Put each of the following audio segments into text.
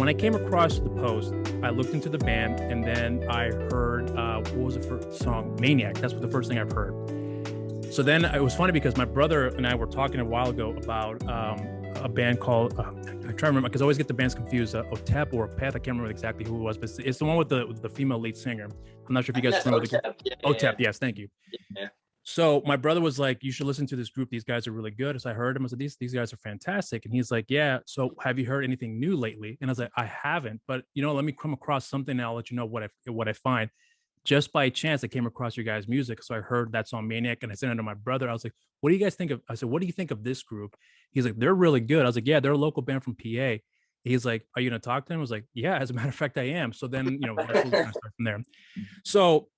when I came across the post, I looked into the band, and then I heard what was the first song? Maniac. That's what the first thing I've heard. So then it was funny because my brother and I were talking a while ago about a band called I try to remember because I always get the bands confused. Otep or Path. I can't remember exactly who it was, but it's the one with the female lead singer. I'm not sure if you guys know the group. Otep. Yes, thank you. Yeah. So my brother was like, "You should listen to this group. These guys are really good." So I heard him. I said, "These guys are fantastic." And he's like, "Yeah. So have you heard anything new lately?" And I was like, "I haven't, but let me come across something and I'll let you know what I find." Just by chance, I came across your guys' music. So I heard that song Maniac and I sent it to my brother. I was like, "What do you guys think of?" I said, "What do you think of this group?" He's like, "They're really good." I was like, "Yeah, they're a local band from PA." He's like, "Are you gonna talk to him?" I was like, "Yeah, as a matter of fact, I am." So then, that's what we're gonna start from there. So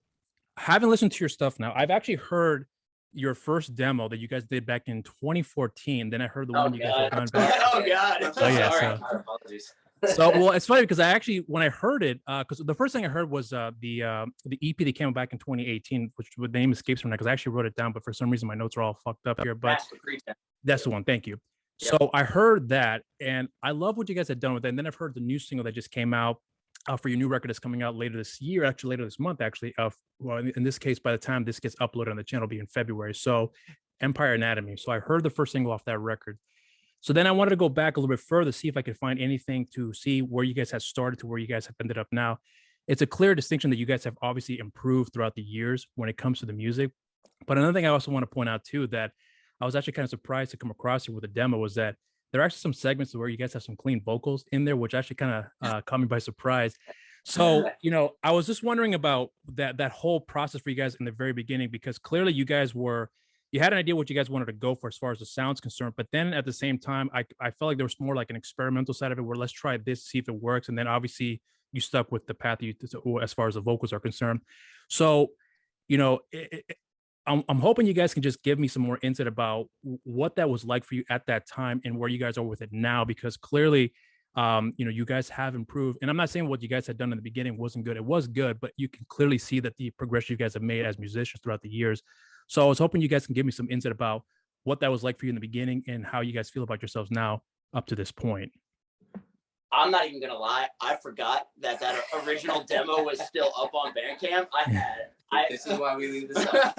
having listened to your stuff now, I've actually heard your first demo that you guys did back in 2014. Then I heard the one you guys have done back. Oh God! Oh yeah. Sorry. Apologies. So well, it's funny because I actually when I heard it, because the first thing I heard was the EP that came out back in 2018, which the name escapes from that because I actually wrote it down, but for some reason my notes are all fucked up here. But that's the one. Thank you. Yep. So I heard that, and I love what you guys had done with it. And then I've heard the new single that just came out for your new record that's coming out later this year, actually later this month, actually. Well, in this case, by the time this gets uploaded on the channel, it'll be in February. So Empire Anatomy. So I heard the first single off that record. So then I wanted to go back a little bit further, see if I could find anything to see where you guys had started to where you guys have ended up now. It's a clear distinction that you guys have obviously improved throughout the years when it comes to the music. But another thing I also want to point out too, that I was actually kind of surprised to come across here with a demo was that there are actually some segments where you guys have some clean vocals in there, which actually kind of caught me by surprise. So, I was just wondering about that whole process for you guys in the very beginning, because clearly you guys you had an idea what you guys wanted to go for as far as the sound's concerned. But then at the same time, I felt like there was more like an experimental side of it where let's try this, see if it works. And then obviously you stuck with the path as far as the vocals are concerned. So, I'm hoping you guys can just give me some more insight about what that was like for you at that time and where you guys are with it now, because clearly, you guys have improved. And I'm not saying what you guys had done in the beginning wasn't good. It was good, but you can clearly see that the progression you guys have made as musicians throughout the years. So I was hoping you guys can give me some insight about what that was like for you in the beginning and how you guys feel about yourselves now up to this point. I'm not even gonna lie. I forgot that original demo was still up on Bandcamp. This is why we leave this up.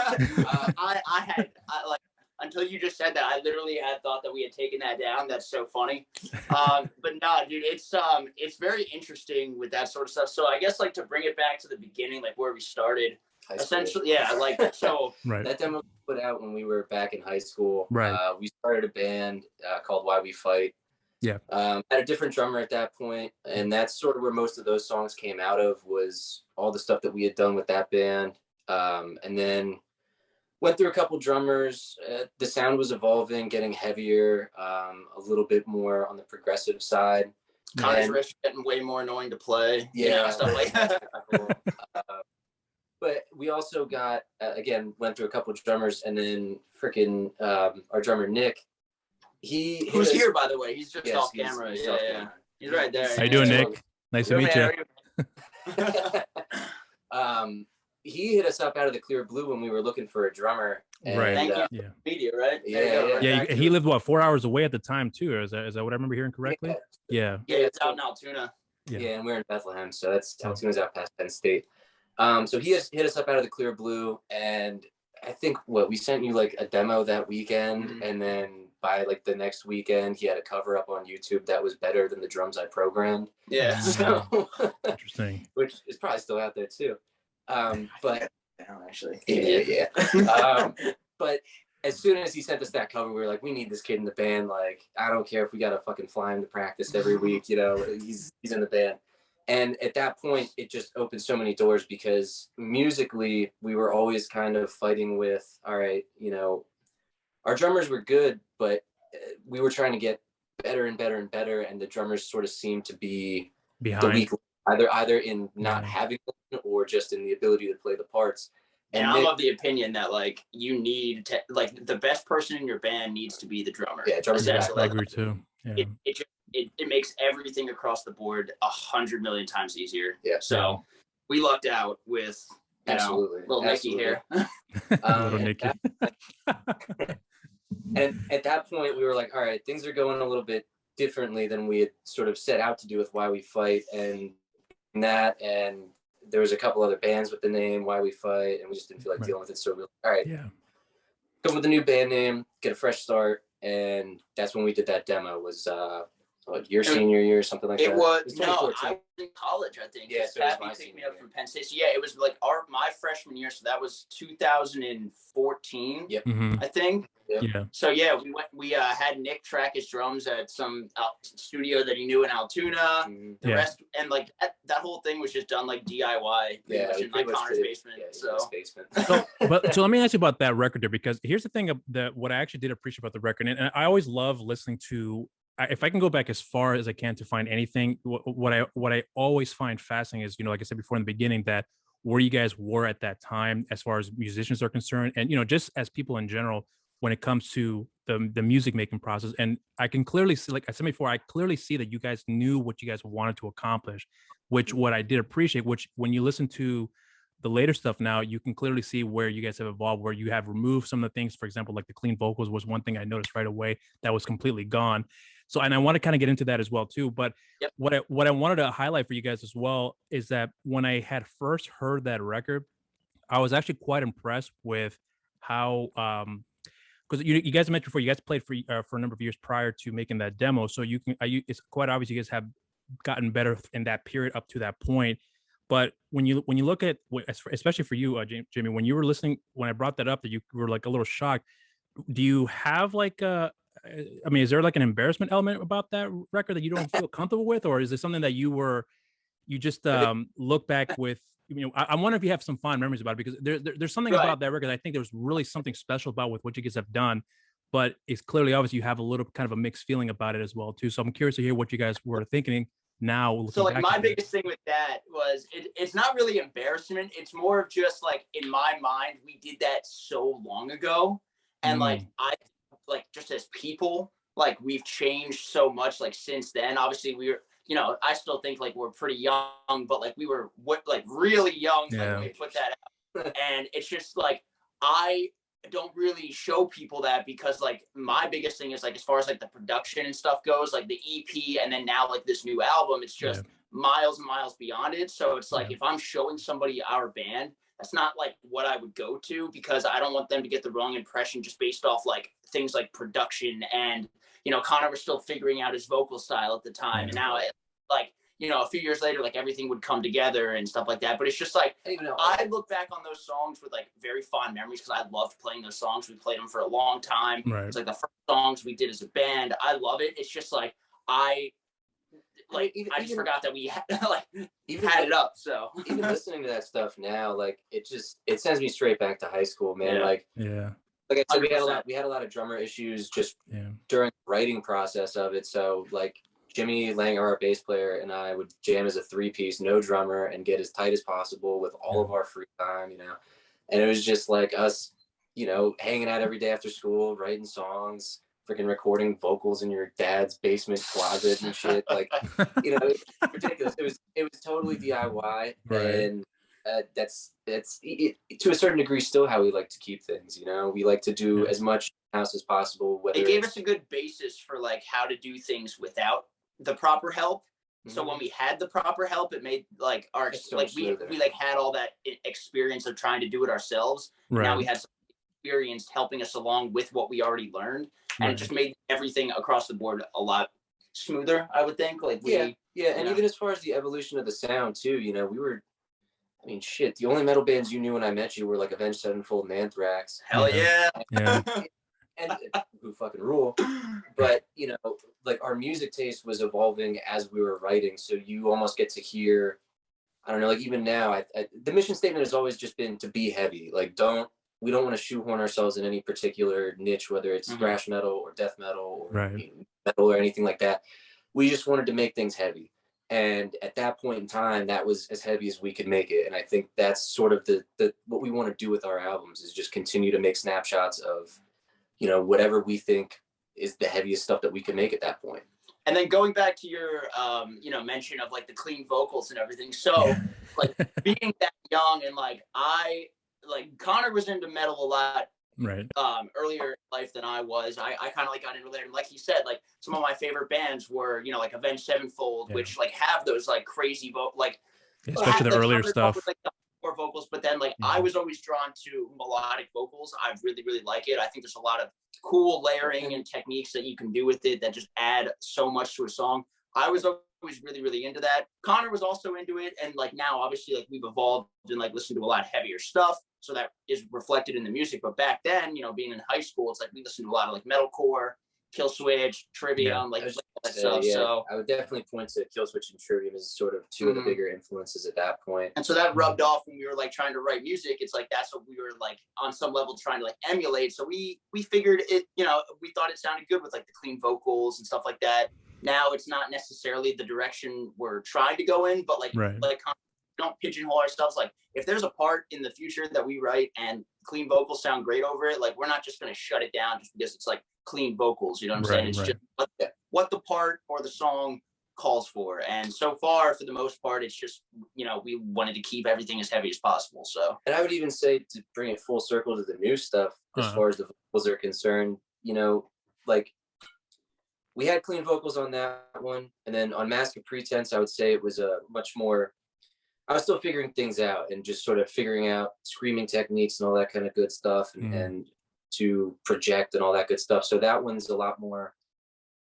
Until you just said that, I literally had thought that we had taken that down. That's so funny. But no, dude, it's very interesting with that sort of stuff. So I guess like to bring it back to the beginning, like where we started. Essentially, yeah, like so. Right. That demo was put out when we were back in high school. Right. We started a band called Why We Fight. Yeah. Had a different drummer at that point, and that's sort of where most of those songs came out of, was all the stuff that we had done with that band. And then went through a couple drummers. The sound was evolving, getting heavier, a little bit more on the progressive side. Connor's riffs getting way more annoying to play. Yeah, stuff like that. But we also got, again, went through a couple of drummers, and then freaking our drummer, Nick, who's here, by the way. He's just off camera. Yeah. He's right there. How you doing, Nick? Nice to meet you. He hit us up out of the clear blue when we were looking for a drummer. And, right. Thank you. Yeah. Media, right? Yeah. He lived 4 hours away at the time too. Is that what I remember hearing correctly? Yeah. Yeah, it's out in Altoona. Yeah, and we're in Bethlehem, so Altoona's out past Penn State. So he has hit us up out of the clear blue, and I think we sent you like a demo that weekend, and then by like the next weekend, he had a cover up on YouTube that was better than the drums I programmed. Yeah. So, interesting. Which is probably still out there too. But actually. Yeah. But as soon as he sent us that cover, we were like, we need this kid in the band. Like, I don't care if we got to fucking fly him to practice every week, he's in the band. And at that point, it just opened so many doors, because musically, we were always kind of fighting with, all right, our drummers were good, but we were trying to get better and better and better. And the drummers sort of seemed to be behind. The weak, either in not having them or just in the ability to play the parts. And I'm of the opinion that like you need to, like, the best person in your band needs to be the drummer. Yeah, drummers. I agree too. Yeah. It makes everything across the board 100 million times easier. Yeah. So we lucked out with little Nicky here. Little Nicky. And at that point, we were like, all right, things are going a little bit differently than we had sort of set out to do with Why We Fight, and there was a couple other bands with the name Why We Fight, and we just didn't feel like dealing with it. So we were like, all right, come with a new band name, get a fresh start. And that's when we did that demo. Was your senior year or something like that? It was no, I was in college, I think. Yeah, so Pappy picked me up from Penn State. So yeah, it was like my freshman year. So that was 2014. Yep. I think. Yep. Yeah. So yeah, we had Nick track his drums at some studio that he knew in Altoona. The rest, and like that whole thing was just done like DIY. Yeah, much in like Connor's basement. Yeah, so. Basement. So let me ask you about that record there, because here's the thing that what I actually did appreciate about the record, and I always love listening to. If I can go back as far as I can to find anything, what I always find fascinating is, like I said before in the beginning, that where you guys were at that time as far as musicians are concerned, and just as people in general when it comes to the music making process. And I can clearly see, like I said before, I clearly see that you guys knew what you guys wanted to accomplish, which what I did appreciate, which when you listen to the later stuff now, you can clearly see where you guys have evolved, where you have removed some of the things. For example, like the clean vocals was one thing I noticed right away that was completely gone. So, and I want to kind of get into that as well too. But what I wanted to highlight for you guys as well is that when I had first heard that record, I was actually quite impressed with how, because you guys mentioned before, you guys played for a number of years prior to making that demo. So it's quite obvious you guys have gotten better in that period up to that point. But when you look at, especially for you, Jimmy, when you were listening, when I brought that up, that you were like a little shocked. Do you have like is there like an embarrassment element about that record that you don't feel comfortable with, or is it something that you just look back with? I wonder if you have some fond memories about it, because there's something about that record that I think there's really something special about with what you guys have done, but it's clearly obvious you have a little kind of a mixed feeling about it as well too. So I'm curious to hear what you guys were thinking now. So like my biggest thing with that was it's not really embarrassment. It's more of just like, in my mind, we did that so long ago. And like, I like, just as people, like we've changed so much like since then. Obviously we were, I still think like we're pretty young, but like we were like really young when we put that out. And it's just like, I don't really show people that, because like my biggest thing is like, as far as like the production and stuff goes, like the EP and then now like this new album, it's just miles and miles beyond it. So it's like, if I'm showing somebody our band, that's not like what I would go to, because I don't want them to get the wrong impression just based off like things like production. And Connor was still figuring out his vocal style at the time, and now like a few years later, like everything would come together and stuff like that. But it's just like, I look back on those songs with like very fond memories, because I loved playing those songs. We played them for a long time. It's like the first songs we did as a band. I love it. It's just like I just forgot that we had had it up. So even listening to that stuff now, like it sends me straight back to high school, man. Like I said, we had a lot of drummer issues just during the writing process of it. So like Jimmy Langer, our bass player, and I would jam as a 3-piece, no drummer, and get as tight as possible with all of our free time, And it was just like us, hanging out every day after school, writing songs, freaking recording vocals in your dad's basement closet and shit. Like, it's ridiculous. It was totally DIY, and that's to a certain degree still how we like to keep things. We like to do as much house as possible. It gave us a good basis for like how to do things without the proper help. So when we had the proper help, it made like our we like had all that experience of trying to do it ourselves. Now we had some experience helping us along with what we already learned, and it just made everything across the board a lot smoother, I would think. Like and even as far as the evolution of the sound too, we were, the only metal bands you knew when I met you were like Avenged Sevenfold and Anthrax. Hell yeah. And who fucking rule. But like our music taste was evolving as we were writing, so you almost get to hear, I don't know, like even now the mission statement has always just been to be heavy. Like we don't want to shoehorn ourselves in any particular niche, whether it's thrash metal or death metal or metal or anything like that. We just wanted to make things heavy, and at that point in time, that was as heavy as we could make it. And I think that's sort of the what we want to do with our albums, is just continue to make snapshots of whatever we think is the heaviest stuff that we can make at that point. And then going back to your, mention of like the clean vocals and everything. So like being that young, and like Connor was into metal a lot Right. Earlier in life than I was. I kind of like got into it. And like he said, like some of my favorite bands were, like Avenged Sevenfold, Yeah. which like have those like crazy like Especially the earlier stuff. with, like the more vocals, but then like I was always drawn to melodic vocals. I really, really like it. I think there's a lot of cool layering and techniques that you can do with it that just add so much to a song. I was always really, really into that. Connor was also into it. And like now, obviously, like we've evolved and like listened to a lot heavier stuff. So that is reflected in the music. But back then, being in high school, it's like we listened to a lot of like metalcore, Kill Switch, Trivium, like that stuff. Yeah, so I would definitely point to Kill Switch and Trivium as sort of two of the bigger influences at that point. And so that rubbed off when we were like trying to write music. It's like that's what we were like on some level trying to like emulate. So we figured it, we thought it sounded good with like the clean vocals and stuff like that. Now it's not necessarily the direction we're trying to go in, but like don't pigeonhole ourselves. Like if there's a part in the future that we write and clean vocals sound great over it, like we're not just going to shut it down just because it's like clean vocals. You know what I'm saying? It's just what the part or the song calls for. And so far, for the most part, it's just, we wanted to keep everything as heavy as possible. So, and I would even say, to bring it full circle to the new stuff, as far as the vocals are concerned, like we had clean vocals on that one. And then on Mask of Pretense, I would say it was a much more, I was still figuring things out and just sort of figuring out screaming techniques and all that kind of good stuff and to project and all that good stuff. So that one's a lot more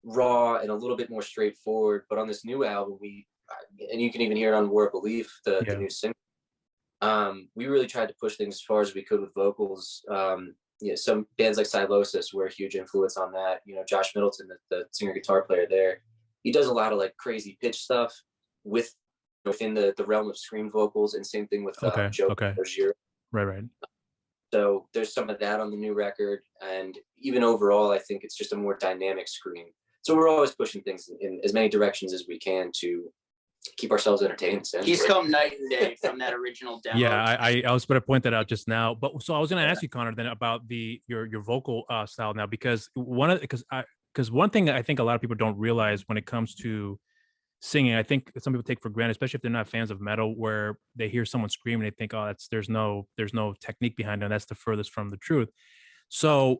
raw and a little bit more straightforward. But on this new album, and you can even hear it on War of Belief, the new single, we really tried to push things as far as we could with vocals. Some bands like Psychosis were a huge influence on that. Josh Middleton, the singer guitar player there, he does a lot of like crazy pitch stuff within the realm of scream vocals, and same thing with Joe. Right. So there's some of that on the new record, and even overall, I think it's just a more dynamic scream. So we're always pushing things in as many directions as we can to keep ourselves entertained. He's come night and day from that original demo. Yeah, I was going to point that out just now. But so I was going to ask you, Connor, then about your vocal style now, because one thing I think a lot of people don't realize when it comes to singing, I think some people take for granted, especially if they're not fans of metal, where they hear someone scream and they think, oh, there's no technique behind it. That's the furthest from the truth. So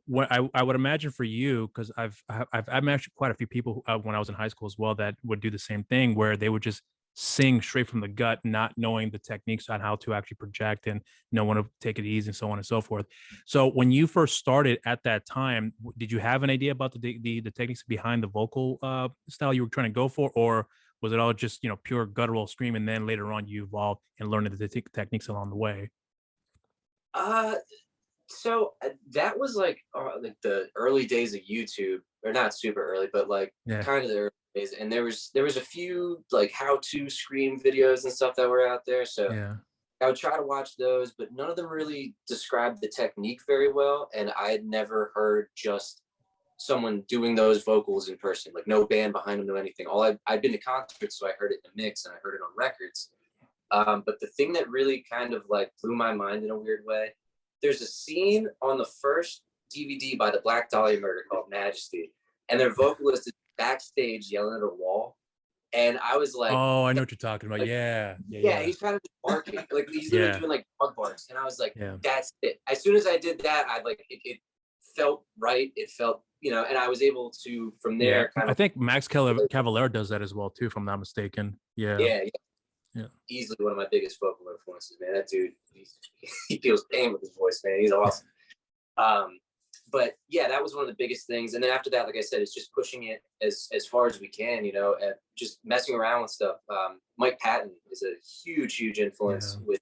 what I would imagine for you, because I've met quite a few people when I was in high school as well that would do the same thing, where they would just sing straight from the gut, not knowing the techniques on how to actually project and when to take it easy and so on and so forth. So when you first started at that time, did you have an idea about the techniques behind the vocal style you were trying to go for, or was it all just pure guttural scream, and then later on you evolved and learned the techniques along the way? So that was like the early days of YouTube, or not super early, but kind of the early days. And there was a few like how-to scream videos and stuff that were out there. So I would try to watch those, but none of them really described the technique very well. And I had never heard just someone doing those vocals in person, like no band behind them, no anything. I'd been to concerts, so I heard it in a mix and I heard it on records. But the thing that really kind of like blew my mind in a weird way, there's a scene on the first DVD by the Black Dahlia Murder called Majesty, and their vocalist is backstage yelling at a wall. And I was like, oh, I know what you're talking about. Yeah. He's kind of just barking, like he's literally doing like dog barks. And I was like, that's it. As soon as I did that, I like it felt right. It felt, and I was able to from there kind of. I think Max Cavalera does that as well too, if I'm not mistaken. Yeah. Easily one of my biggest vocal influences, man. That dude, he feels pain with his voice, man. He's awesome. But yeah, that was one of the biggest things. And then after that, like I said, it's just pushing it as far as we can, and just messing around with stuff. Mike Patton is a huge influence with,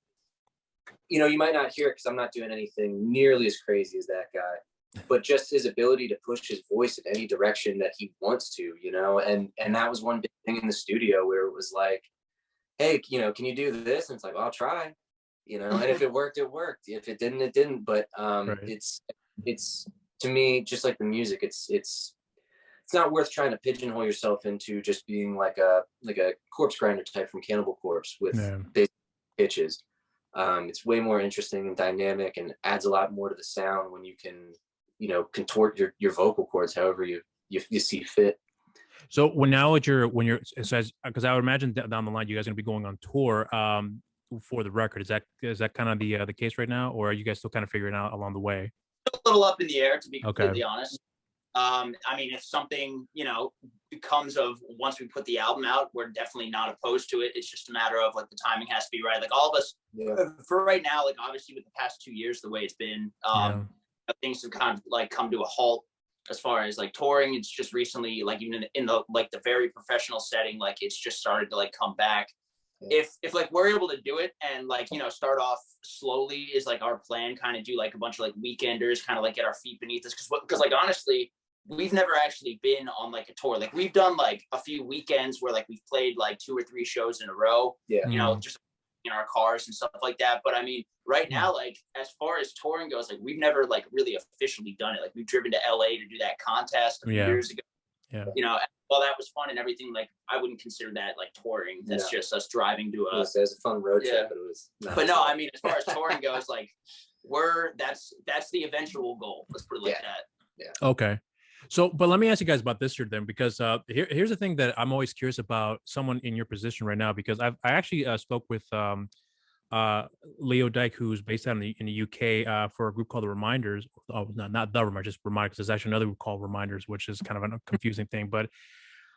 you might not hear it because I'm not doing anything nearly as crazy as that guy, but just his ability to push his voice in any direction that he wants to, and that was one big thing in the studio where it was like, hey, can you do this? And it's like, well, I'll try, and if it worked, it worked. If it didn't, it didn't. But it's to me, just like the music, it's not worth trying to pigeonhole yourself into just being like a corpse grinder type from Cannibal Corpse with big pitches. It's way more interesting and dynamic and adds a lot more to the sound when you can, contort your vocal cords however you see fit. So because I would imagine down the line you guys are going to be going on tour for the record. Is that kind of the case right now, or are you guys still kind of figuring out along the way? little up in the air, to be Okay. completely honest. I mean, if something, comes of once we put the album out, we're definitely not opposed to it. It's just a matter of like the timing has to be right. Like all of us, for right now, like obviously with the past 2 years, the way it's been, things have kind of like come to a halt as far as like touring. It's just recently, like even in the like the very professional setting, like it's just started to like come back. If like we're able to do it and like start off slowly is like our plan, kind of do like a bunch of like weekenders, kind of like get our feet beneath us, because like honestly we've never actually been on like a tour. Like we've done like a few weekends where like we've played like 2 or 3 shows in a row, just in our cars and stuff like that. But I mean right now, like as far as touring goes, like we've never like really officially done it. Like we've driven to LA to do that contest a few years ago. While that was fun and everything, like I wouldn't consider that like touring. That's just us driving to it was a fun road trip, but it was but no, I mean as far as touring goes, like that's the eventual goal, let's put it like that. Okay. So, but let me ask you guys about this year then, because here's the thing that I'm always curious about someone in your position right now, because I actually spoke with Leo Dyke, who's based out in the UK for a group called the Reminders. Oh, not the Reminders, just Reminders. There's actually another group called Reminders, which is kind of a confusing thing. But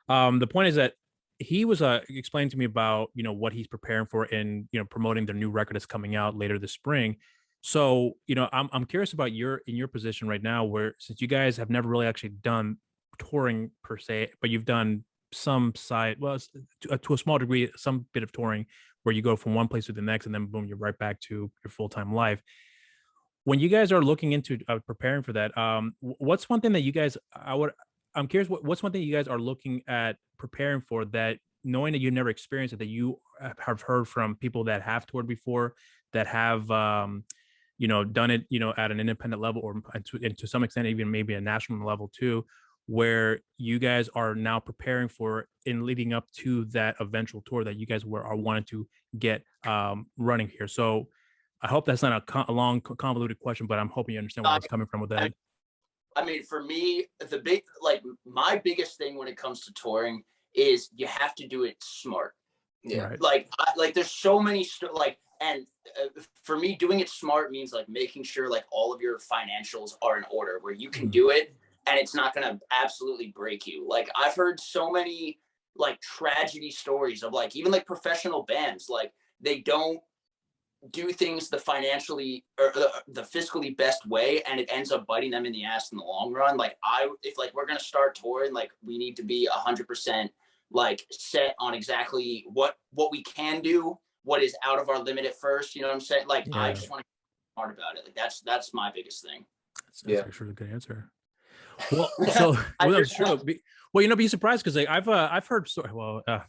the point is that he was explaining to me about what he's preparing for in promoting the new record that's coming out later this spring. So, I'm curious about in your position right now, where since you guys have never really actually done touring per se, but you've done some to a small degree, some bit of touring where you go from one place to the next and then boom, you're right back to your full-time life. When you guys are looking into preparing for that, what's one thing that you guys, I'm curious, what's one thing you guys are looking at preparing for, that knowing that you never experienced it, that you have heard from people that have toured before, that have, done it, at an independent level, or and to some extent, even maybe a national level too, where you guys are now preparing for in leading up to that eventual tour that you guys are wanting to get running here. So I hope that's not a long, convoluted question, but I'm hoping you understand where I was coming from with that. I mean, for me, my biggest thing when it comes to touring is you have to do it smart. Right. Like there's so many and for me, doing it smart means like making sure like all of your financials are in order, where you can do it and it's not going to absolutely break you. Like I've heard so many like tragedy stories of like even like professional bands, like they don't do things the financially or the fiscally best way, and it ends up biting them in the ass in the long run. Like if like we're going to start touring, like we need to be 100% like set on exactly what we can do, what is out of our limit at first, you know what I'm saying? Like I just want to be smart about it. Like that's my biggest thing. That's actually a good answer. Well, so that's true. Well, be surprised, because like I've heard I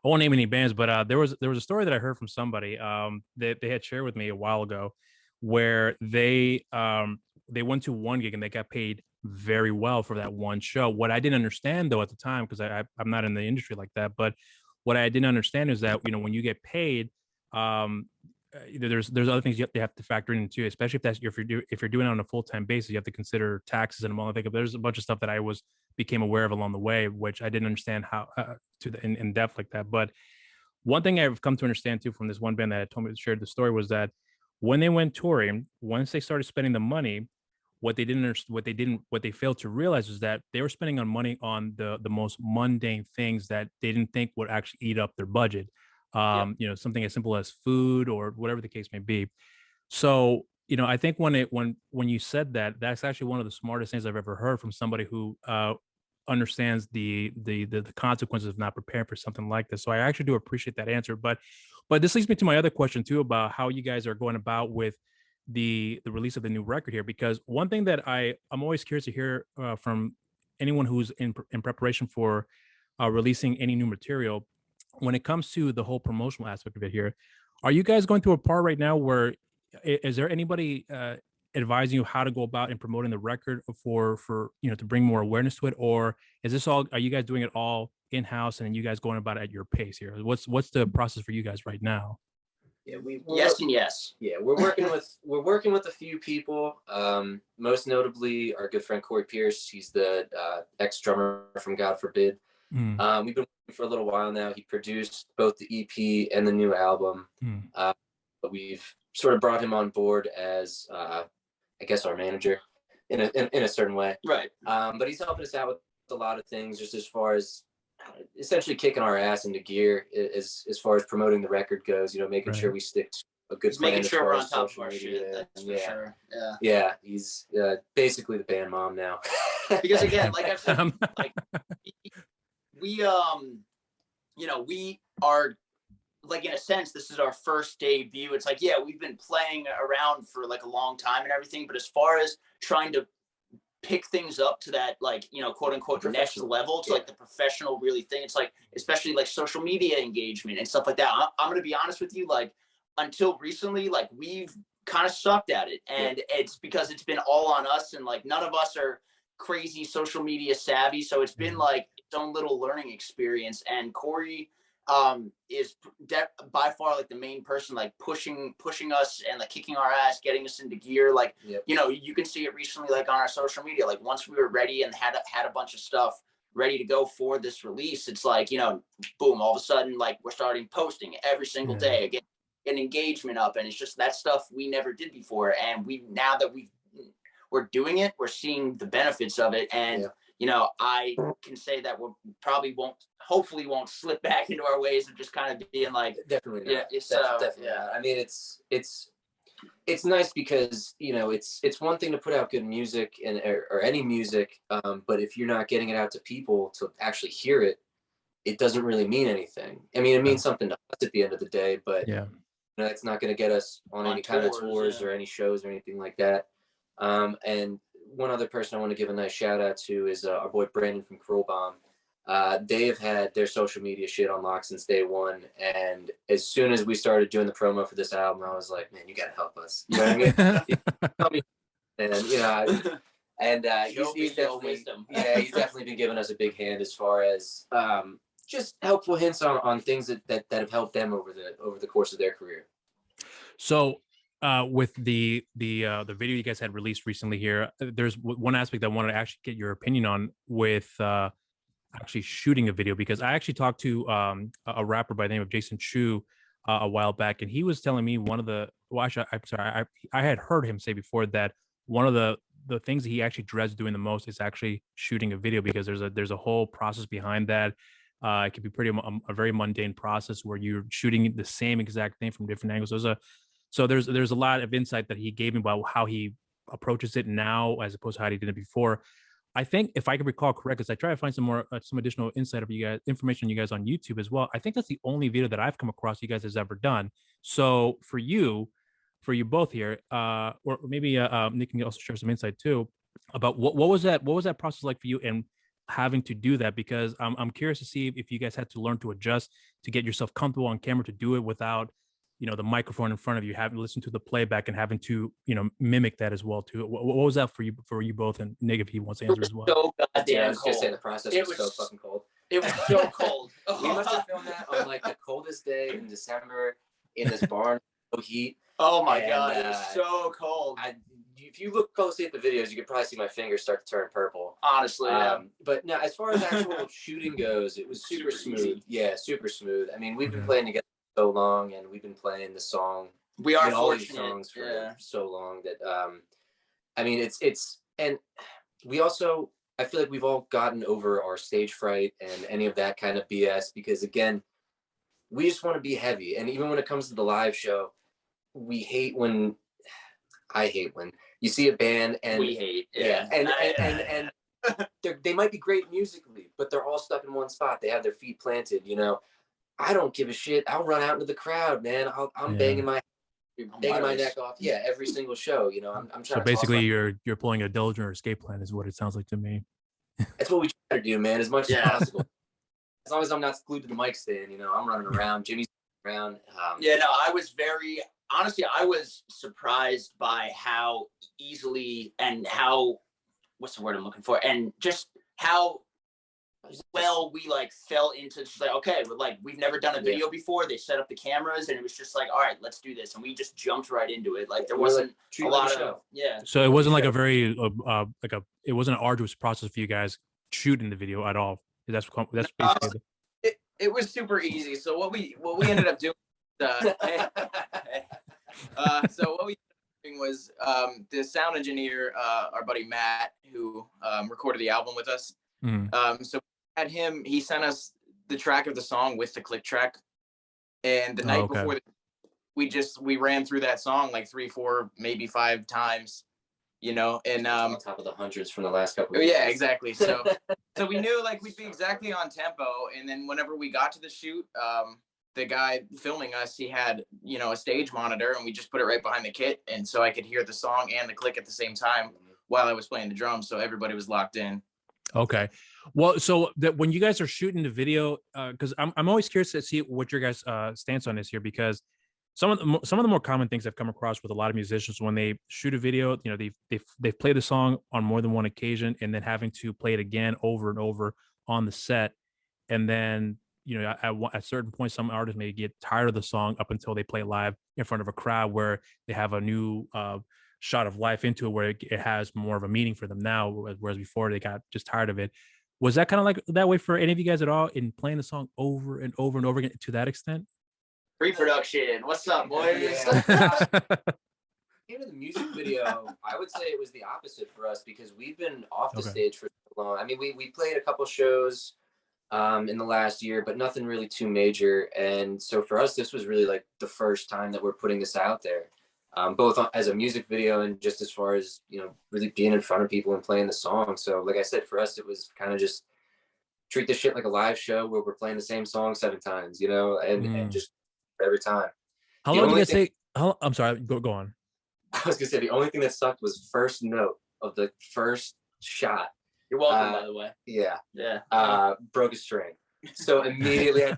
won't name any bands, but there was a story that I heard from somebody that they had shared with me a while ago, where they went to one gig and they got paid very well for that one show. What I didn't understand though at the time, because I'm not in the industry like that, but what I didn't understand is that when you get paid, there's other things you have to factor in too, especially if you're doing it on a full-time basis. You have to consider taxes and all. I think there's a bunch of stuff that I became aware of along the way, which I didn't understand how in depth like that. But one thing I've come to understand too from this one band that shared the story was that when they went touring, once they started spending the money, what they failed to realize is that they were spending money on the most mundane things that they didn't think would actually eat up their budget. Something as simple as food or whatever the case may be. So, I think when you said that, that's actually one of the smartest things I've ever heard from somebody who understands the consequences of not preparing for something like this. So I actually do appreciate that answer. But this leads me to my other question too, about how you guys are going about with the release of the new record here, because one thing that I'm always curious to hear from anyone who's in preparation for releasing any new material, when it comes to the whole promotional aspect of it here, are you guys going through a part right now where is there anybody advising you how to go about in promoting the record for to bring more awareness to it, or are you guys doing it all in-house and you guys going about it at your pace here? What's the process for you guys right now? Yeah, yes and yes. Yeah, we're working with a few people. Most notably, our good friend Corey Pierce. He's the ex-drummer from God Forbid. We've been working for a little while now. He produced both the EP and the new album. But we've sort of brought him on board as, I guess, our manager. in a certain way. Right. But he's helping us out with a lot of things, just as far as essentially kicking our ass into gear as far as promoting the record goes, you know, making sure we stick to a good plan, making sure we're on top of our media. shit. That's for sure. Yeah, he's basically the band mom now. Because again, like I've said, like we you know, we are, like, in a sense, this is our first debut. It's like, yeah, we've been playing around for like a long time and everything, but as far as trying to pick things up to that, like, you know, quote unquote next level, to like the professional really thing, it's like, especially like social media engagement and stuff like that. I'm gonna be honest with you, like, until recently, like, we've kind of sucked at it, and it's because it's been all on us, and like none of us are crazy social media savvy, so it's been like its own little learning experience. And Corey is by far like the main person, like pushing us and like kicking our ass, getting us into gear. Like, you know, you can see it recently, like on our social media, like once we were ready and had a bunch of stuff ready to go for this release, it's like, you know, boom, all of a sudden, like, we're starting posting every single day, get an engagement up, and it's just that stuff we never did before. And now that we're doing it, we're seeing the benefits of it. And you know, I can say that we probably hopefully won't slip back into our ways of just kind of being like, definitely not. Definitely not. I mean, it's nice because, you know, it's one thing to put out good music or any music, but if you're not getting it out to people to actually hear it, it doesn't really mean anything. I mean, it means something to us at the end of the day, but you know, it's not going to get us on any kind of tours or any shows or anything like that. And one other person I want to give a nice shout out to is our boy Brandon from Cruel Bomb. They have had their social media shit on lock since day one, and as soon as we started doing the promo for this album, I was like, man, you gotta help us. You know what I mean? And you know, and he's definitely been giving us a big hand as far as just helpful hints on things that have helped them over the course of their career. So with the video you guys had released recently here, there's one aspect I wanted to actually get your opinion on with actually shooting a video, because I actually talked to a rapper by the name of Jason Chu a while back, and he was telling me I had heard him say before that one of the things that he actually dreads doing the most is actually shooting a video, because there's a whole process behind that. It could be a very mundane process where you're shooting the same exact thing from different angles. There's a lot of insight that he gave me about how he approaches it now as opposed to how he did it before. I think, if I can recall correct, because I try to find some additional insight of you guys, information on you guys on YouTube as well. I think that's the only video that I've come across you guys has ever done. So for you both here, or maybe Nick can also share some insight too about what was that process like for you and having to do that, because I'm curious to see if you guys had to learn to adjust to get yourself comfortable on camera to do it without, you know, the microphone in front of you, having to listen to the playback and having to, you know, mimic that as well too. What was that for you both? And Nick, if he wants to answer as well. So goddamn I was gonna say the process was so fucking cold. It was so cold. We must have filmed that on like the coldest day in December in this barn, no heat. Oh my god, it was so cold. If you look closely at the videos, you could probably see my fingers start to turn purple. Honestly, but no, as far as actual shooting goes, it was super smooth. Easy. Yeah, super smooth. I mean, we've been playing together so long, and we've been playing the song. We are all these songs for so long that I mean, it's and we also, I feel like we've all gotten over our stage fright and any of that kind of BS, because again, we just want to be heavy. And even when it comes to the live show, I hate when you see a band and and they might be great musically, but they're all stuck in one spot. They have their feet planted, you know. I don't give a shit. I'll run out into the crowd, man. I'm banging my neck off. Yeah, every single show, you know. I'm trying. So basically, you're pulling a diligent escape plan, is what it sounds like to me. That's what we try to do, man, as much as possible. As long as I'm not glued to the mic stand, you know, I'm running around. Jimmy's around. I was I was surprised by how easily and how, what's the word I'm looking for, and just how well we like fell into just like, okay, we're like, we've never done a video before. They set up the cameras and it was just like, all right, let's do this, and we just jumped right into it. Like there wasn't a lot of So it wasn't like a very it wasn't an arduous process for you guys shooting the video at all. That's basically it was super easy. So what we ended up doing, so what we was the sound engineer, our buddy Matt, who recorded the album with us. So at him, he sent us the track of the song with the click track, and the night before we ran through that song like 3, 4, maybe 5 times, you know, and on top of the hundreds from the last couple of years. yeah, exactly. So we knew like we'd be exactly on tempo, and then whenever we got to the shoot, the guy filming us, he had, you know, a stage monitor, and we just put it right behind the kit, and so I could hear the song and the click at the same time while I was playing the drums, so everybody was locked in. Okay. Well, so that when you guys are shooting the video, because I'm always curious to see what your guys' stance on is here, because some of the more common things I've come across with a lot of musicians when they shoot a video, you know, they've played the song on more than one occasion, and then having to play it again over and over on the set, and then, you know, at certain points, some artists may get tired of the song up until they play live in front of a crowd where they have a new shot of life into it, where it has more of a meaning for them now, whereas before they got just tired of it. Was that kind of like that way for any of you guys at all in playing the song over and over and over again to that extent? Pre-production. What's up, boys? Yeah. Into the music video, I would say it was the opposite for us, because we've been off the stage for so long. I mean, we played a couple shows in the last year, but nothing really too major. And so for us, this was really like the first time that we're putting this out there, both as a music video and just as far as, you know, really being in front of people and playing the song. So like I said, for us, it was kind of just treat this shit like a live show where we're playing the same song 7 times, you know, and just every time. How long do you guys say? I'm sorry, go on. I was gonna say the only thing that sucked was first note of the first shot. You're welcome, by the way. Yeah. Broke a string. So immediately I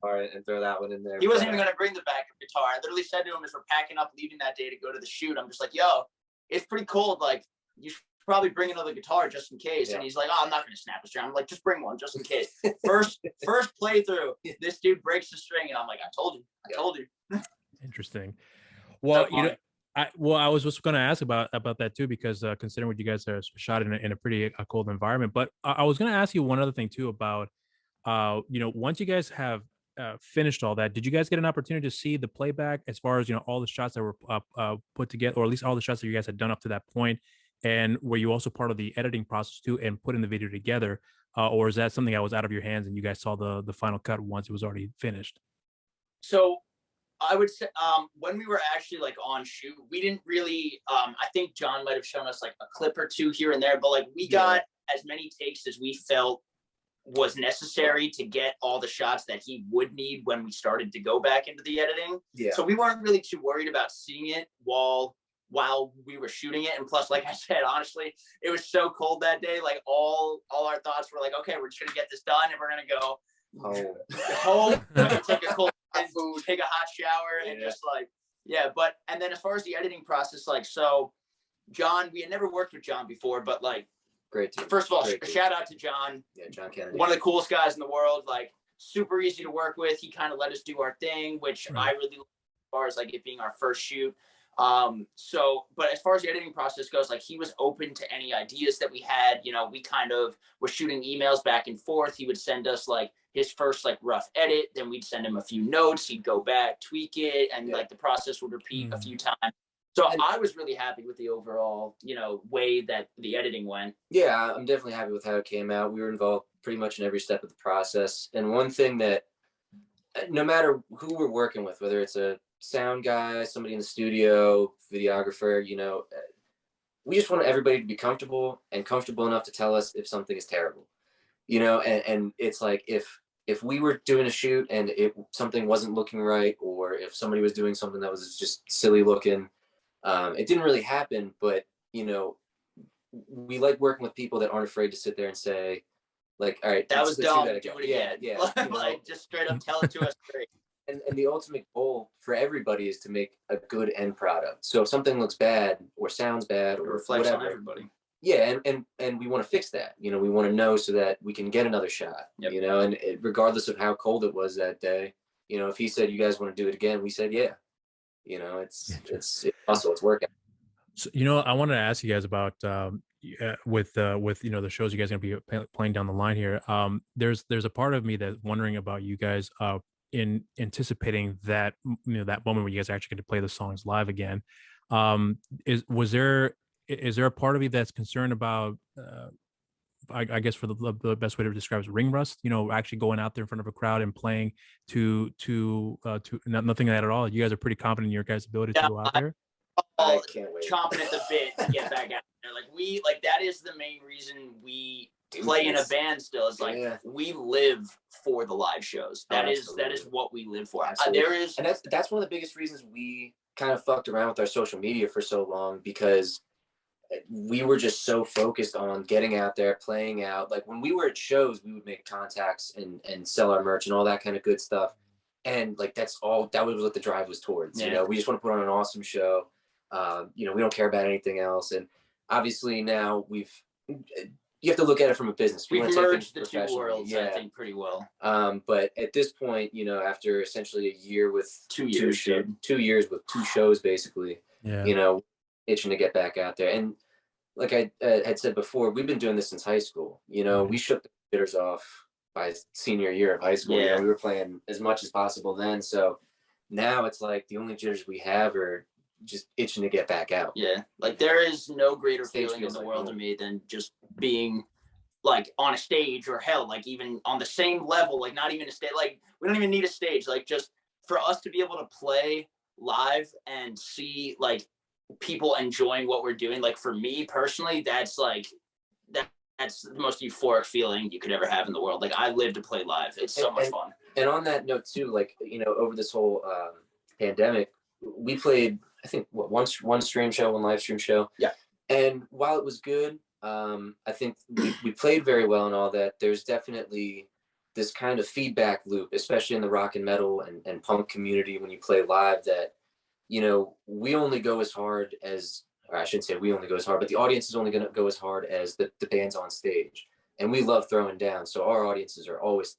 all right, and throw that one in there. He wasn't even gonna bring the backup guitar. I literally said to him as we're packing up, leaving that day to go to the shoot, I'm just like, yo, it's pretty cold. Like, you should probably bring another guitar just in case. Yeah. And he's like, oh, I'm not gonna snap a string. I'm like, just bring one just in case. First playthrough, this dude breaks the string, and I'm like, I told you. Interesting. Well, you know, I was just going to ask about that too, because considering what you guys are shot in a pretty cold environment. But I was going to ask you one other thing too about, you know, once you guys have finished all that, did you guys get an opportunity to see the playback as far as, you know, all the shots that were put together, or at least all the shots that you guys had done up to that point? And were you also part of the editing process too and putting the video together? Or is that something that was out of your hands and you guys saw the final cut once it was already finished? So I would say when we were actually like on shoot, we didn't really, I think John might have shown us like a clip or two here and there, but like we got as many takes as we felt was necessary to get all the shots that he would need when we started to go back into the editing. Yeah. So we weren't really too worried about seeing it while we were shooting it. And plus, like I said, honestly, it was so cold that day. Like all our thoughts were like, okay, we're just gonna get this done and we're gonna go home, take a cold food, take a hot shower, and just like, but and then as far as the editing process, like, so John, we had never worked with John before, but like, great team. First of all, shout out to John. Yeah, John Kennedy. One of the coolest guys in the world, like super easy to work with. He kind of let us do our thing, which I really like as far as like it being our first shoot. So, but as far as the editing process goes, like he was open to any ideas that we had. You know, we kind of were shooting emails back and forth. He would send us like his first like rough edit, then we'd send him a few notes. He'd go back, tweak it, and like the process would repeat a few times. So I was really happy with the overall, you know, way that the editing went. Yeah, I'm definitely happy with how it came out. We were involved pretty much in every step of the process. And one thing that, no matter who we're working with, whether it's a sound guy, somebody in the studio, videographer, you know, we just want everybody to be comfortable enough to tell us if something is terrible, you know, and it's like, if we were doing a shoot and something wasn't looking right, or if somebody was doing something that was just silly looking, it didn't really happen, but you know, we like working with people that aren't afraid to sit there and say, like, all right, that was dumb, do it again. Yeah. You know? Like, just straight up tell it to us straight. And the ultimate goal for everybody is to make a good end product. So if something looks bad or sounds bad or reflects whatever, on everybody. Yeah, and we want to fix that. You know, we want to know so that we can get another shot. You know, and regardless of how cold it was that day, you know, if he said you guys want to do it again, we said yeah. You know, it's muscle, it's working. So, you know, I wanted to ask you guys about with you know the shows you guys are gonna be playing down the line here. There's a part of me that's wondering about you guys in anticipating that, you know, that moment when you guys are actually going to play the songs live again. Is there a part of you that's concerned about I guess for the best way to describe it is ring rust, actually going out there in front of a crowd and playing to nothing of that at all? You guys are pretty confident in your guys' ability to go out there? I can't wait. Chomping at the bit to get back out there. Like that is the main reason we play in a band still. Is like we live for the live shows. That is what we live for. And that's one of the biggest reasons we kind of fucked around with our social media for so long, because we were just so focused on getting out there, playing out. Like when we were at shows, we would make contacts and sell our merch and all that kind of good stuff. And like that was what the drive was towards. We just want to put on an awesome show. We don't care about anything else. And obviously now you have to look at it from a business. We've merged the two worlds, I think, pretty well. But at this point, after essentially a year with 2 years with 2 shows, basically, itching to get back out there. And like I had said before, we've been doing this since high school. We shook the jitters off by senior year of high school. We were playing as much as possible then. So now it's like the only jitters we have are just itching to get back out. Like there is no greater feeling in the world to me than just being like on a stage, or hell, like even on the same level, like not even a stage, like we don't even need a stage, like just for us to be able to play live and see like people enjoying what we're doing. Like for me personally, that's the most euphoric feeling you could ever have in the world. Like I live to play live. It's so much fun. And on that note too, like, over this whole pandemic, we played, I think, one stream show, one live stream show. Yeah. And while it was good, I think we played very well and all that. There's definitely this kind of feedback loop, especially in the rock and metal and punk community when you play live, that, we only go as hard as, or I shouldn't say we only go as hard, but the audience is only going to go as hard as the band's on stage. And we love throwing down. So our audiences are always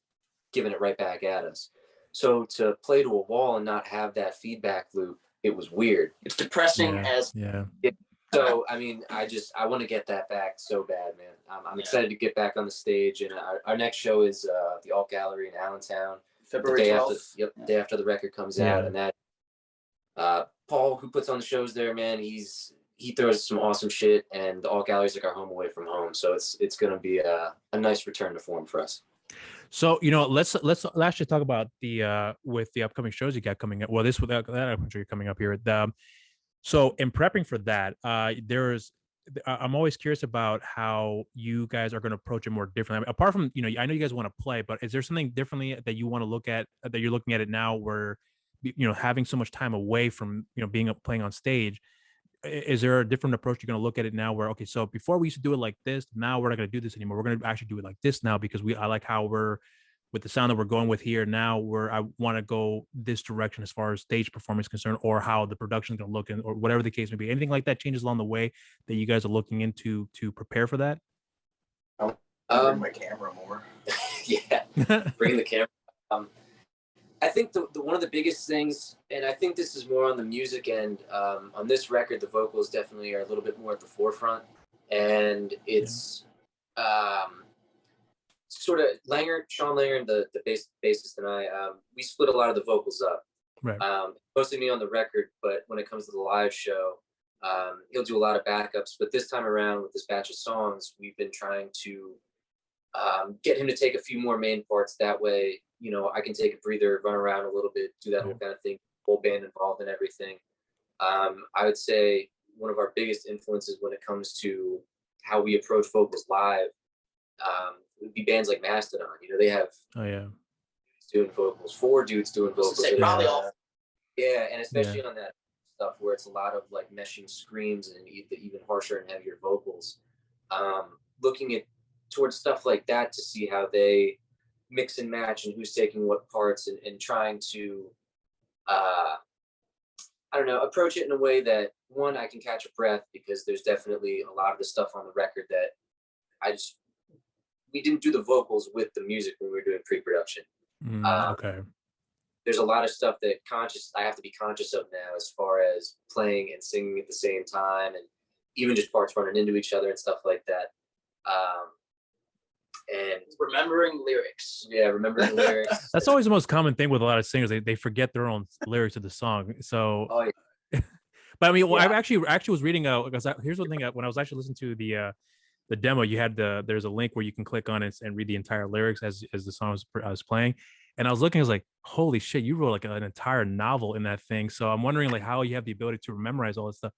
giving it right back at us. So to play to a wall and not have that feedback loop, it was weird. It's depressing So, I mean, I want to get that back so bad, man. I'm excited to get back on the stage. And our next show is the Alt Gallery in Allentown. February 12th. Day after the record comes out. And that Paul, who puts on the shows there, man, he throws some awesome shit, and the Alt Gallery is like our home away from home. So it's going to be a nice return to form for us. So, let's actually talk about the with the upcoming shows you got coming up. Well, without that, I'm sure you're coming up here. So in prepping for that, I'm always curious about how you guys are going to approach it more differently. I mean, apart from, I know you guys want to play, but is there something differently that you want to look at, that you're looking at it now, where, having so much time away from, playing on stage, is there a different approach you're going to look at it now, where, okay, so before we used to do it like this, now we're not going to do this anymore. We're going to actually do it like this now, because I like how we're with the sound that we're going with here now, where I want to go this direction as far as stage performance is concerned, or how the production is going to look, or whatever the case may be. Anything like that changes along the way that you guys are looking into to prepare for that? Bring my camera more. Bring the camera. I think the one of the biggest things, and I think this is more on the music end, on this record, the vocals definitely are a little bit more at the forefront, and it's sort of Sean Langer, the bassist, and I, we split a lot of the vocals up. Right. Mostly me on the record, but when it comes to the live show, he'll do a lot of backups. But this time around, with this batch of songs, we've been trying to get him to take a few more main parts. That way, I can take a breather, run around a little bit, do that whole kind of thing, whole band involved in everything. I would say one of our biggest influences when it comes to how we approach vocals live would be bands like Mastodon. They have doing vocals, 4 dudes doing vocals. Probably all. Yeah, and especially on that stuff where it's a lot of like meshing screams and even harsher and heavier vocals. Looking at towards stuff like that to see how they mix and match and who's taking what parts, and trying to approach it in a way that, one, I can catch a breath, because there's definitely a lot of the stuff on the record that we didn't do the vocals with the music when we were doing pre-production. Okay. There's a lot of stuff that I have to be conscious of now, as far as playing and singing at the same time, and even just parts running into each other and stuff like that. And remembering lyrics. Yeah, remembering lyrics. That's always the most common thing with a lot of singers. They forget their own lyrics of the song. So, But I mean, well, I actually was reading because here's the thing. When I was actually listening to the demo, you had there's a link where you can click on it and read the entire lyrics as the song was playing. And I was looking, I was like, holy shit, you wrote like an entire novel in that thing. So I'm wondering like how you have the ability to memorize all this stuff.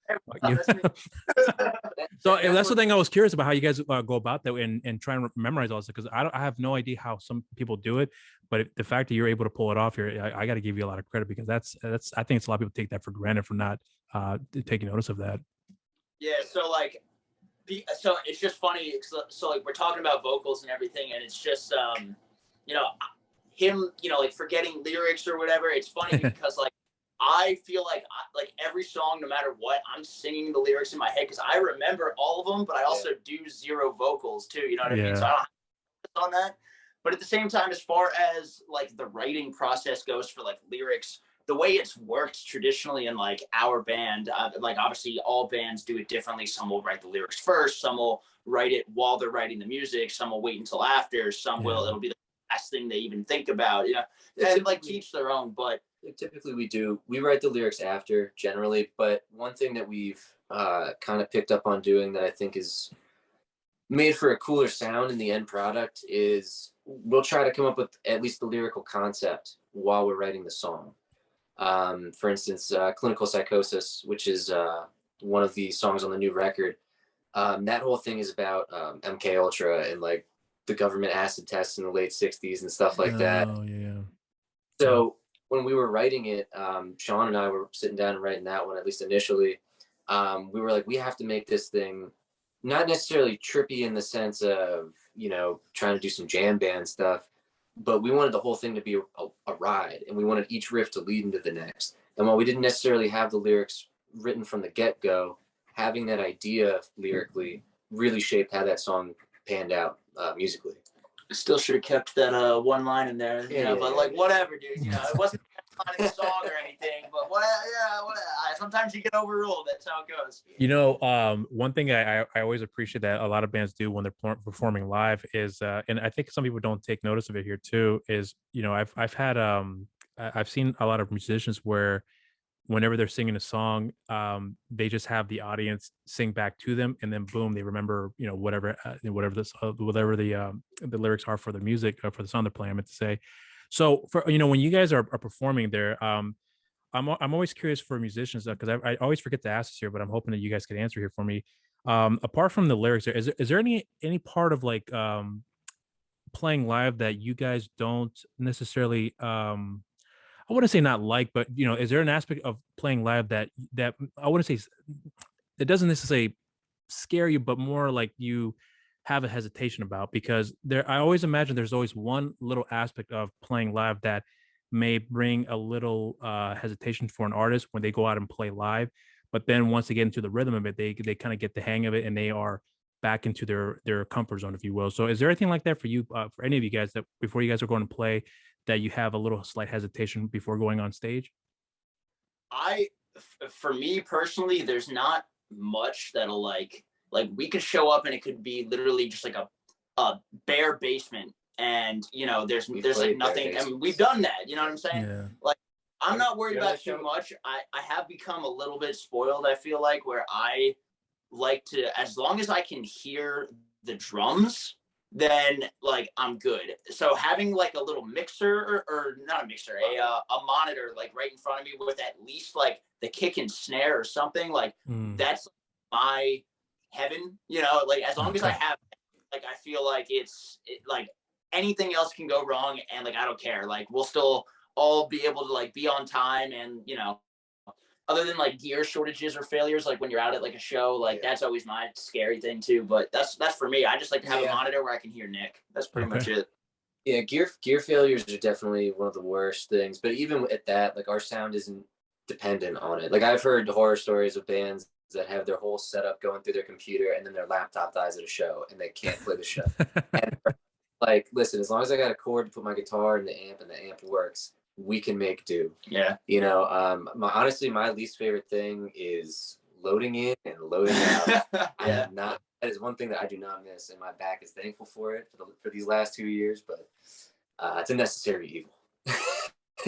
So that's the thing I was curious about, how you guys go about that and try and memorize all this, because I have no idea how some people do it. But the fact that you're able to pull it off here, I got to give you a lot of credit, because that's I think it's a lot of people take that for granted for not taking notice of that. Yeah. So like, so it's just funny. So like we're talking about vocals and everything, and it's just you know, him, you know, like forgetting lyrics or whatever. It's funny because like I feel like every song, no matter what, I'm singing the lyrics in my head because I remember all of them, but I also do zero vocals too. You know what I mean? So I don't have on that. But at the same time, as far as like the writing process goes for like lyrics, the way it's worked traditionally in like our band, like obviously all bands do it differently. Some will write the lyrics first, some will write it while they're writing the music, some will wait until after, some will, it'll be the last thing they even think about, you know, and like teach their own. But typically we write the lyrics after generally, but one thing that we've kind of picked up on doing that I think is made for a cooler sound in the end product is we'll try to come up with at least the lyrical concept while we're writing the song. For instance, Clinical Psychosis, which is one of the songs on the new record, that whole thing is about MK Ultra and like the government acid tests in the late 60s and stuff like that. Oh yeah. So when we were writing it, Sean and I were sitting down and writing that one, at least initially. We were like, we have to make this thing not necessarily trippy in the sense of, you know, trying to do some jam band stuff, but we wanted the whole thing to be a ride, and we wanted each riff to lead into the next. And while we didn't necessarily have the lyrics written from the get-go, having that idea lyrically really shaped how that song panned out musically. Still should have kept that one line in there, you know, but like whatever, dude, you know, it wasn't in the song or anything, but sometimes you get overruled. That's how it goes. You know, one thing I always appreciate that a lot of bands do when they're performing live is, and I think some people don't take notice of it here too, is, you know, I've seen a lot of musicians where whenever they're singing a song, they just have the audience sing back to them, and then boom, they remember, you know, whatever the lyrics are for the music, for the song they're playing, I meant to say. So for, you know, when you guys are performing there, I'm always curious for musicians, because I always forget to ask this here, but I'm hoping that you guys could answer here for me. Apart from the lyrics, is there any part of like playing live that you guys don't necessarily I wouldn't say not like, but, you know, is there an aspect of playing live that I wouldn't say it doesn't necessarily scare you, but more like you have a hesitation about? Because I always imagine there's always one little aspect of playing live that may bring a little hesitation for an artist when they go out and play live. But then once they get into the rhythm of it, they kind of get the hang of it, and they are back into their comfort zone, if you will. So is there anything like that for you, for any of you guys, that before you guys are going to play, that you have a little slight hesitation before going on stage? For me personally, there's not much that'll like we could show up and it could be literally just like a bare basement, and you know there's like nothing. I mean, we've done that, you know what I'm saying? Yeah. Like I'm not worried about too much. I have become a little bit spoiled, I feel like, where I like to, as long as I can hear the drums, then like I'm good. So having like a little mixer or not a mixer, a monitor like right in front of me with at least like the kick and snare or something, like that's my heaven, you know, like as long as I have, like I feel like like anything else can go wrong, and like I don't care, like we'll still all be able to like be on time, and you know, other than like gear shortages or failures, like when you're out at like a show, like that's always my scary thing too. But that's for me. I just like to have a monitor where I can hear Nick. That's pretty much it. Yeah, gear failures are definitely one of the worst things. But even at that, like our sound isn't dependent on it. Like I've heard horror stories of bands that have their whole setup going through their computer, and then their laptop dies at a show and they can't play the show. And like, listen, as long as I got a cord to put my guitar in the amp and the amp works, we can make do. Yeah. You know, honestly, my least favorite thing is loading in and loading out. That is one thing that I do not miss, and my back is thankful for it for these last 2 years, but it's a necessary evil.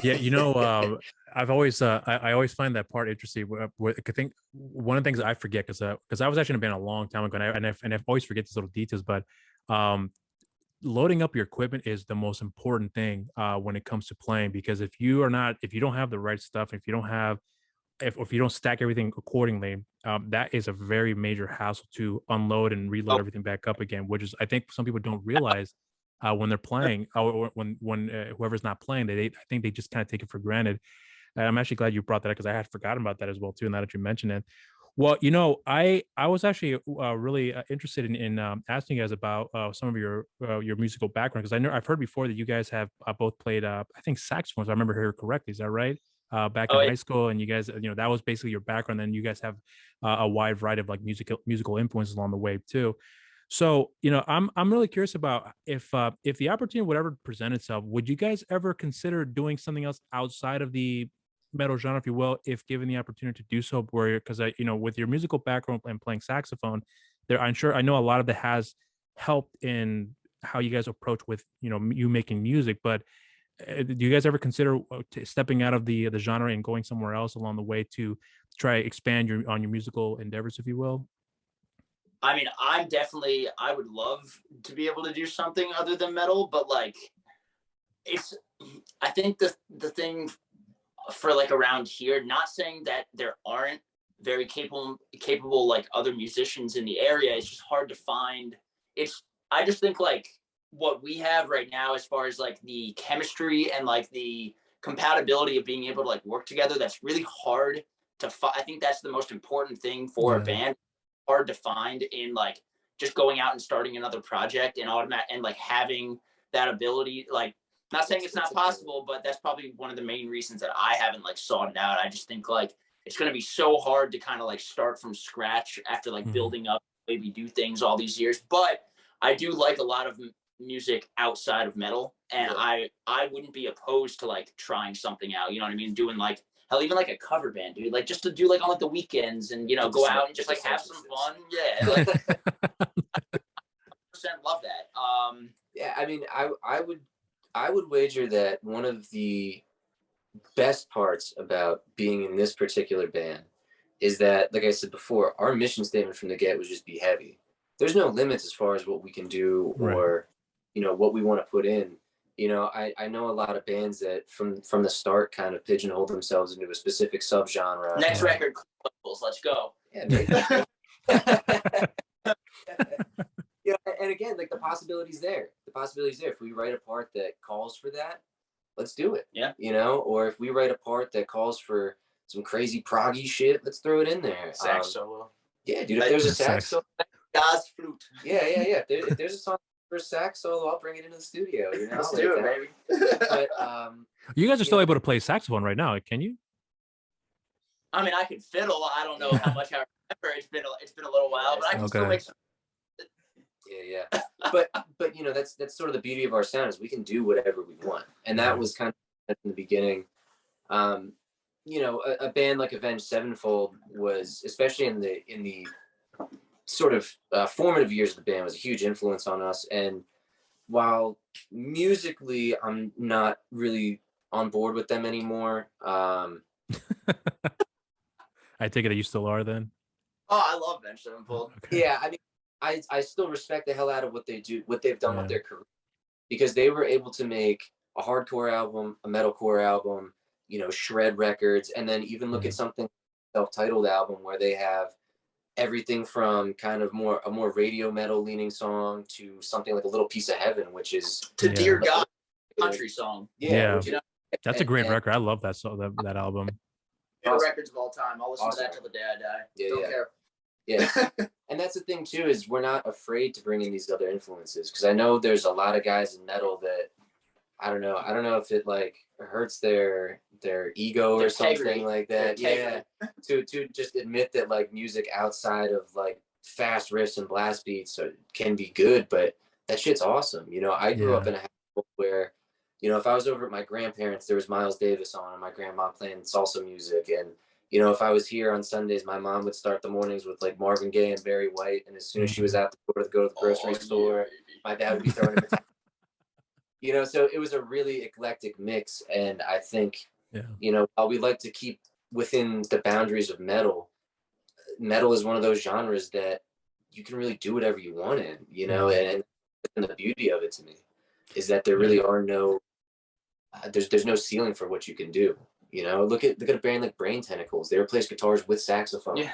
Yeah, I've always I always find that part interesting. I think one of the things I forget because I was actually in a band a long time ago, and I always forget these little details. But um, loading up your equipment is the most important thing when it comes to playing, because if you don't have the right stuff, if you don't stack everything accordingly, that is a very major hassle to unload and reload everything back up again, which is, I think some people don't realize when they're playing, or when whoever's not playing, I think they just kind of take it for granted. And I'm actually glad you brought that up, because I had forgotten about that as well too. Now that you mentioned it, well, I was actually really interested in asking you guys about some of your musical background, because I've heard before that you guys have both played I think saxophones. I remember hearing correctly. Is that right? Back in high school, and you guys, that was basically your background. Then you guys have a wide variety of like musical influences along the way too. So, I'm really curious about if the opportunity would ever present itself, would you guys ever consider doing something else outside of the metal genre, if you will, if given the opportunity to do so? Where, because with your musical background and playing saxophone, I know a lot of that has helped in how you guys approach with you making music. But do you guys ever consider stepping out of the genre and going somewhere else along the way to try expand on your musical endeavors, if you will? I mean, I would love to be able to do something other than metal, but like, I think the thing for like around here, not saying that there aren't very capable like other musicians in the area, it's just hard to find. I just think like what we have right now, as far as like the chemistry and like the compatibility of being able to like work together, that's really hard to I think that's the most important thing for a band. Hard to find in like just going out and starting another project and and like having that ability. Like, not saying it's not possible, but that's probably one of the main reasons that I haven't like sought it out. I just think like it's going to be so hard to kind of like start from scratch after like building up the way we do things all these years. But I do like a lot of music outside of metal, and I wouldn't be opposed to like trying something out. You know what I mean? Doing like, hell, even like a cover band, dude. Like just to do like on like the weekends and go out and just like have some fun. Yeah, like 100% love that. Yeah, I mean, I would wager that one of the best parts about being in this particular band is that, like I said before, our mission statement from the get was just be heavy. There's no limits as far as what we can do or what we want to put in. I know a lot of bands that from the start kind of pigeonhole themselves into a specific subgenre. Next record, let's go. Yeah, maybe. And again, like the possibility's there. The possibility's there. If we write a part that calls for that, let's do it. Yeah. Or if we write a part that calls for some crazy proggy shit, let's throw it in there. Sax solo. Yeah, dude. If there's a sax solo, jazz flute. Yeah. If there's a song for a sax solo, I'll bring it into the studio. Let's do it, baby. But you guys are still able to play saxophone right now, can you? I mean, I can fiddle. I don't know how much I remember. It's been a little while, but I can still make some. Yeah. But that's sort of the beauty of our sound, is we can do whatever we want, and that was kind of in the beginning. A band like Avenged Sevenfold was, especially in the sort of formative years of the band, was a huge influence on us. And while musically I'm not really on board with them anymore, I take it that you still are then. Oh, I love Avenged Sevenfold. Okay. Yeah, I mean, I still respect the hell out of what they do, what they've done with their career, because they were able to make a hardcore album, a metalcore album, shred records, and then even look at something self-titled album where they have everything from kind of a more radio metal leaning song to something like A Little Piece of Heaven, which is to Dear God, country song. Yeah. That's a great record. I love that song, that album. Favorite records of all time. I'll listen to that till the day I die. Don't care. Yeah. And that's the thing too, is we're not afraid to bring in these other influences, because I know there's a lot of guys in metal that I don't know if it like hurts their ego or something like that. Yeah. To just admit that like music outside of like fast riffs and blast beats can be good, but that shit's awesome. I grew up in a household where, if I was over at my grandparents, there was Miles Davis on and my grandma playing salsa music. And, if I was here on Sundays, my mom would start the mornings with like Marvin Gaye and Barry White. And as soon as she was out the door to go to the grocery store, my dad would be throwing him You know, so it was a really eclectic mix. And I think, you know, while we like to keep within the boundaries of metal is one of those genres that you can really do whatever you want in, you know, and the beauty of it to me is that there really are no, there's no ceiling for what you can do. You know, look at a band like Brain Tentacles. They replace guitars with saxophones. Yeah.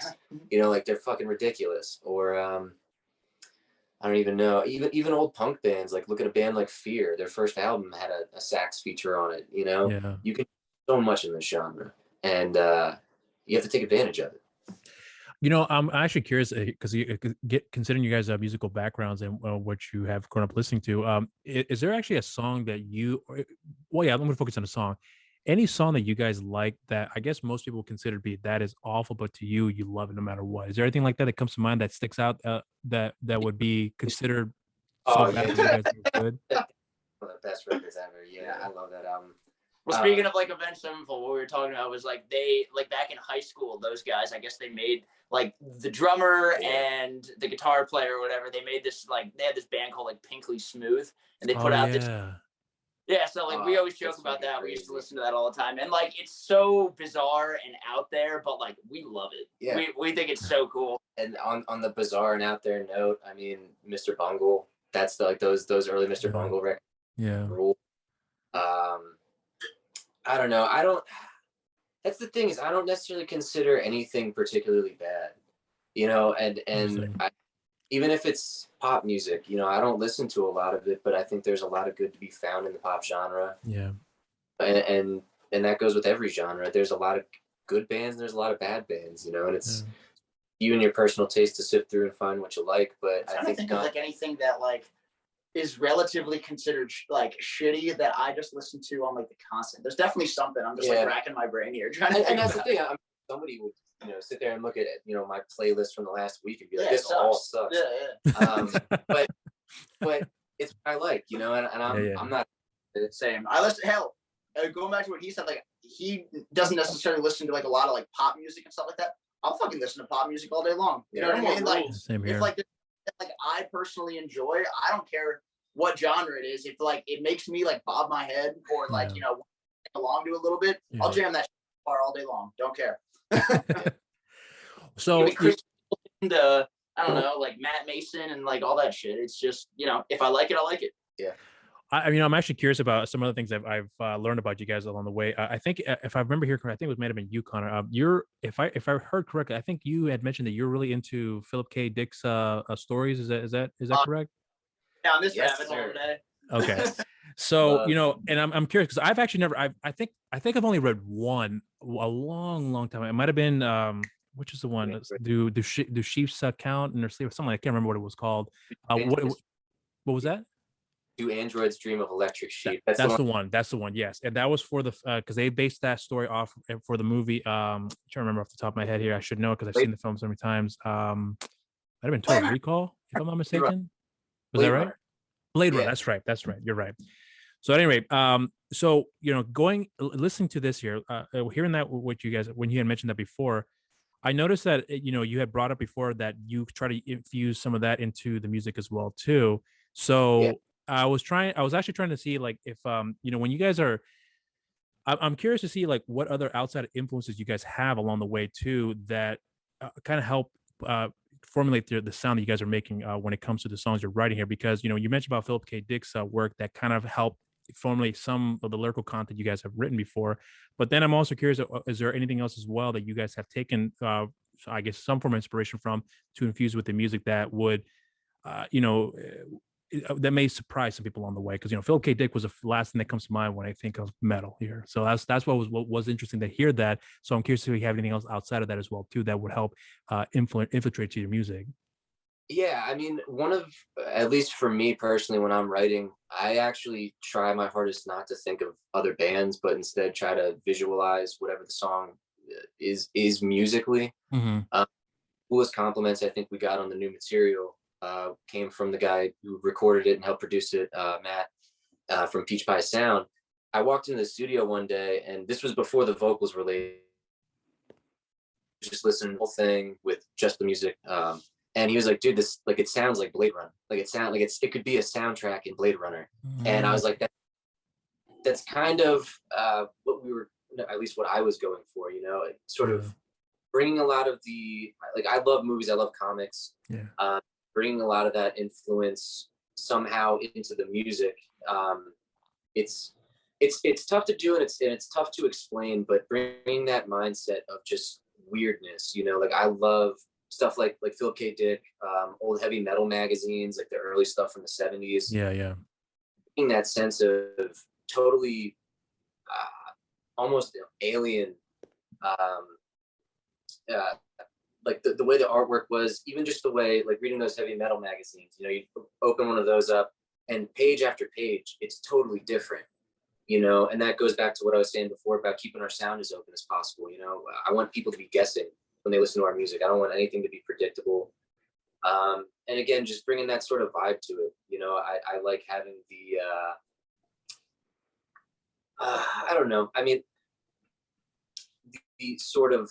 You know, like they're fucking ridiculous. Or I don't even know. Even old punk bands. Like look at a band like Fear. Their first album had a sax feature on it. You know, you can do so much in this genre, and you have to take advantage of it. You know, I'm actually curious because considering you guys have musical backgrounds and what you have grown up listening to, is there actually a song that you? Well, yeah, I'm going to focus on a song. Any song that you guys like that I guess most people consider to be that is awful, but to you, you love it no matter what. Is there anything like that that comes to mind that sticks out that would be considered so bad that you guys are good? One of the best records ever. Yeah, I love that album. Well, speaking of like Avenged Sevenfold, what we were talking about was like they like back in high school, those guys, I guess they made like the drummer and the guitar player or whatever. They made this like they had this band called like Pinkly Smooth, and they put out this. Yeah, so like we always joke about that. We used to listen to that all the time, and like it's so bizarre and out there, but like we love it. Yeah, we think it's so cool. And on the bizarre and out there note, I mean, Mr. Bungle. That's like those early Mr. Bungle records. Yeah. I don't know. That's the thing is I don't necessarily consider anything particularly bad, you know, and even if it's pop music, you know, I don't listen to a lot of it, but I think there's a lot of good to be found in the pop genre. Yeah. And that goes with every genre. There's a lot of good bands, and there's a lot of bad bands, you know, and it's you and your personal taste to sift through and find what you like. But I think of like anything that like is relatively considered like shitty that I just listen to on like the constant. There's definitely something. I'm just like racking my brain here trying to. And that's the thing. Somebody would, you know, sit there and look at, you know, my playlist from the last week and be like, this all sucks. But it's what I like, you know, and I'm not the same. I listen, hell, going back to what he said, like he doesn't necessarily listen to like a lot of like pop music and stuff like that. I'll fucking listen to pop music all day long. You know what I mean? Like, if like I personally enjoy, I don't care what genre it is. If like it makes me like bob my head or like, you know, along to a little bit, I'll jam that bar all day long. Don't care. So I don't know, like Matt Mason and like all that shit. It's just, you know, if I like it, I like it. Yeah. I mean, I'm actually curious about some other things that I've learned about you guys along the way. I think if I remember here correctly, I think it might have been you, Connor. If I heard correctly, I think you had mentioned that you're really into Philip K. Dick's stories. Is that correct? Yeah, I'm just rabbit hole today. Okay. So, you know, and I'm curious because I've actually never, I think I've only read one a long time. It might've been, which is the one, do sheeps count in their sleep or something? I can't remember what it was called. What was that? Do androids dream of electric sheep? That's the one. That's the one. Yes. And that was for the, cause they based that story off for the movie. I'm trying to remember off the top of my head here. I should know, cause I've seen the film so many times. Might've been Total Recall, if I'm not mistaken. Was that right? Blade Runner. That's right. You're right. So at any rate, so, you know, listening to this here, hearing that what you guys, when you had mentioned that before, I noticed that, you know, you had brought up before that you try to infuse some of that into the music as well too. So I was actually trying to see like if, you know, when you guys are, I'm curious to see like what other outside influences you guys have along the way too, that kind of help formulate the sound that you guys are making when it comes to the songs you're writing here. Because, you know, you mentioned about Philip K. Dick's work that kind of helped formulate some of the lyrical content you guys have written before. But then I'm also curious, is there anything else as well that you guys have taken, I guess, some form of inspiration from to infuse with the music that would, you know, that may surprise some people on the way? Because, you know, Philip K. Dick was the last thing that comes to mind when I think of metal here. So that's what was interesting to hear that. So I'm curious if you have anything else outside of that as well too that would help infiltrate to your music. Yeah, I mean, at least for me personally, when I'm writing, I actually try my hardest not to think of other bands, but instead try to visualize whatever the song is musically. Coolest compliments I think we got on the new material came from the guy who recorded it and helped produce it, Matt from Peach Pie Sound. I walked into the studio one day, and this was before the vocals were laid. Just listening to the whole thing with just the music. And he was like, dude, this, like, it sounds like Blade Runner. Like, it could be a soundtrack in Blade Runner. And I was like, that's that's kind of what we were, at least what I was going for, you know, sort of bringing a lot of the, like, I love movies, I love comics, bringing a lot of that influence somehow into the music. It's tough to do, and it's tough to explain, but bringing that mindset of just weirdness, you know, like I love stuff like Philip K. Dick, old heavy metal magazines, like the early stuff from the 70s. Yeah. Bringing that sense of totally almost alien, like the way the artwork was, even just the way, like reading those heavy metal magazines, you know, you open one of those up and page after page, it's totally different, you know, and that goes back to what I was saying before about keeping our sound as open as possible. You know, I want people to be guessing when they listen to our music. I don't want anything to be predictable. And again, just bringing that sort of vibe to it. You know, I like having the, I don't know. I mean, the sort of,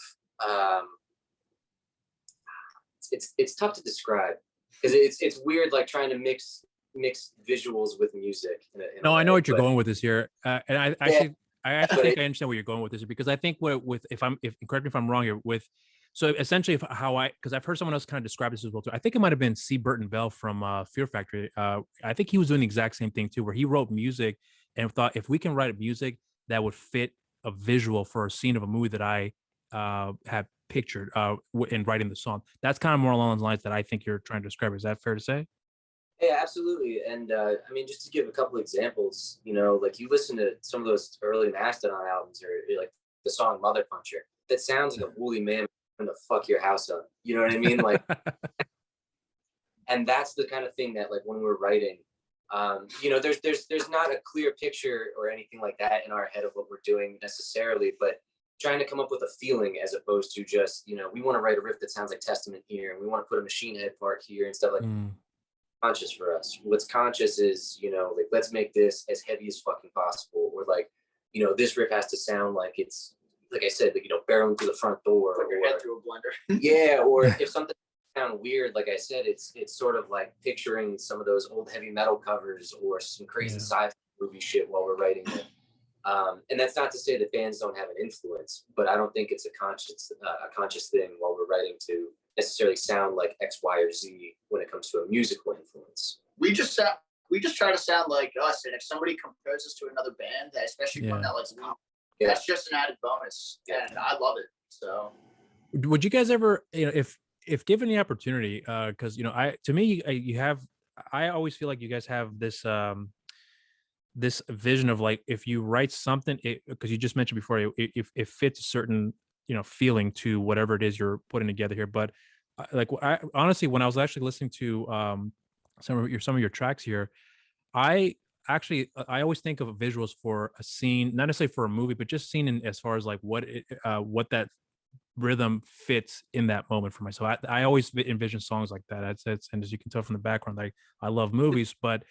it's tough to describe because it's weird, like trying to mix visuals with music. No, I know what you're going with this here, and I actually think I understand where you're going with this, because I think if correct me if I'm wrong here, so essentially because I've heard someone else kind of describe this as well too. I think it might have been C. Burton Bell from Fear Factory. I think he was doing the exact same thing too, where he wrote music and thought, if we can write music that would fit a visual for a scene of a movie that I have pictured in writing the song, that's kind of more along the lines that I think you're trying to describe. Is that fair to say? Yeah, absolutely. And I mean, just to give a couple examples, you know, like you listen to some of those early Mastodon albums, or like the song Mother Puncher, that sounds like a woolly man trying to fuck your house up. You know what I mean? Like, and that's the kind of thing that, like, when we're writing, you know, there's not a clear picture or anything like that in our head of what we're doing necessarily, but trying to come up with a feeling, as opposed to just, you know, we want to write a riff that sounds like Testament here, and we want to put a machine head part here and stuff like conscious for us. What's conscious is, you know, like, let's make this as heavy as fucking possible, or like, you know, this riff has to sound like it's, like I said, like, you know, barreling through the front door, put your head through a blender. Yeah, or if something sounds weird, like I said, it's sort of like picturing some of those old heavy metal covers or some crazy sci-fi movie shit while we're writing it. And that's not to say that bands don't have an influence, but I don't think it's a conscious thing while we're writing to necessarily sound like X, Y, or Z when it comes to a musical influence. We just try to sound like us, and if somebody compares us to another band, especially one that likes pop, that's just an added bonus, and I love it. So, would you guys ever, you know, if given the opportunity, because you know, I always feel like you guys have this this vision of, like, if you write something, because you just mentioned before, if it fits a certain, you know, feeling to whatever it is you're putting together here. But like, honestly, when I was actually listening to some of your tracks here, I always think of visuals for a scene, not necessarily for a movie, but just seen in as far as like what that rhythm fits in that moment for myself. I always envision songs like that. And as you can tell from the background, like, I love movies, but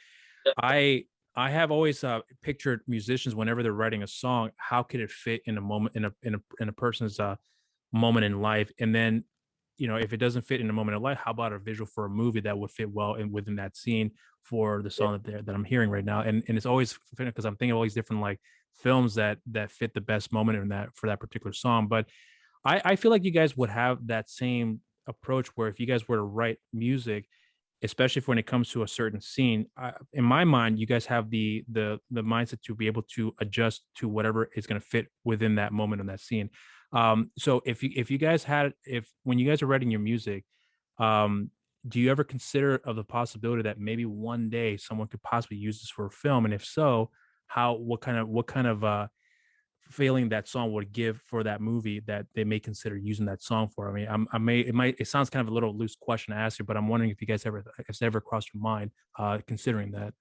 I have always pictured musicians, whenever they're writing a song, how could it fit in a moment, in a person's moment in life? And then, you know, if it doesn't fit in a moment of life, how about a visual for a movie that would fit well within that scene for the song that I'm hearing right now? And it's always, because I'm thinking of all these different, like, films that fit the best moment in that for that particular song. But I feel like you guys would have that same approach, where if you guys were to write music, especially when it comes to a certain scene, in my mind, you guys have the mindset to be able to adjust to whatever is going to fit within that moment in that scene. So if you guys when you guys are writing your music, do you ever consider of the possibility that maybe one day someone could possibly use this for a film? And if so, what kind of feeling that song would give for that movie that they may consider using that song for? I mean, it sounds kind of a little loose question to ask you, but I'm wondering if you guys ever crossed your mind considering that.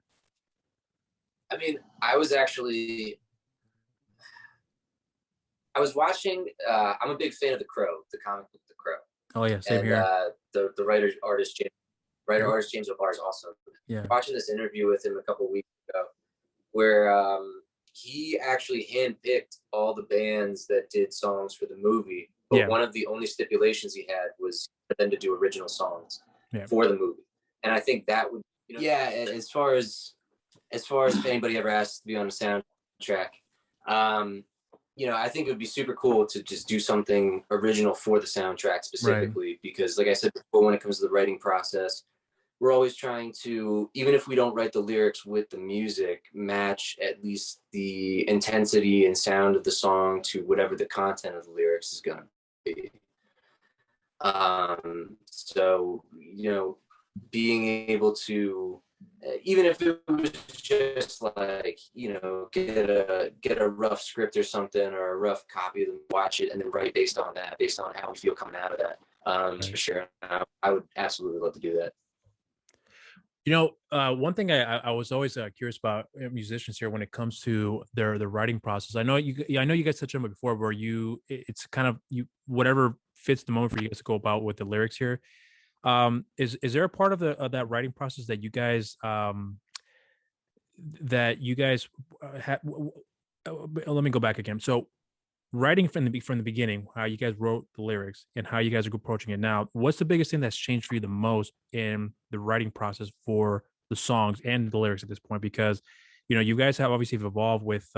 I mean, I was watching, I'm a big fan of The Crow, the comic book The Crow. Oh yeah, same here. The writer-artist James O'Barr is awesome. Yeah. Watching this interview with him a couple weeks ago, where he actually handpicked all the bands that did songs for the movie, but one of the only stipulations he had was for them to do original songs for the movie. And I think that would, you know, as far as if anybody ever asked to be on the sound, soundtrack. You know, I think it would be super cool to just do something original for the soundtrack specifically, because like I said before, when it comes to the writing process, we're always trying to, even if we don't write the lyrics with the music, match at least the intensity and sound of the song to whatever the content of the lyrics is going to be. So, you know, being able to, even if it was just like, you know, get a rough script or something, or a rough copy of them, watch it, and then write based on that, based on how we feel coming out of that. For sure. I would absolutely love to do that. You know, one thing I was always curious about musicians here when it comes to their writing process. I know you guys touched on it before, where it's kind of whatever fits the moment for you guys to go about with the lyrics here. Is there a part of that writing process that you guys let me go back again. So writing from the beginning, how you guys wrote the lyrics and how you guys are approaching it now, what's the biggest thing that's changed for you the most in the writing process for the songs and the lyrics at this point? Because, you know, you guys have obviously evolved with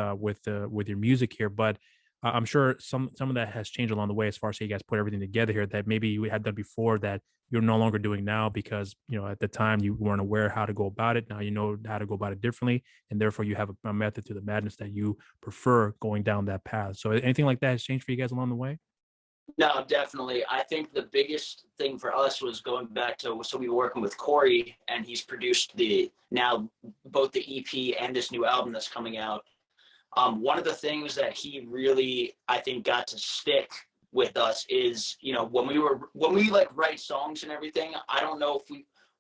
your music here, but I'm sure some of that has changed along the way as far as how you guys put everything together here that maybe you had done before that you're no longer doing now because, you know, at the time you weren't aware how to go about it. Now you know how to go about it differently, and therefore you have a method to the madness that you prefer going down that path. So anything like that has changed for you guys along the way? No, definitely. I think the biggest thing for us was going back to, so we were working with Corey, and he's produced both the EP and this new album that's coming out. One of the things that he really, I think, got to stick with us is, you know, when we like write songs and everything, I don't know if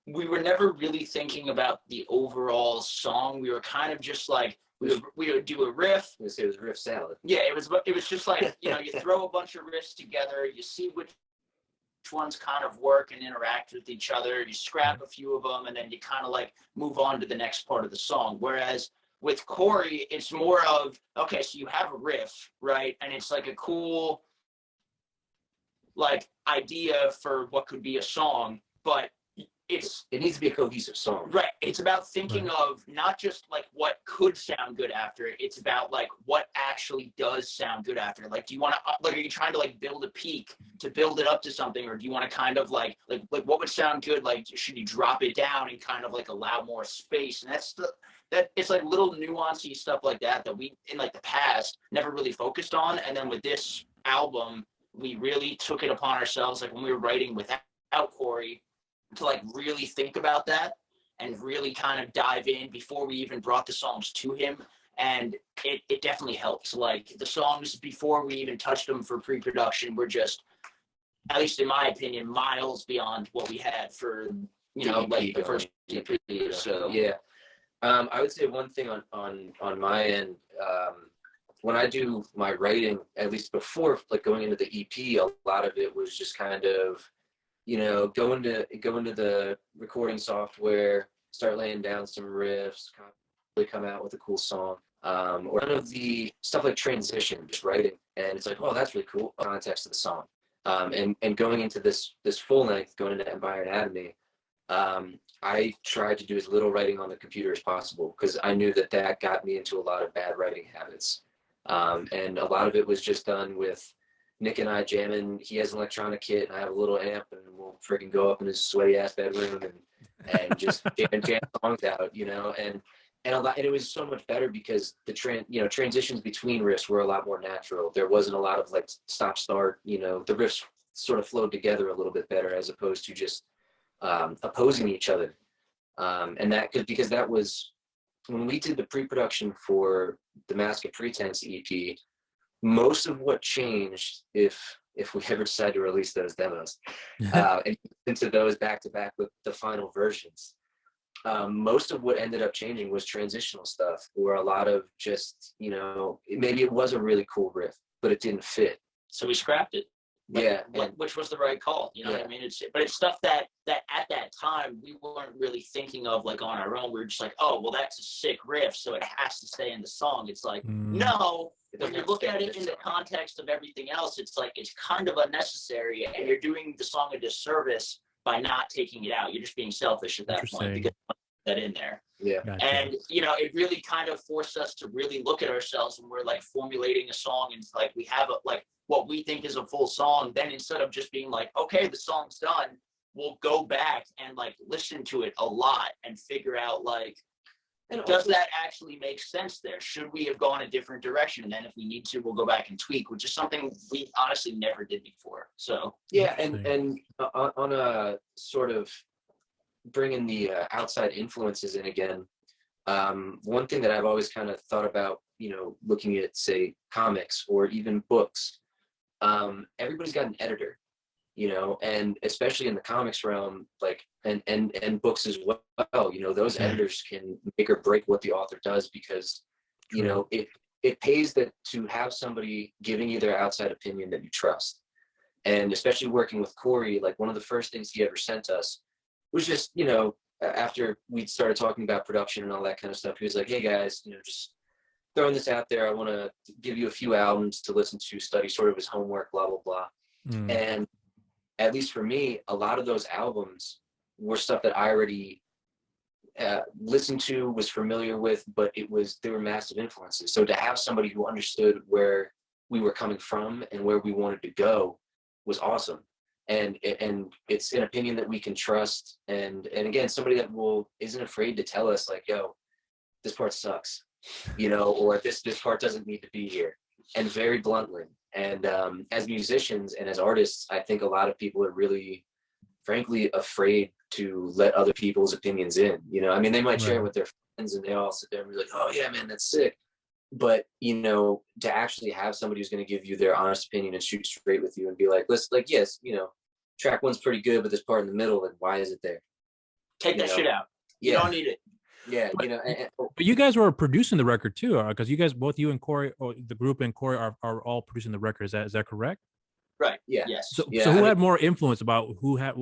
we were never really thinking about the overall song. We were kind of just like, we would do a riff. It was riff salad. Yeah, it was just like, you know, you throw a bunch of riffs together, you see which ones kind of work and interact with each other, you scrap a few of them, and then you kind of like move on to the next part of the song. Whereas with Corey, it's more of, okay, so you have a riff, right? And it's like a cool, like, idea for what could be a song, but it needs to be a cohesive song. Right. It's about thinking of not just like what could sound good after it. It's about like what actually does sound good after it. Like, do you want to, like, are you trying to like build a peak to build it up to something? Or do you want to kind of like what would sound good? Like, should you drop it down and kind of like allow more space? And that it's like little nuancy stuff like that we in like the past never really focused on. And then with this album, we really took it upon ourselves, like when we were writing without Corey, to like really think about that and really kind of dive in before we even brought the songs to him. And it definitely helps. Like the songs before we even touched them for pre-production were just, at least in my opinion, miles beyond what we had for, you know, like the first EP. So yeah. I would say one thing on my end, when I do my writing, at least before like going into the EP, a lot of it was just kind of, you know, go into the recording software, start laying down some riffs, really come out with a cool song. Or none of the stuff like transition, just writing, and it's like, oh, that's really cool, context of the song. And going into this full length, going into Empire Anatomy, I tried to do as little writing on the computer as possible because I knew that got me into a lot of bad writing habits. And a lot of it was just done with Nick and I jamming. He has an electronic kit and I have a little amp, and we'll freaking go up in his sweaty ass bedroom and just jam songs out, you know, and it was so much better because the transitions between riffs were a lot more natural. There wasn't a lot of like stop start, you know, the riffs sort of flowed together a little bit better as opposed to just opposing each other. And because that was when we did the pre-production for the Mask of Pretense EP. Most of what changed, if we ever decide to release those demos, and into those back to back with the final versions, most of what ended up changing was transitional stuff, or a lot of just, you know, maybe it was a really cool riff, but it didn't fit, so we scrapped it. Yeah, which was the right call, you know what I mean? It's stuff that at that time we weren't really thinking of like on our own. We were just like, oh, well, that's a sick riff, so it has to stay in the song. It's like, no, when you look at it in the context of everything else, it's like it's kind of unnecessary, and you're doing the song a disservice by not taking it out. You're just being selfish at that point, because that in there. Yeah. Gotcha. And, you know, it really kind of forced us to really look at ourselves when we're like formulating a song, and like we have like what we think is a full song. Then instead of just being like, okay, the song's done, we'll go back and like listen to it a lot and figure out like, does that actually make sense there? Should we have gone a different direction? And then if we need to, we'll go back and tweak, which is something we honestly never did before. So yeah, and on a sort of bringing the outside influences in again, one thing that I've always kind of thought about, you know, looking at say comics or even books, everybody's got an editor, you know, and especially in the comics realm, like and books as well, you know, those editors can make or break what the author does, because you know it pays that to have somebody giving you their outside opinion that you trust. And especially working with Corey, like one of the first things he ever sent us was just, you know, after we started talking about production and all that kind of stuff, he was like, hey guys, you know, just throwing this out there, I want to give you a few albums to listen to, study sort of his homework, blah blah blah. And at least for me, a lot of those albums were stuff that I already listened to, was familiar with, but they were massive influences. So to have somebody who understood where we were coming from and where we wanted to go was awesome. And it's an opinion that we can trust. And again, somebody that isn't afraid to tell us like, yo, this part sucks, you know, or this part doesn't need to be here, and very bluntly. And as musicians and as artists, I think a lot of people are really, frankly, afraid to let other people's opinions in. You know, I mean, they might share it with their friends and they all sit there and be like, oh yeah, man, that's sick. But, you know, to actually have somebody who's going to give you their honest opinion and shoot straight with you and be like, yes, you know, track one's pretty good, but this part in the middle, and why is it there? Take that shit out. You don't need it. Yeah, but, you know. But you guys were producing the record too, because you guys, both you and Corey, or the group and Corey, are all producing the record. Is that correct? Right. Yeah. Yes. So who had more influence about who had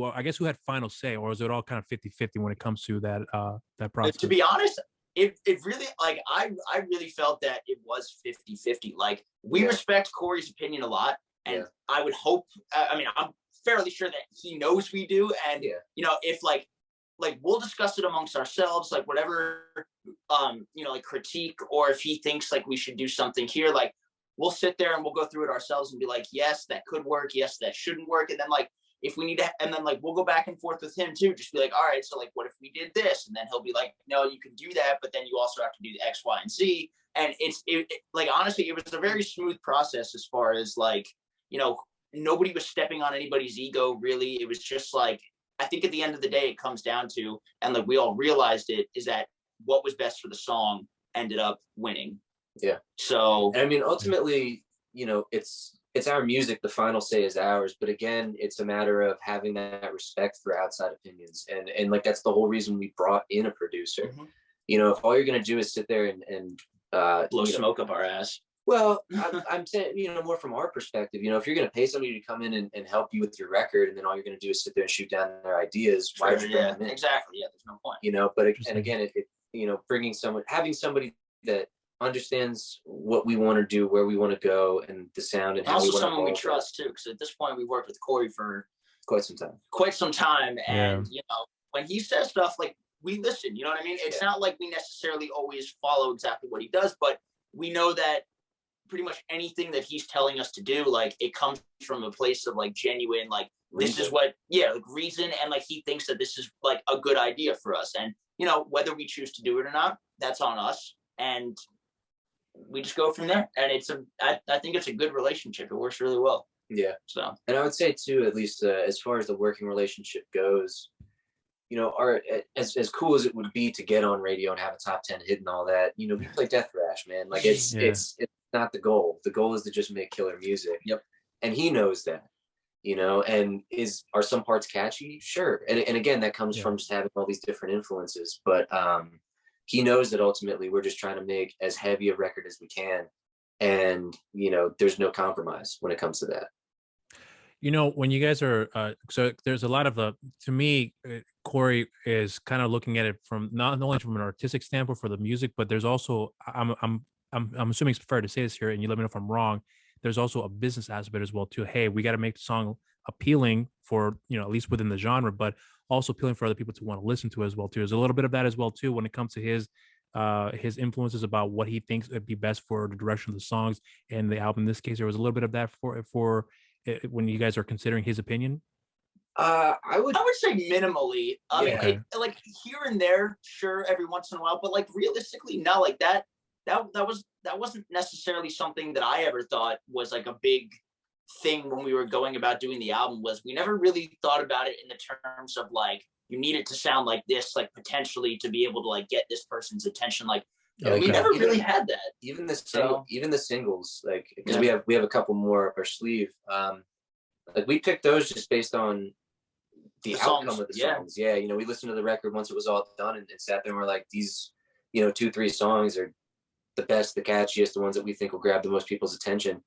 final say, or is it all kind of 50-50 when it comes to that process? To be honest, it really, like, I really felt that it was 50-50. Like, we respect Corey's opinion a lot, and I would hope, I mean, I'm fairly sure that he knows we do. And, you know, if like we'll discuss it amongst ourselves, like whatever, you know, like critique, or if he thinks like we should do something here, like we'll sit there and we'll go through it ourselves and be like, yes, that could work. Yes, that shouldn't work. And then like, if we need to, and then like, we'll go back and forth with him too. Just be like, all right, so like, what if we did this? And then he'll be like, no, you can do that, but then you also have to do the X, Y, and Z. And like, honestly, it was a very smooth process as far as like, you know, nobody was stepping on anybody's ego, really. It was just like, I think at the end of the day, it comes down to, and like we all realized it, is that what was best for the song ended up winning. Yeah. So, and I mean, ultimately, you know, it's our music. The final say is ours. But again, it's a matter of having that respect for outside opinions. And like, that's the whole reason we brought in a producer. You know, if all you're going to do is sit there and blow smoke up our ass. Well, I'm saying, you know, more from our perspective, you know, if you're going to pay somebody to come in and help you with your record, and then all you're going to do is sit there and shoot down their ideas, why would you bring them in? Exactly. Yeah, there's no point. You know, but and again, it you know, having somebody that understands what we want to do, where we want to go, and the sound, and how also we want someone we trust too, because at this point we worked with Corey for quite some time, and you know, when he says stuff, like, we listen. You know what I mean? It's not like we necessarily always follow exactly what he does, but we know that pretty much anything that he's telling us to do, like, it comes from a place of like genuine, like, this is what, like reason, and like he thinks that this is like a good idea for us, and you know, whether we choose to do it or not, that's on us, and we just go from there. And I think it's a good relationship. It works really well. Yeah. So, and I would say too, at least as far as the working relationship goes, you know, as cool as it would be to get on radio and have a top 10 hit and all that, you know, we play death-thrash, man. Like, it's not the goal. The goal is to just make killer music. Yep. And he knows that, you know, and are some parts catchy? Sure. And again, that comes from just having all these different influences. But he knows that ultimately we're just trying to make as heavy a record as we can. And, you know, there's no compromise when it comes to that. You know, when you guys are, so there's a lot of to me, Corey is kind of looking at it from not only from an artistic standpoint for the music, but there's also, I'm assuming it's fair to say this here, and you let me know if I'm wrong. There's also a business aspect as well too. Hey, we got to make the song appealing for, you know, at least within the genre, but also appealing for other people to want to listen to as well too. There's a little bit of that as well too when it comes to his influences about what he thinks would be best for the direction of the songs and the album. In this case, there was a little bit of that for when you guys are considering his opinion. I would say minimally. I mean, like here and there, sure, every once in a while, but like realistically, no, like that wasn't necessarily something that I ever thought was like a big thing when we were going about doing the album. Was we never really thought about it in the terms of like you need it to sound like this, like potentially to be able to like get this person's attention. Like we never really had that. Even the singles, like because we have a couple more up our sleeve. Like we picked those just based on the outcome of the songs. Yeah, you know, we listened to the record once it was all done and sat there and we're like, these, you know, 2-3 songs are the best, the catchiest, the ones that we think will grab the most people's attention.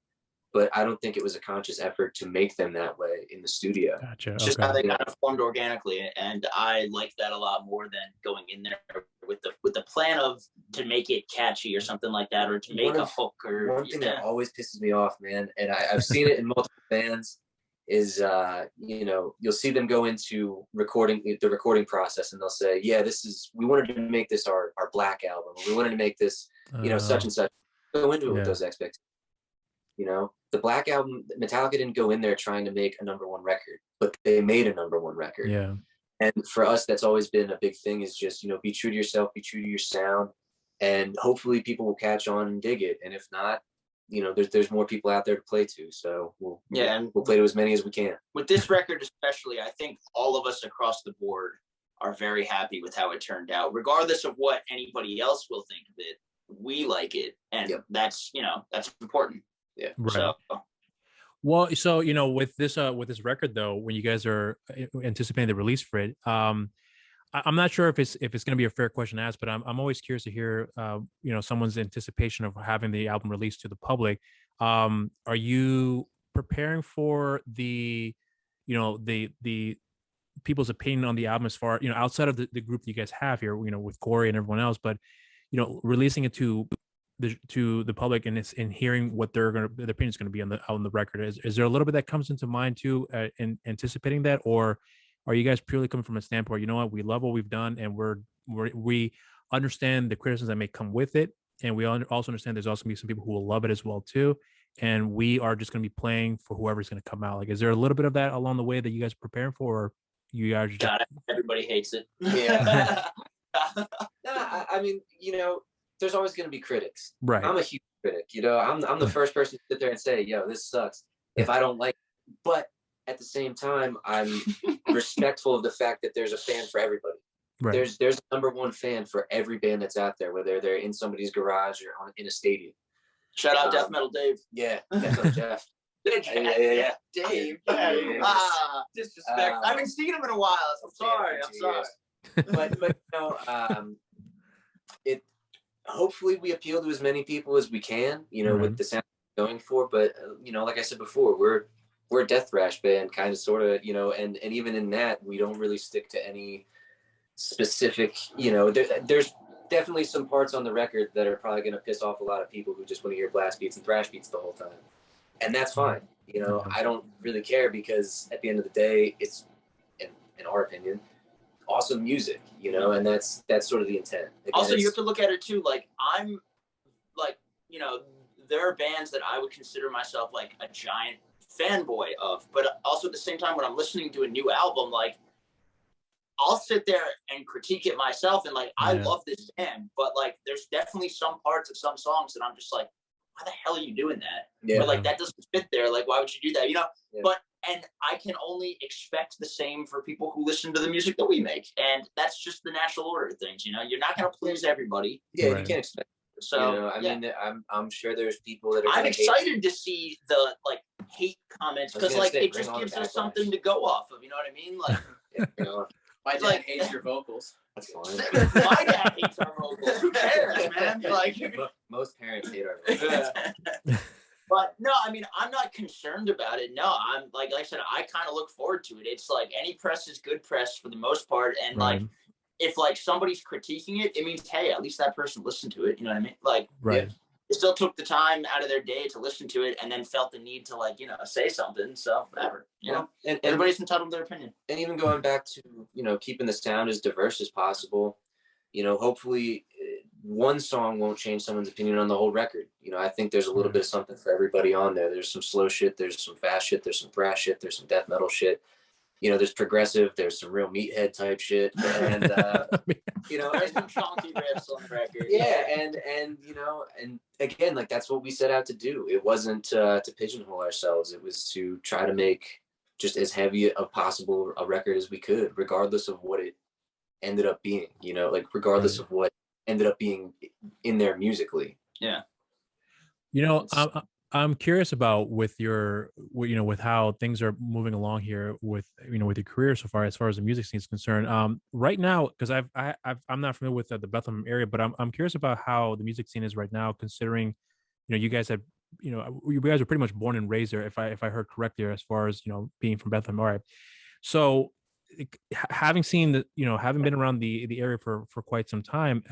But I don't think it was a conscious effort to make them that way in the studio. Gotcha. It's just how they kind of formed organically, and I like that a lot more than going in there with the plan of to make it catchy or something like that, or to make a hook. Or one thing that always pisses me off, man, and I've seen it in multiple bands, is you know, you'll see them go into the recording process and they'll say, yeah, we wanted to make this our Black album, we wanted to make this, you know, such and such. Go into it with those expectations. You know, the Black album, Metallica didn't go in there trying to make a #1 record, but they made a #1 record. Yeah. And for us, that's always been a big thing, is just, you know, be true to yourself, be true to your sound, and hopefully people will catch on and dig it. And if not, you know, there's more people out there to play to, so we'll play to as many as we can. With this record especially, I think all of us across the board are very happy with how it turned out, regardless of what anybody else will think of it. We like it, and that's, you know, that's important. Yeah, right. So, well, so you know, with this record though, when you guys are anticipating the release for it, I'm not sure if it's going to be a fair question to ask, but I'm always curious to hear, you know, someone's anticipation of having the album released to the public. Are you preparing for the, you know, the people's opinion on the album as far, you know, outside of the group that you guys have here, you know, with Corey and everyone else, but you know, releasing it to the public and hearing what their opinion is going to be on the record? Is there a little bit that comes into mind too, in anticipating that, or are you guys purely coming from a standpoint, you know what, we love what we've done and we understand the criticisms that may come with it, and we also understand there's also going to be some people who will love it as well too, and we are just going to be playing for whoever's going to come out? Like, is there a little bit of that along the way that you guys are preparing for, or you guys just... God, everybody hates it. Yeah. I mean, you know, there's always going to be critics. Right. I'm a huge critic. You know, I'm the first person to sit there and say, yo, this sucks, if I don't like it. But at the same time, I'm respectful of the fact that there's a fan for everybody. Right. There's a #1 fan for every band that's out there, whether they're in somebody's garage or in a stadium. Shout out Death Metal Dave. Yeah, Death Metal Jeff. Yeah. Dave. Disrespect. I haven't seen him in a while. I'm sorry. But you know, it. Hopefully we appeal to as many people as we can, you know, with the sound we're going for. But you know, like I said before, we're a death-thrash band, kind of, sort of, you know, and even in that, we don't really stick to any specific, you know, there's definitely some parts on the record that are probably going to piss off a lot of people who just want to hear blast beats and thrash beats the whole time. And that's fine. You know, I don't really care, because at the end of the day, it's, in our opinion, awesome music, you know, and that's sort of the intent. Again, also, you have to look at it too. Like, I'm like, you know, there are bands that I would consider myself like a giant fanboy of, but also at the same time, when I'm listening to a new album, like, I'll sit there and critique it myself, and like, I love this band, but like, there's definitely some parts of some songs that I'm just like, why the hell are you doing that? Yeah. But like, that doesn't fit there. Like, why would you do that? You know? Yeah. And I can only expect the same for people who listen to the music that we make, and that's just the natural order of things. You know, you're not going to please everybody. Yeah, you can't expect. So, you know, I mean, I'm sure there's people that are. I'm excited to see the like hate comments, because like it just gives us something to go off of. You know what I mean? Like, you know, my dad hates your vocals. That's fine. My dad hates our vocals. Who cares, man? Like, most parents hate our vocals. But no, I mean, I'm not concerned about it. No, I'm like I said, I kind of look forward to it. It's like any press is good press for the most part, and like, if like somebody's critiquing it, it means, hey, at least that person listened to it. You know what I mean? Like, still took the time out of their day to listen to it, and then felt the need to, like, you know, say something. So whatever, you know, and everybody's entitled to their opinion. And even going back to, you know, keeping the sound as diverse as possible, you know, hopefully one song won't change someone's opinion on the whole record. You know, I think there's a little bit of something for everybody on there. There's some slow shit, there's some fast shit, there's some thrash shit, there's some death metal shit. You know, there's progressive, there's some real meathead type shit, and you know, there's some chunky riffs on the record. Yeah, and you know, and again, like, that's what we set out to do. It wasn't to pigeonhole ourselves. It was to try to make just as heavy of possible a record as we could, regardless of what it ended up being. You know, like, regardless of what ended up being in there musically. Yeah. You know, I'm curious about with your, you know, with how things are moving along here with, you know, with your career so far, as far as the music scene is concerned. Right now, because I'm not familiar with the Bethlehem area, but I'm curious about how the music scene is right now, considering, you know, you guys have, you know, you guys are pretty much born and raised there, if I heard correctly, as far as, you know, being from Bethlehem. All right. So having seen the, you know, having been around the area for quite some time,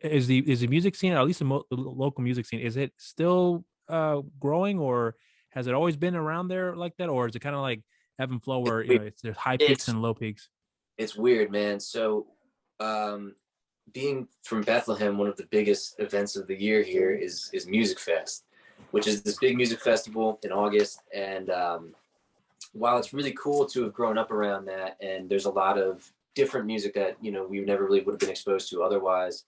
is the music scene, at least the local music scene, is it still growing, or has it always been around there like that, or is it kind of like ebb and flow, where, you know, there's high peaks and low peaks? It's weird, man. So being from Bethlehem, one of the biggest events of the year here is Music Fest, which is this big music festival in August. And while it's really cool to have grown up around that, and there's a lot of different music that, you know, we never really would have been exposed to otherwise,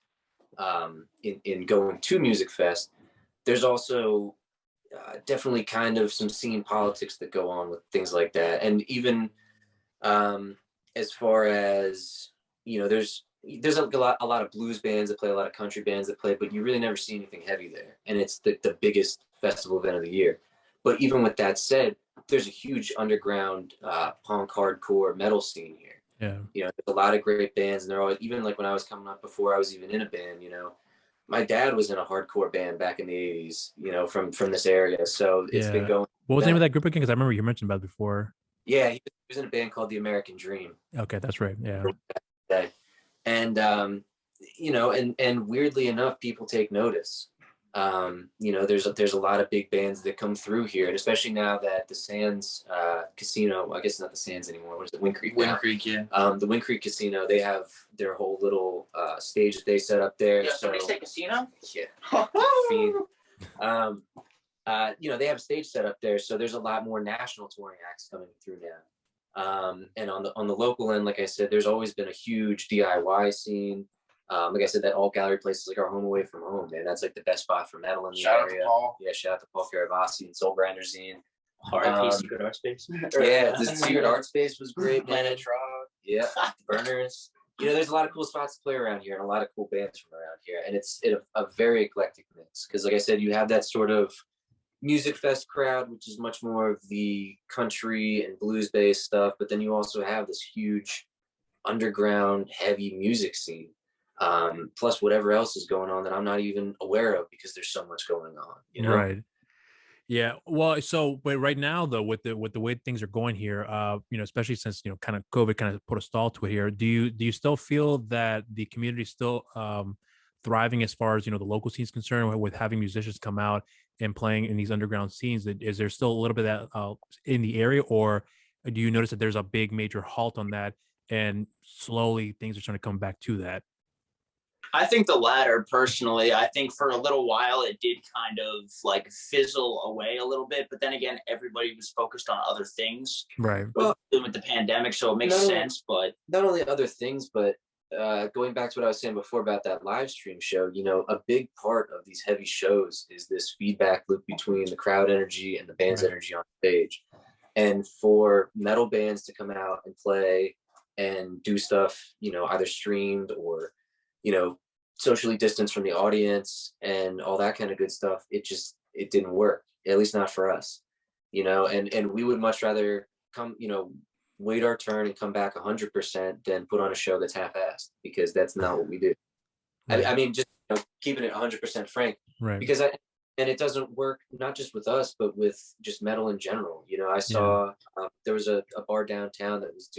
in going to Music Fest, there's also definitely kind of some scene politics that go on with things like that. And even as far as, you know, there's a lot of blues bands that play, a lot of country bands that play, but you really never see anything heavy there. And it's the biggest festival event of the year. But even with that said, there's a huge underground punk hardcore metal scene here. Yeah. You know, there's a lot of great bands, and they're always, even like when I was coming up, before I was even in a band, you know, my dad was in a hardcore band back in the 80s, you know, from this area. So it's been going. What was the name of that group again? Because I remember you mentioned about it before. Yeah, he was in a band called The American Dream. Okay, that's right. Yeah. And you know, and weirdly enough, people take notice. You know, there's a lot of big bands that come through here, and especially now that the Sands Casino, I guess it's not the Sands anymore. What is it? Wind Creek. Wind Creek, yeah. The Wind Creek Casino, they have their whole little stage that they set up there. Yeah, somebody say casino? Yeah. You know, they have a stage set up there, so there's a lot more national touring acts coming through now. And on the local end, like I said, there's always been a huge DIY scene. Like I said, that alt gallery place is like our home away from home, man. That's like the best spot for metal in the area. Shout out to Paul. Yeah, shout out to Paul Caravasi and Soul Grinder Zine. R.I.P. Secret Art Space. Yeah, the Secret Art Space was great, man. Planet Rock. Yeah, Burners. You know, there's a lot of cool spots to play around here, and a lot of cool bands from around here, and it's a very eclectic mix. Because, like I said, you have that sort of Music Fest crowd, which is much more of the country and blues based stuff, but then you also have this huge underground heavy music scene, plus whatever else is going on that I'm not even aware of, because there's so much going on, you know? Right. Yeah. Well, so, but right now though, with the way things are going here, you know, especially since, you know, kind of COVID kind of put a stall to it here, do you still feel that the community is still thriving as far as, you know, the local scene is concerned, with having musicians come out and playing in these underground scenes? Is there still a little bit of that in the area, or do you notice that there's a big major halt on that, and slowly things are starting to come back to that? I think the latter, personally. I think for a little while it did kind of like fizzle away a little bit, but then again, everybody was focused on other things, right? With the pandemic, so it makes sense. But not only other things, but going back to what I was saying before about that live stream show, you know, a big part of these heavy shows is this feedback loop between the crowd energy and the band's energy on stage. And for metal bands to come out and play and do stuff, you know, either streamed or, you know, socially distanced from the audience and all that kind of good stuff, it didn't work, at least not for us, you know, and we would much rather come, you know, wait our turn and come back 100% than put on a show that's half-assed, because that's not what we do. Right. I mean, just, you know, keeping it 100% frank, right? Because and it doesn't work, not just with us, but with just metal in general. You know, I saw there was a bar downtown that was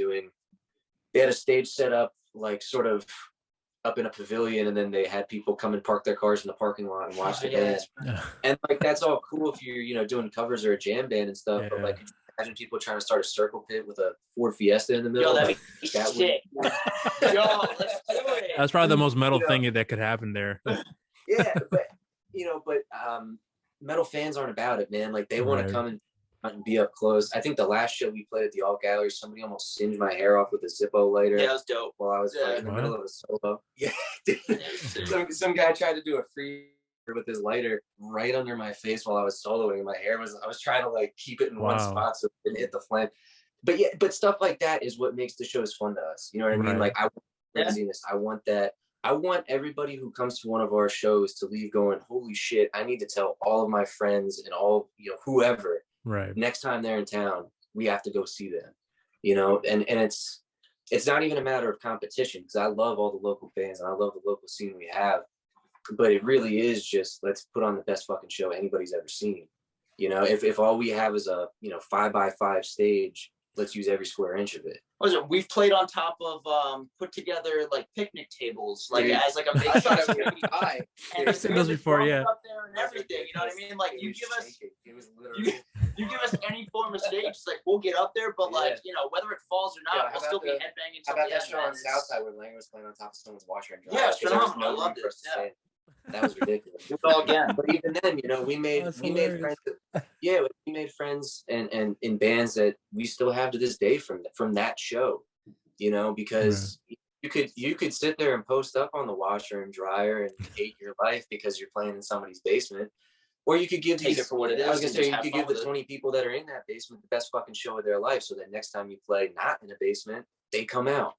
they had a stage set up like sort of up in a pavilion, and then they had people come and park their cars in the parking lot and watch the band. And like, that's all cool if you're, you know, doing covers or a jam band and stuff. But like, could you imagine people trying to start a circle pit with a Ford Fiesta in the middle? Yo, that'd be sick. Yo, let's do it. That's probably the most metal thing that could happen there. Yeah, but you know, metal fans aren't about it, man. Like, they want to come and be up close. I think the last show we played at the Alt Gallery, somebody almost singed my hair off with a Zippo lighter. Yeah, that was dope. While I was in the middle of a solo. Yeah, some guy tried to do a free with his lighter right under my face while I was soloing, and my hair was, I was trying to like keep it in one spot so it didn't hit the flame. But yeah, but stuff like that is what makes the shows fun to us. You know what I mean? Like, I want craziness. I want that. I want everybody who comes to one of our shows to leave going, holy shit, I need to tell all of my friends and all, you know, whoever, next time they're in town, we have to go see them, you know? And it's not even a matter of competition, because I love all the local bands and I love the local scene we have, but it really is just, let's put on the best fucking show anybody's ever seen. You know, if all we have is a, you know, 5x5 stage, let's use every square inch of it. What was it? We've played on top of put together like picnic tables, like as like a big. I thought it would be high. I've seen those before, yeah. Up there and everything, you know what I mean? Like, you give us, you give us any form of stage, like we'll get up there, but like, you know, whether it falls or not, we'll still be headbanging. How about that show on Southside where Lang was playing on top of someone's washer and dryer? Yeah, it's phenomenal. I loved it. Yeah. That was ridiculous. Do it all again. But even then, you know, we made friends. Yeah, we made friends and in bands that we still have to this day from that show. You know, because you could sit there and post up on the washer and dryer and hate your life because you're playing in somebody's basement, or you could give it for what it is. I was gonna say, you could give the 20 people that are in that basement the best fucking show of their life, so that next time you play not in a basement, they come out.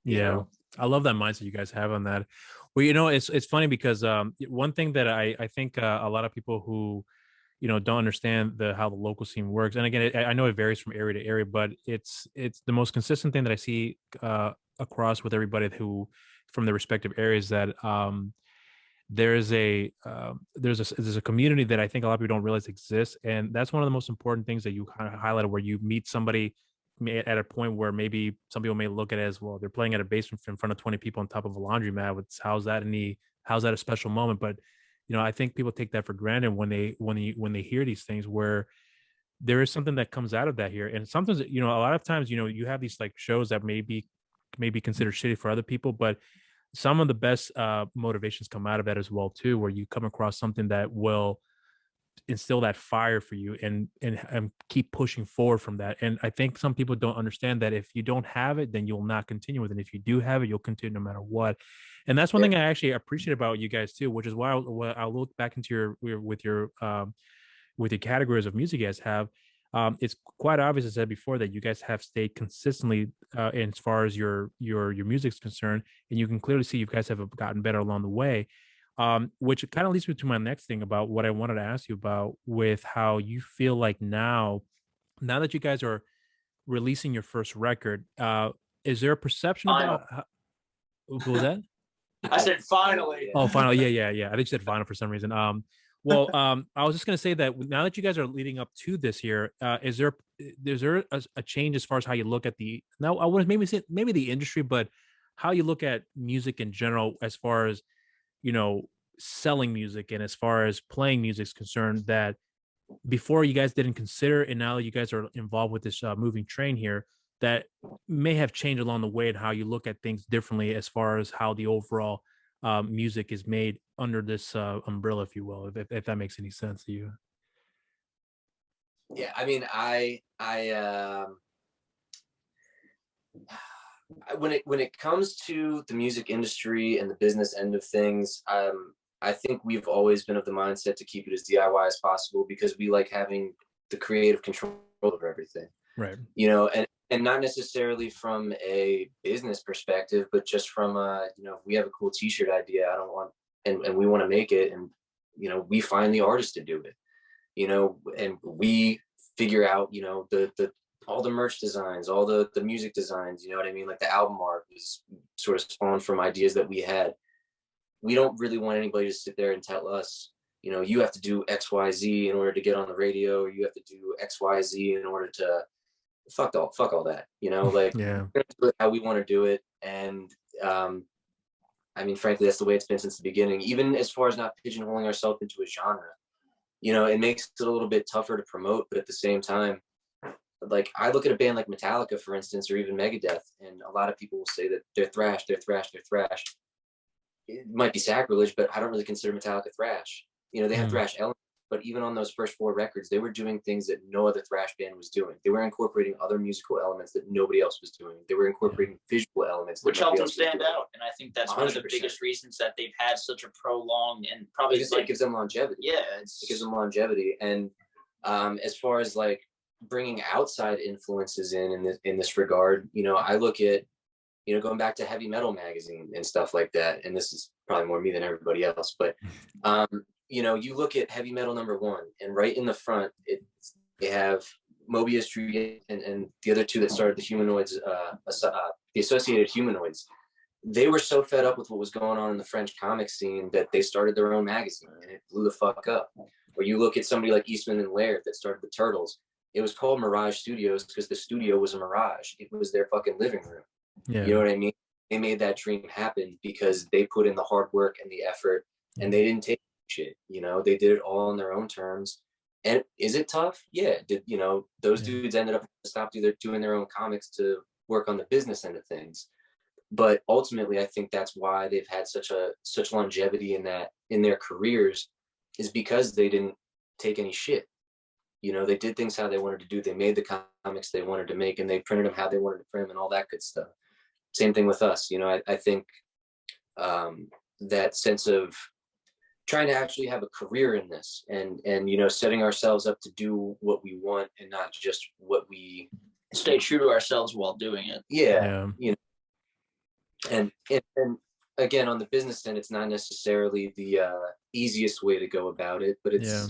Yeah, know? I love that mindset you guys have on that. Well, you know, it's funny because one thing that I think a lot of people who, you know, don't understand how the local scene works, and again, I know it varies from area to area, but it's the most consistent thing that I see across with everybody who from the respective areas, that there's a community that I think a lot of people don't realize exists, and that's one of the most important things that you kind of highlighted, where you meet somebody at a point where maybe some people may look at it as, well, they're playing at a basement in front of 20 people on top of a laundromat. How's that a special moment? But you know, I think people take that for granted when they hear these things, where there is something that comes out of that here. And sometimes, you know, a lot of times, you know, you have these like shows that may be considered shitty for other people, but some of the best motivations come out of that as well too, where you come across something that will instill that fire for you and keep pushing forward from that. And I think some people don't understand that if you don't have it, then you'll not continue with it. If you do have it, you'll continue no matter what. And that's one thing I actually appreciate about you guys too, which is why I'll look back into your categories of music you guys have. It's quite obvious, as I said before, that you guys have stayed consistently as far as your music is concerned, and you can clearly see you guys have gotten better along the way. Which kind of leads me to my next thing about what I wanted to ask you about, with how you feel like now that you guys are releasing your first record, is there a perception about what was that? I said finally. Oh, finally. Yeah. I think you said final for some reason. I was just going to say that now that you guys are leading up to this year, is there a change as far as how you look at I wouldn't maybe say the industry, but how you look at music in general, as far as, you know, selling music and as far as playing music is concerned, that before you guys didn't consider, and now you guys are involved with this moving train here, that may have changed along the way, and how you look at things differently as far as how the overall music is made under this umbrella, if you will, if that makes any sense to you. Yeah, I mean, I when it comes to the music industry and the business end of things, I think we've always been of the mindset to keep it as DIY as possible, because we like having the creative control over everything. Right. You know, and not necessarily from a business perspective, but just from you know, if we have a cool t-shirt idea, and we want to make it, and you know, we find the artist to do it, you know, and we figure out, you know, the all the merch designs, all the music designs, you know what I mean? Like the album art was sort of spawned from ideas that we had. We don't really want anybody to sit there and tell us, you know, you have to do XYZ in order to get on the radio, or you have to do XYZ in order to fuck all that, you know, like, yeah, we're gonna do it how we want to do it. And I I mean, frankly, that's the way it's been since the beginning. Even as far as not pigeonholing ourselves into a genre, you know, it makes it a little bit tougher to promote. But at the same time, like I look at a band like Metallica, for instance, or even Megadeth, and a lot of people will say that they're thrash, they're thrash, they're thrash. It might be sacrilege, but I don't really consider Metallica thrash. You know, they have thrash elements, but even on those first 4 records, they were doing things that no other thrash band was doing. They were incorporating other musical elements that nobody else was doing. They were incorporating visual elements, which helped them stand out. And I think that's 100%. One of the biggest reasons that they've had such a prolonged and probably like, it gives them longevity. Yeah, it gives them longevity. And as far as like bringing outside influences in this regard, you know, I look at, you know, going back to Heavy Metal magazine and stuff like that. And this is probably more me than everybody else, but you know, you look at Heavy Metal #1, and right in the front, they have Mobius Tree and the other 2 that started the Humanoids, the Associated Humanoids. They were so fed up with what was going on in the French comic scene that they started their own magazine, and it blew the fuck up. Or you look at somebody like Eastman and Laird that started the Turtles. It was called Mirage Studios because the studio was a mirage. It was their fucking living room. Yeah. You know what I mean? They made that dream happen because they put in the hard work and the effort, and they didn't take shit. You know, they did it all on their own terms. And is it tough? Yeah. You know, those dudes ended up stopped doing their own comics to work on the business end of things. But ultimately, I think that's why they've had such longevity in their careers, is because they didn't take any shit. You know, they did things how they wanted to do. They made the comics they wanted to make, and they printed them how they wanted to print them, and all that good stuff. Same thing with us. You know, I think that sense of trying to actually have a career in this, and you know, setting ourselves up to do what we want and not just what we stay true to ourselves while doing it. Yeah. You know, and again, on the business end, it's not necessarily the easiest way to go about it, but it's.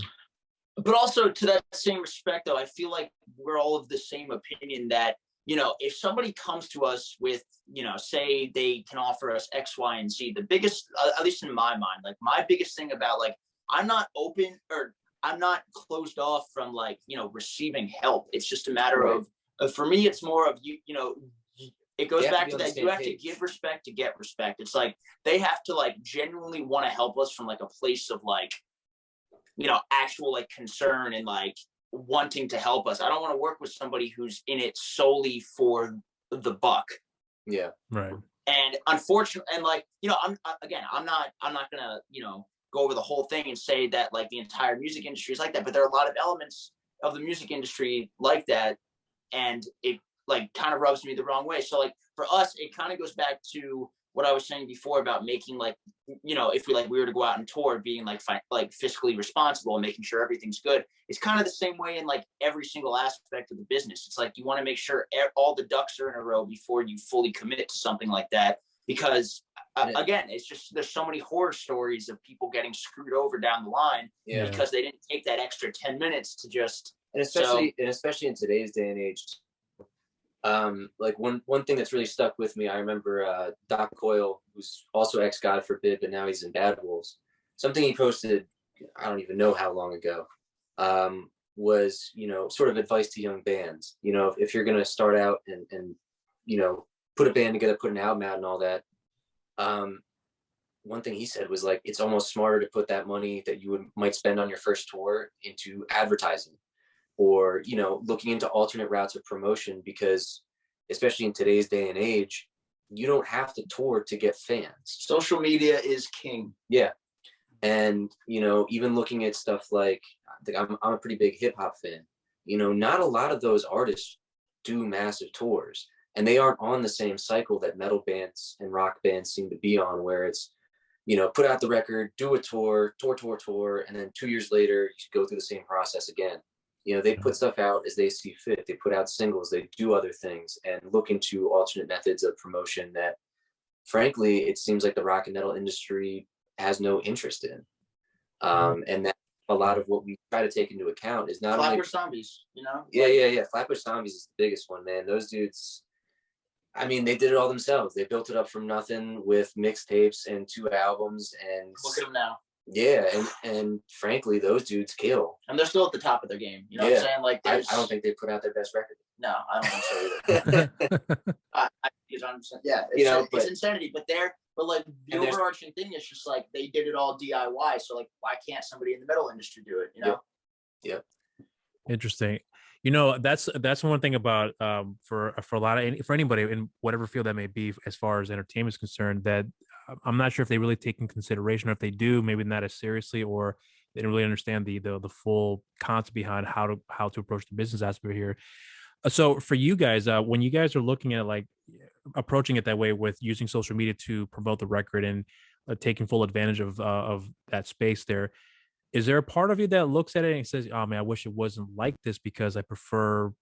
But also, to that same respect, though, I feel like we're all of the same opinion that, you know, if somebody comes to us with, you know, say they can offer us X, Y, and Z, the biggest, at least in my mind, like my biggest thing about, like, I'm not open, or I'm not closed off from, like, you know, receiving help. It's just a matter of for me, it's more of, you know, it goes back to that. You have to give respect to get respect. It's like, they have to, like, genuinely want to help us from, like, a place of, like, you know, actual, like, concern and, like, wanting to help us. I don't want to work with somebody who's in it solely for the buck. Yeah. Right. And unfortunately, and, like, you know, I'm not gonna, you know, go over the whole thing and say that, like, the entire music industry is like that, but there are a lot of elements of the music industry like that, and it, like, kind of rubs me the wrong way. So, like, for us, it kind of goes back to what I was saying before about making, like, you know, if we were to go out and tour, being like fiscally responsible and making sure everything's good. It's kind of the same way in, like, every single aspect of the business. It's like, you want to make sure all the ducks are in a row before you fully commit to something like that, because again, it's just, there's so many horror stories of people getting screwed over down the line because they didn't take that extra 10 minutes to just, and especially in today's day and age. Like one thing that's really stuck with me, I remember Doc Coyle, who's also ex God Forbid, but now he's in Bad Wolves. Something he posted, I don't even know how long ago, was, you know, sort of advice to young bands. You know, if you're gonna start out and you know, put a band together, put an album out and all that. One thing he said was, like, it's almost smarter to put that money that you might spend on your first tour into advertising, or, you know, looking into alternate routes of promotion, because especially in today's day and age, you don't have to tour to get fans. Social media is king. Yeah. And, you know, even looking at stuff like, I'm a pretty big hip hop fan, you know, not a lot of those artists do massive tours, and they aren't on the same cycle that metal bands and rock bands seem to be on, where it's, you know, put out the record, do a tour, and then 2 years later, you go through the same process again. You know, they put stuff out as they see fit. They put out singles, they do other things, and look into alternate methods of promotion that, frankly, it seems like the rock and metal industry has no interest in. And that a lot of what we try to take into account is not Flatbush Zombies, you know? Yeah. Flatbush Zombies is the biggest one, man. Those dudes, I mean, they did it all themselves. They built it up from nothing with mixtapes and 2 albums, and look at them now. Yeah, and frankly, those dudes kill. And they're still at the top of their game. You know what I'm saying? Like, I don't think they put out their best record. No, I don't think so either. I 100%. Yeah, it's, you know, it's insanity. But But like the overarching thing is just like they did it all DIY. So like, why can't somebody in the metal industry do it? You know? Yep. Interesting. You know, that's one thing about for a lot of for anybody in whatever field that may be, as far as entertainment is concerned, that I'm not sure if they really take in consideration, or if they do, maybe not as seriously, or they don't really understand the full concept behind how to approach the business aspect here. So for you guys, when you guys are looking at like approaching it that way with using social media to promote the record and taking full advantage of that space there, is there a part of you that looks at it and says, "Oh man, I wish it wasn't like this because I would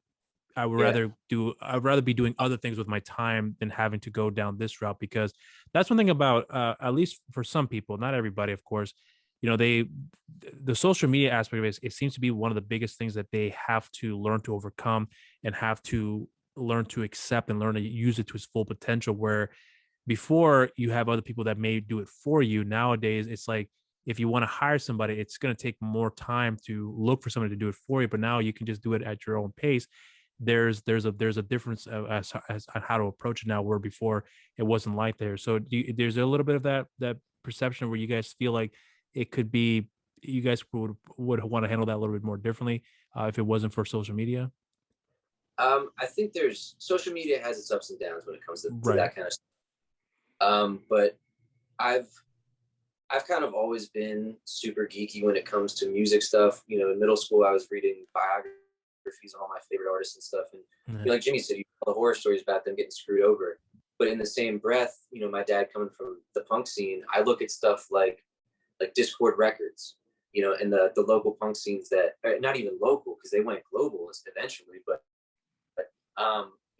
I'd rather be doing other things with my time than having to go down this route?" Because that's one thing about at least for some people, not everybody, of course. You know, the social media aspect of it seems to be one of the biggest things that they have to learn to overcome and have to learn to accept and learn to use it to its full potential. Where before you have other people that may do it for you, nowadays it's like, if you want to hire somebody, it's going to take more time to look for somebody to do it for you. But now you can just do it at your own pace. There's a difference as on how to approach it now, where before it wasn't like there. So there's a little bit of that perception where you guys feel like it could be, you guys would want to handle that a little bit more differently if it wasn't for social media. I think social media has its ups and downs when it comes to that kind of stuff. But I've kind of always been super geeky when it comes to music stuff. You know, in middle school, I was reading biographies on all my favorite artists and stuff. And like Jimmy said, you tell the horror stories about them getting screwed over. But in the same breath, you know, my dad coming from the punk scene, I look at stuff like Discord Records, you know, and the local punk scenes that are not even local because they went global eventually. But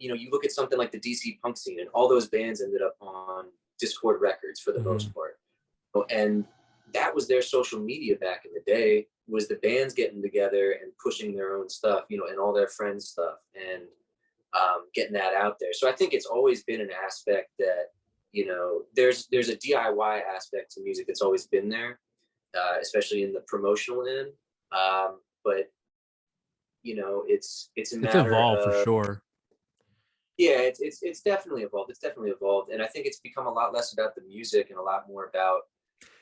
you know, you look at something like the DC punk scene, and all those bands ended up on Discord Records for the most part. And that was their social media back in the day, was the bands getting together and pushing their own stuff, you know, and all their friends' stuff, and getting that out there. So I think it's always been an aspect that, you know, there's a DIY aspect to music that's always been there, especially in the promotional end. But you know, it's evolved for sure. Yeah, it's definitely evolved. It's definitely evolved, and I think it's become a lot less about the music and a lot more about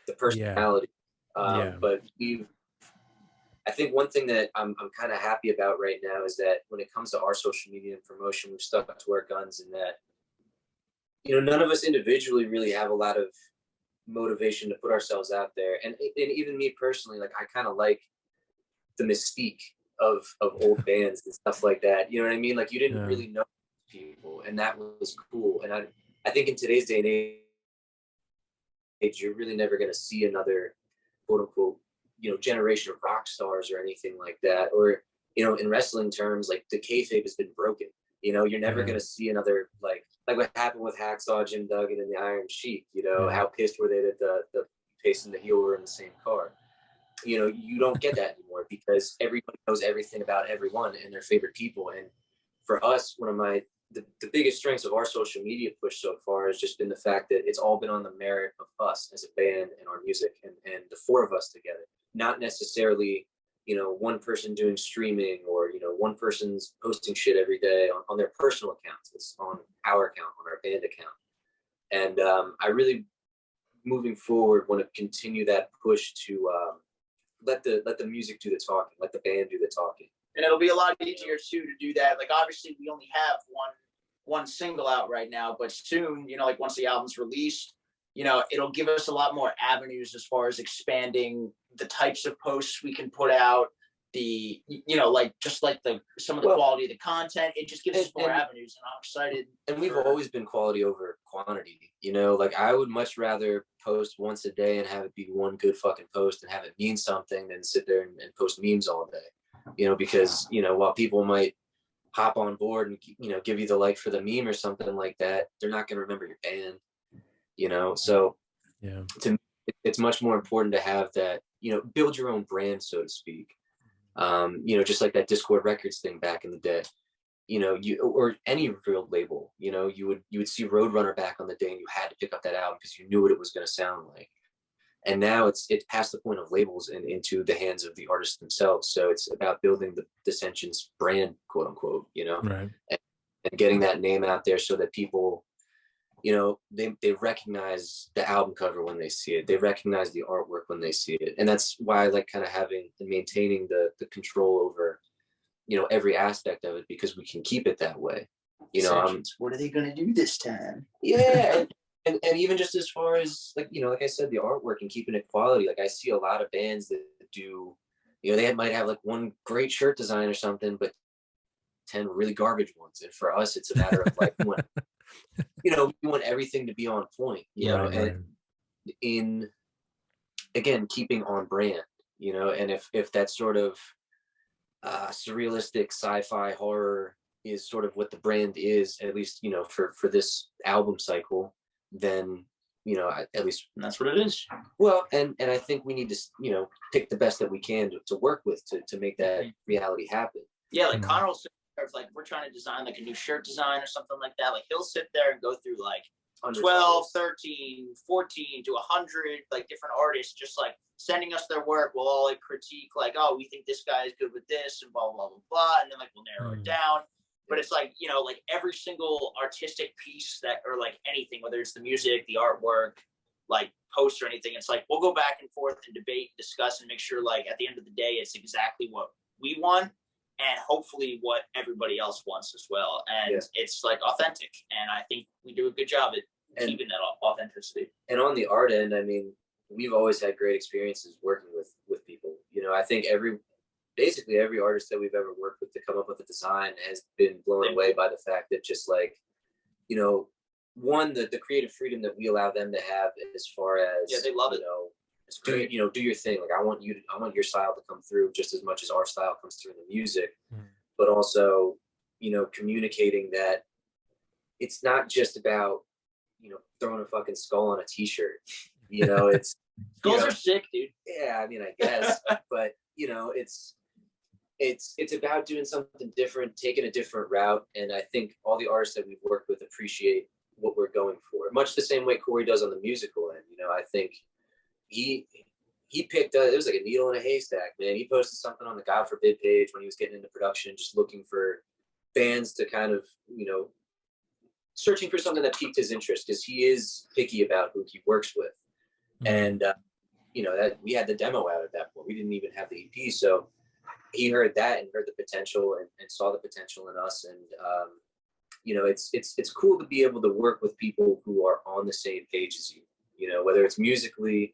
the personality. But I think one thing that I'm kind of happy about right now is that when it comes to our social media and promotion, we've stuck to our guns, and that, you know, none of us individually really have a lot of motivation to put ourselves out there. And even me personally, like, I kind of like the mystique of old bands and stuff like that. You know what I mean? Like, you didn't really know people, and that was cool. And I think in today's day and age, you're really never going to see another quote unquote, you know, generation of rock stars or anything like that. Or, you know, in wrestling terms, like, the kayfabe has been broken. You know, you're never going to see another, like what happened with Hacksaw Jim Duggan and the Iron Sheik. You know, how pissed were they that the face and the heel were in the same car? You know, you don't get that anymore because everybody knows everything about everyone and their favorite people. And for us, one of the biggest strengths of our social media push so far has just been the fact that it's all been on the merit of us as a band and our music, and the four of us together, not necessarily, you know, one person doing streaming, or, you know, one person's posting shit every day on their personal accounts. It's on our account, on our band account. And I really, moving forward, want to continue that push to let the music do the talking, let the band do the talking. And it'll be a lot easier too to do that. Like, obviously we only have one single out right now, but soon, you know, like once the album's released, you know, it'll give us a lot more avenues as far as expanding the types of posts we can put out, the, you know, like, just like some of the quality of the content. It just gives us more avenues, and I'm excited. And we've always been quality over quantity, you know, like, I would much rather post once a day and have it be one good fucking post and have it mean something than sit there and post memes all day. You know, because, you know, while people might hop on board and, you know, give you the like for the meme or something like that, they're not going to remember your band, you know? So to me, it's much more important to have that, you know, build your own brand, so to speak. You know, just like that Discord Records thing back in the day, you know, or any real label, you know, you would see Roadrunner back on the day and you had to pick up that album because you knew what it was going to sound like. And now it's past the point of labels and into the hands of the artists themselves. So it's about building the Dissentience brand, quote unquote, you know, and getting that name out there so that people, you know, they recognize the album cover when they see it. They recognize the artwork when they see it. And that's why I like kind of having and maintaining the control over, you know, every aspect of it, because we can keep it that way. You know, what are they going to do this time? Yeah. And even just as far as, like, you know, like I said, the artwork and keeping it quality. Like I see a lot of bands that do, you know, they might have like one great shirt design or something, but 10 really garbage ones. And for us, it's a matter of like, you know, we want everything to be on point, you know, and in, again, keeping on brand, you know, and if that sort of surrealistic sci-fi horror is sort of what the brand is, at least, you know, for this album cycle, then, you know, at least that's what it is. Well, and I think we need to, you know, pick the best that we can to work with to make that reality happen. Yeah, like Connor will sit there, if like we're trying to design like a new shirt design or something like that, like he'll sit there and go through like 12, 13, 14 to 100 like different artists, just like sending us their work. We'll all like critique like, oh, we think this guy is good with this and blah blah blah blah, and then like we'll narrow it down. But it's like, you know, like every single artistic piece that, or like anything, whether it's the music, the artwork, like post or anything, it's like we'll go back and forth and debate, discuss, and make sure like at the end of the day it's exactly what we want and hopefully what everybody else wants as well. And it's like authentic, and I think we do a good job at keeping that authenticity. And on the art end, I mean, we've always had great experiences working with people. You know, I think basically every artist that we've ever worked with to come up with a design has been blown away by the fact that just like, you know, one, the creative freedom that we allow them to have as far as, they love it. Do your thing. Like I want your style to come through just as much as our style comes through in the music, but also, you know, communicating that it's not just about, you know, throwing a fucking skull on a t-shirt, you know, it's skulls are sick, dude. Yeah, I mean, I guess, but you know, it's about doing something different, taking a different route. And I think all the artists that we've worked with appreciate what we're going for, much the same way Corey does on the musical end. You know, I think he picked it was like a needle in a haystack, man. He posted something on the God Forbid page when he was getting into production, just looking for bands to kind of, you know, searching for something that piqued his interest, because he is picky about who he works with. And you know, that we had the demo out at that point. We didn't even have the EP, so he heard that and heard the potential and saw the potential in us. And you know, it's cool to be able to work with people who are on the same page as you, you know, whether it's musically,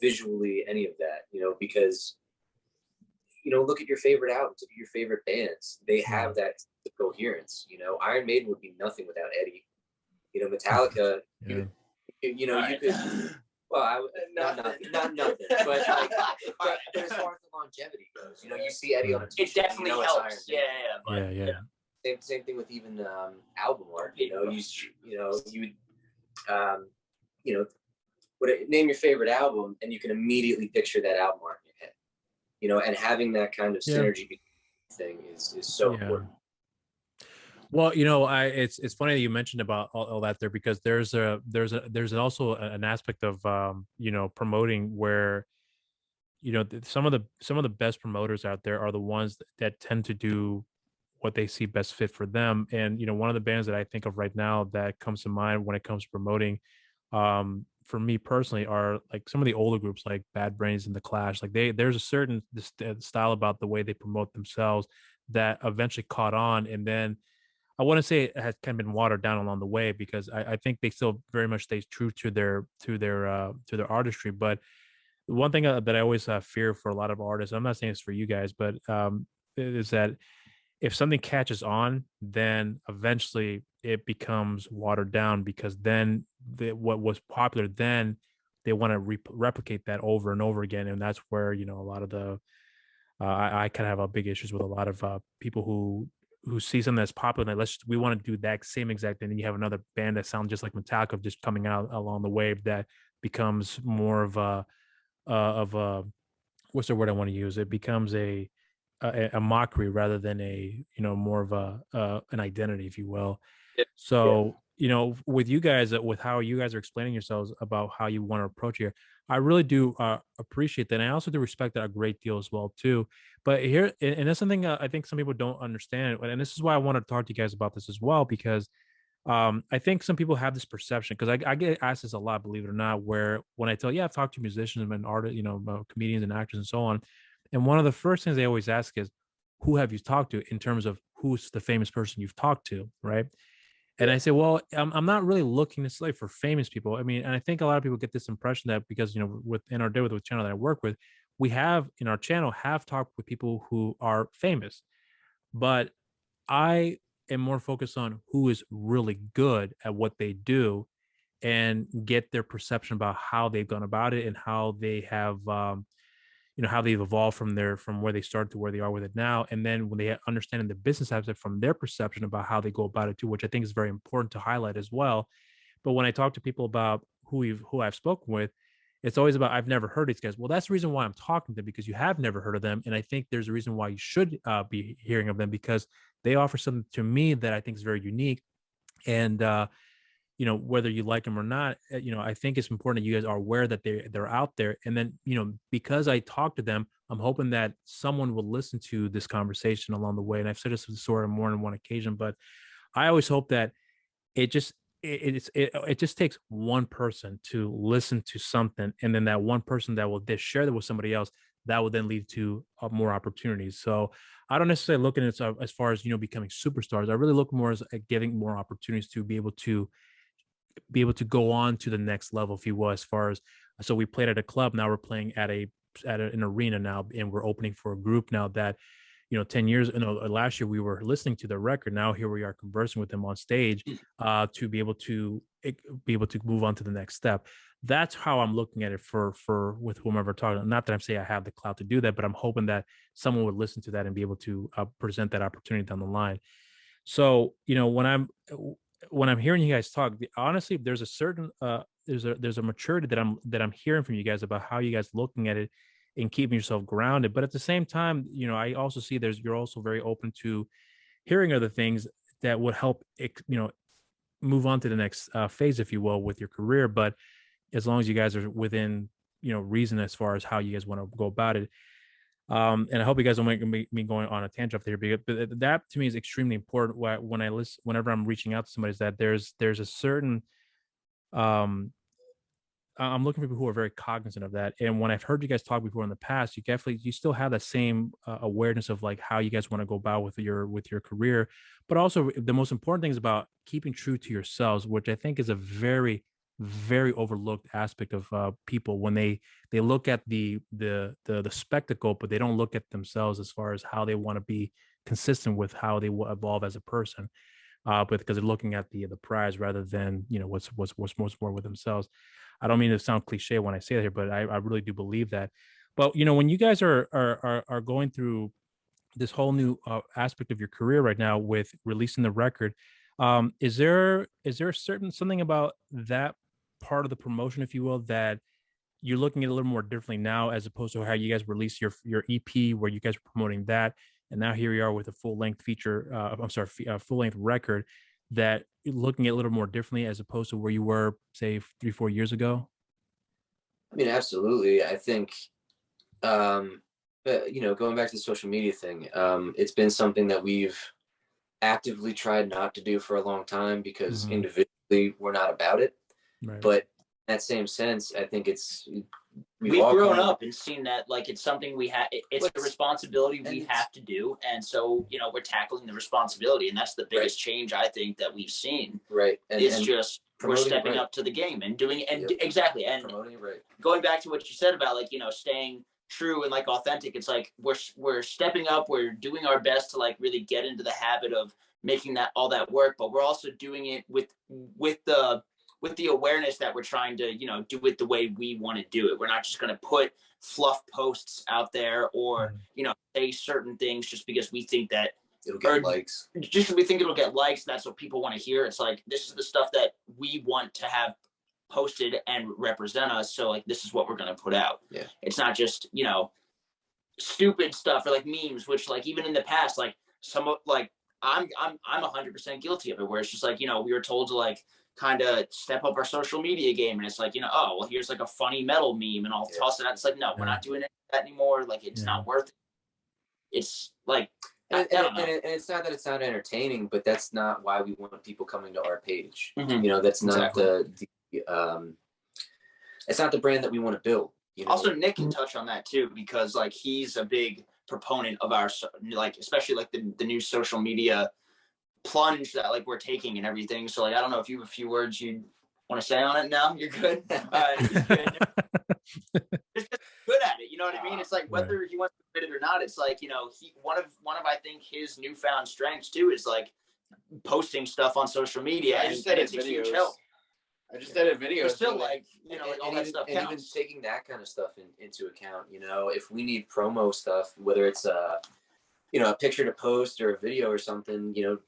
visually, any of that, you know, because, you know, look at your favorite albums, look at your favorite bands. They have that coherence, you know. Iron Maiden would be nothing without Eddie. You know, Metallica, you could, well, not nothing, but like, but as far as the longevity goes, you know, you see Eddie on a t-shirt, it definitely helps. Same thing with even album art. You know, name your favorite album, and you can immediately picture that album art in your head. You know, and having that kind of synergy thing is so important. Well, you know, it's funny that you mentioned about all that there, because there's also an aspect of you know, promoting where, you know, some of the best promoters out there are the ones that tend to do what they see best fit for them. And you know, one of the bands that I think of right now that comes to mind when it comes to promoting, for me personally, are like some of the older groups like Bad Brains and The Clash. Like there's a certain style about the way they promote themselves that eventually caught on, and then I wouldn't say it has kind of been watered down along the way, because I think they still very much stay true to their artistry. But one thing that I always fear for a lot of artists, I'm not saying it's for you guys, but is that if something catches on, then eventually it becomes watered down, because then what was popular then, they want to replicate that over and over again. And that's where, you know, a lot of the I kind of have a big issues with a lot of people who see something that's popular and we want to do that same exact thing, and you have another band that sounds just like Metallica just coming out along the wave that becomes more of a what's the word I want to use? It becomes a mockery rather than a, you know, more of an identity, if you will. So you know, with you guys, with how you guys are explaining yourselves about how you want to approach here, I really do appreciate that. And I also do respect that a great deal as well too. But here, and that's something I think some people don't understand. And this is why I want to talk to you guys about this as well, because I think some people have this perception, because I get asked this a lot, believe it or not, where when I tell, yeah, I've talked to musicians and artists, comedians and actors and so on. And one of the first things they always ask is, who have you talked to, in terms of who's the famous person you've talked to, right? And I say, well, I'm not really looking necessarily for famous people. I mean, and I think a lot of people get this impression that because, within our with the channel that I work with, we have in our channel have talked with people who are famous, but I am more focused on who is really good at what they do, and get their perception about how they've gone about it, and how they have, how they've evolved from where they started to where they are with it now. And then when they understand the business aspect from their perception about how they go about it too, which I think is very important to highlight as well. But when I talk to people about who I've spoken with, it's always about, I've never heard these guys. Well, that's the reason why I'm talking to them, because you have never heard of them. And I think there's a reason why you should be hearing of them, because they offer something to me that I think is very unique. And, whether you like them or not, I think it's important that you guys are aware that they're out there. And then, because I talk to them, I'm hoping that someone will listen to this conversation along the way. And I've said this sort of more than one occasion, but I always hope that it just it just takes one person to listen to something, and then that one person that will just share that with somebody else, that will then lead to more opportunities. So I don't necessarily look at it as far as becoming superstars. I really look more as at giving more opportunities to be able to go on to the next level, if you will. As far as, so we played at a club, now we're playing at an arena now, and we're opening for a group now that 10 years, last year we were listening to the record. Now here we are conversing with them on stage, to be able to move on to the next step. That's how I'm looking at it for with whomever talking. Not that I'm saying I have the clout to do that, but I'm hoping that someone would listen to that and be able to present that opportunity down the line. So, when I'm hearing you guys talk, honestly, there's a certain there's a maturity that I'm hearing from you guys about how you guys looking at it and keeping yourself grounded. But at the same time, I also see you're also very open to hearing other things that would help, move on to the next phase, if you will, with your career. But as long as you guys are within, reason as far as how you guys want to go about it. And I hope you guys don't make me going on a tangent there, but that to me is extremely important. When I listen, whenever I'm reaching out to somebody, is that there's a certain, I'm looking for people who are very cognizant of that. And when I've heard you guys talk before in the past, you still have that same awareness of like how you guys want to go about with your career, but also the most important thing is about keeping true to yourselves, which I think is a very, very overlooked aspect of people when they look at the spectacle, but they don't look at themselves as far as how they want to be consistent with how they will evolve as a person. But because they're looking at the prize rather than what's more with themselves. I don't mean to sound cliche when I say that here, but I really do believe that. But when you guys are going through this whole new aspect of your career right now with releasing the record, is there something about that part of the promotion, if you will, that you're looking at a little more differently now, as opposed to how you guys released your EP, where you guys were promoting that, and now here you are with a full-length full-length record, that you're looking at a little more differently as opposed to where you were, say, 3-4 years ago? I mean, absolutely. I think, going back to the social media thing, it's been something that we've actively tried not to do for a long time, because individually we're not about it. Right. But in that same sense, I think we've grown up and seen that like it's something we have. It's a responsibility we have to do, and so we're tackling the responsibility, and that's the biggest change I think that we've seen. Right, it's just we're stepping up to the game and doing it, exactly, and promoting it right. Going back to what you said about like staying true and like authentic, it's like we're stepping up, we're doing our best to like really get into the habit of making all that work, but we're also doing it with the awareness that we're trying to, do it the way we want to do it. We're not just going to put fluff posts out there or, say certain things just because we think that it'll get likes. Just because we think it'll get likes, that's what people want to hear. It's like, this is the stuff that we want to have posted and represent us. So like, this is what we're going to put out. Yeah. It's not just, stupid stuff or like memes, which like even in the past, like some of like, I'm 100% guilty of it, where it's just like, we were told to like kind of step up our social media game, and it's like, oh, well, here's like a funny metal meme and I'll toss it out. It's like, no, we're not doing that anymore. Like, it's not worth it. It's like, And it's not that it's not entertaining, but that's not why we want people coming to our page. Mhm. You know, that's not Exactly. it's not the brand that we want to build. You know? Also, Nick can touch on that too, because like he's a big proponent of our, like, especially like the new social media plunge that like we're taking and everything. So like, I don't know if you have a few words you want to say on it. No, you're good. He's good. Just good at it. You know what I mean? It's like whether he wants to admit it or not, it's like, you know, one of I think his newfound strengths too is like posting stuff on social media. I just edit videos. I just edit videos. But still, like, you know, like all that stuff counts. And even taking that kind of stuff into account, you know, if we need promo stuff, whether it's a picture to post or a video or something, you know,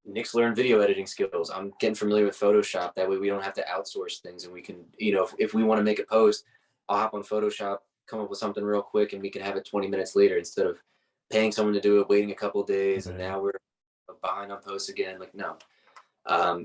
Nick's learned video editing skills. I'm getting familiar with Photoshop. That way we don't have to outsource things, and we can, you know, if we want to make a post, I'll hop on Photoshop, come up with something real quick, and we can have it 20 minutes later instead of paying someone to do it, waiting a couple of days, and now we're behind on posts again. Like, no.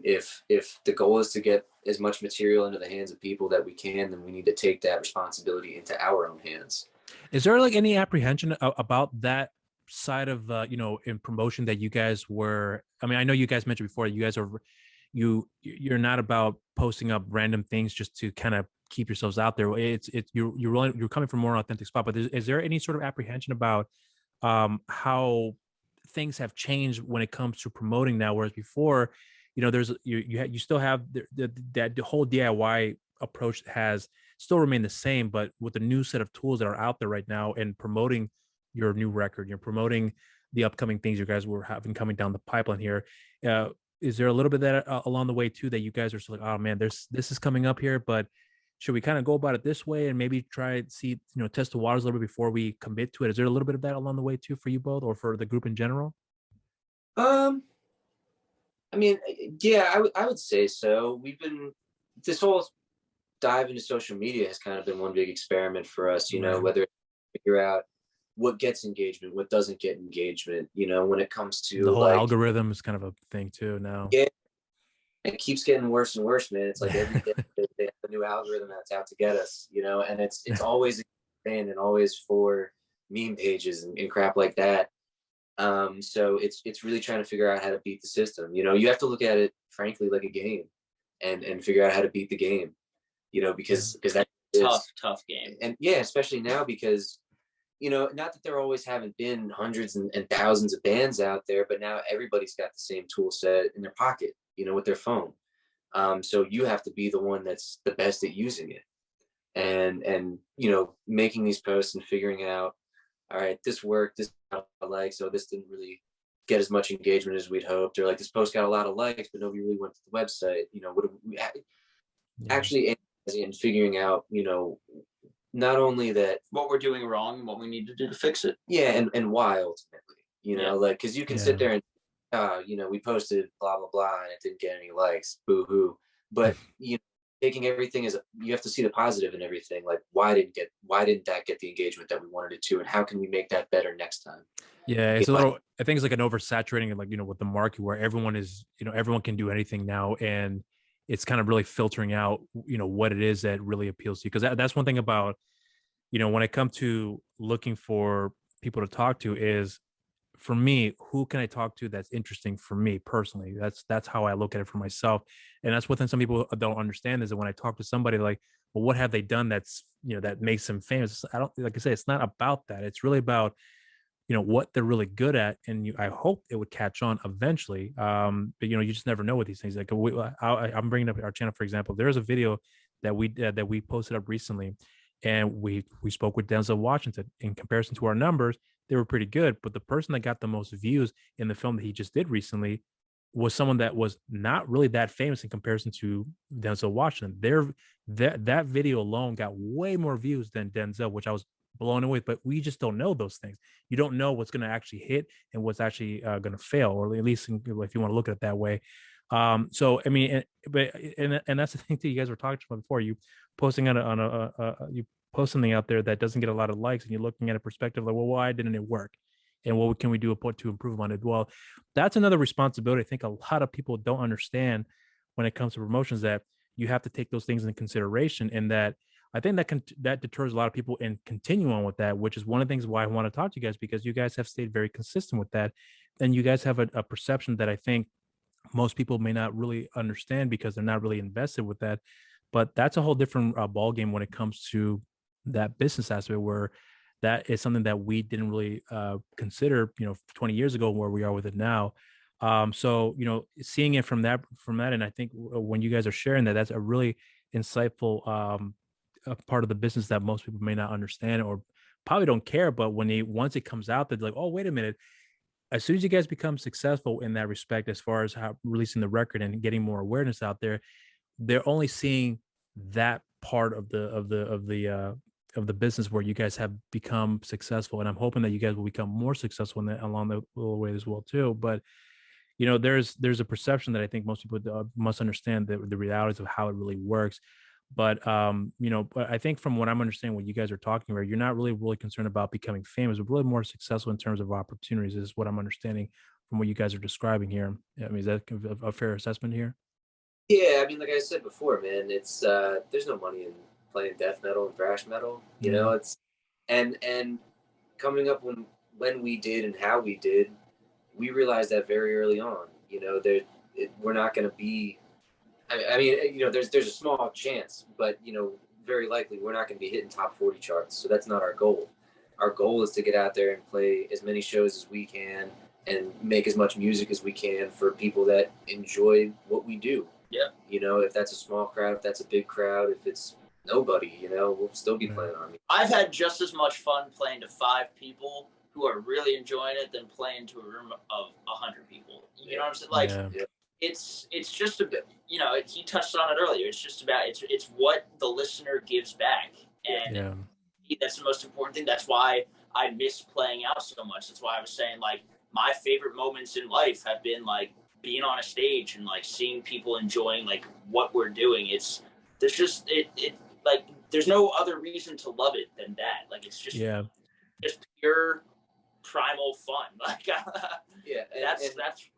If the goal is to get as much material into the hands of people that we can, then we need to take that responsibility into our own hands. Is there like any apprehension about that side of you know, in promotion that you guys were? I mean, I know you guys mentioned before you guys are you're not about posting up random things just to kind of keep yourselves out there. You're coming from a more authentic spot. But is there any sort of apprehension about how things have changed when it comes to promoting now, whereas before, you know, there's you still have the whole DIY approach has still remained the same, but with the new set of tools that are out there right now and promoting your new record, you're promoting the upcoming things you guys were having coming down the pipeline here. Is there a little bit of that along the way too, that you guys are still like, oh man, this is coming up here, but should we kind of go about it this way and maybe try to see, you know, test the waters a little bit before we commit to it? Is there a little bit of that along the way too for you both, or for the group in general? I mean, yeah, I would say so. This whole dive into social media has kind of been one big experiment for us, you know, whether figure out what gets engagement, what doesn't get engagement, you know, when it comes to the whole algorithm is kind of a thing too now. Yeah. It keeps getting worse and worse, man. It's like every day they have a new algorithm that's out to get us, you know, and it's always and always for meme pages and crap like that. So it's really trying to figure out how to beat the system. You know, you have to look at it frankly like a game and figure out how to beat the game, you know, because that's tough game. And yeah, especially now because, you know, not that there always haven't been hundreds and thousands of bands out there, but now everybody's got the same tool set in their pocket, you know, with their phone. So you have to be the one that's the best at using it and, you know, making these posts and figuring out, all right, this worked, this I like, so this didn't really get as much engagement as we'd hoped, or like this post got a lot of likes, but nobody really went to the website. You know, what we actually and figuring out, you know, not only that what we're doing wrong and what we need to do to fix it. Yeah, and why ultimately, you know, like because you can sit there and you know, we posted blah blah blah and it didn't get any likes, boo hoo. But you know, taking everything as you have to see the positive in everything. Like why didn't that get the engagement that we wanted it to, and how can we make that better next time? Yeah, it's a little. I think it's like an oversaturating, like, you know, with the market where everyone is, you know, everyone can do anything now, and it's kind of really filtering out, you know, what it is that really appeals to you. Because that's one thing about, you know, when it comes to looking for people to talk to is, for me, who can I talk to that's interesting for me personally? That's how I look at it for myself. And that's what some people don't understand is that when I talk to somebody, like, well, what have they done that's, you know, that makes them famous? I don't, like I say, it's not about that. It's really about, you know, what they're really good at. And I hope it would catch on eventually. But, you know, you just never know with these things. Like I'm bringing up our channel, for example. There's a video that we posted up recently, and we spoke with Denzel Washington. In comparison to our numbers, they were pretty good. But the person that got the most views in the film that he just did recently was someone that was not really that famous in comparison to Denzel Washington. That video alone got way more views than Denzel, which I was blown away. But we just don't know those things. You don't know what's going to actually hit and what's actually going to fail, or at least if you want to look at it that way. So I mean, and that's the thing that you guys were talking about before. You posting you post something out there that doesn't get a lot of likes, and you're looking at a perspective like, well, why didn't it work? And what can we do to improve on it? Well, that's another responsibility I think a lot of people don't understand when it comes to promotions, that you have to take those things into consideration, and that I think that deters a lot of people and continue on with that, which is one of the things why I want to talk to you guys, because you guys have stayed very consistent with that. And you guys have a perception that I think most people may not really understand because they're not really invested with that. But that's a whole different ball game when it comes to that business aspect, where that is something that we didn't really consider, 20 years ago, where we are with it now. So, seeing it from that, and I think when you guys are sharing that, that's a really insightful a part of the business that most people may not understand or probably don't care. But once it comes out, they're like, oh, wait a minute. As soon as you guys become successful in that respect, as far as how releasing the record and getting more awareness out there, they're only seeing that part of the business where you guys have become successful. And I'm hoping that you guys will become more successful in that along the way as well too. But there's a perception that I think most people must understand the realities of how it really works. But but I think from what I'm understanding, what you guys are talking about, you're not really concerned about becoming famous, but really more successful in terms of opportunities, is what I'm understanding from what you guys are describing here. I mean, is that a fair assessment here? Yeah, I mean, like I said before, man, it's there's no money in playing death metal and thrash metal. It's and coming up when we did and how we did, we realized that very early on. We're not going to be. I mean, there's a small chance, but very likely we're not going to be hitting top 40 charts. So that's not our goal. Our goal is to get out there and play as many shows as we can and make as much music as we can for people that enjoy what we do. Yeah. If that's a small crowd, if that's a big crowd, if it's nobody, we'll still be playing on me. I've had just as much fun playing to 5 people who are really enjoying it than playing to a room of 100 people. You know what I'm saying? Like, it's just a bit, he touched on it earlier. It's just about, it's what the listener gives back. And that's the most important thing. That's why I miss playing out so much. That's why I was saying, like, my favorite moments in life have been like being on a stage and like seeing people enjoying like what we're doing. There's no other reason to love it than that. Like, it's just pure primal fun. Like,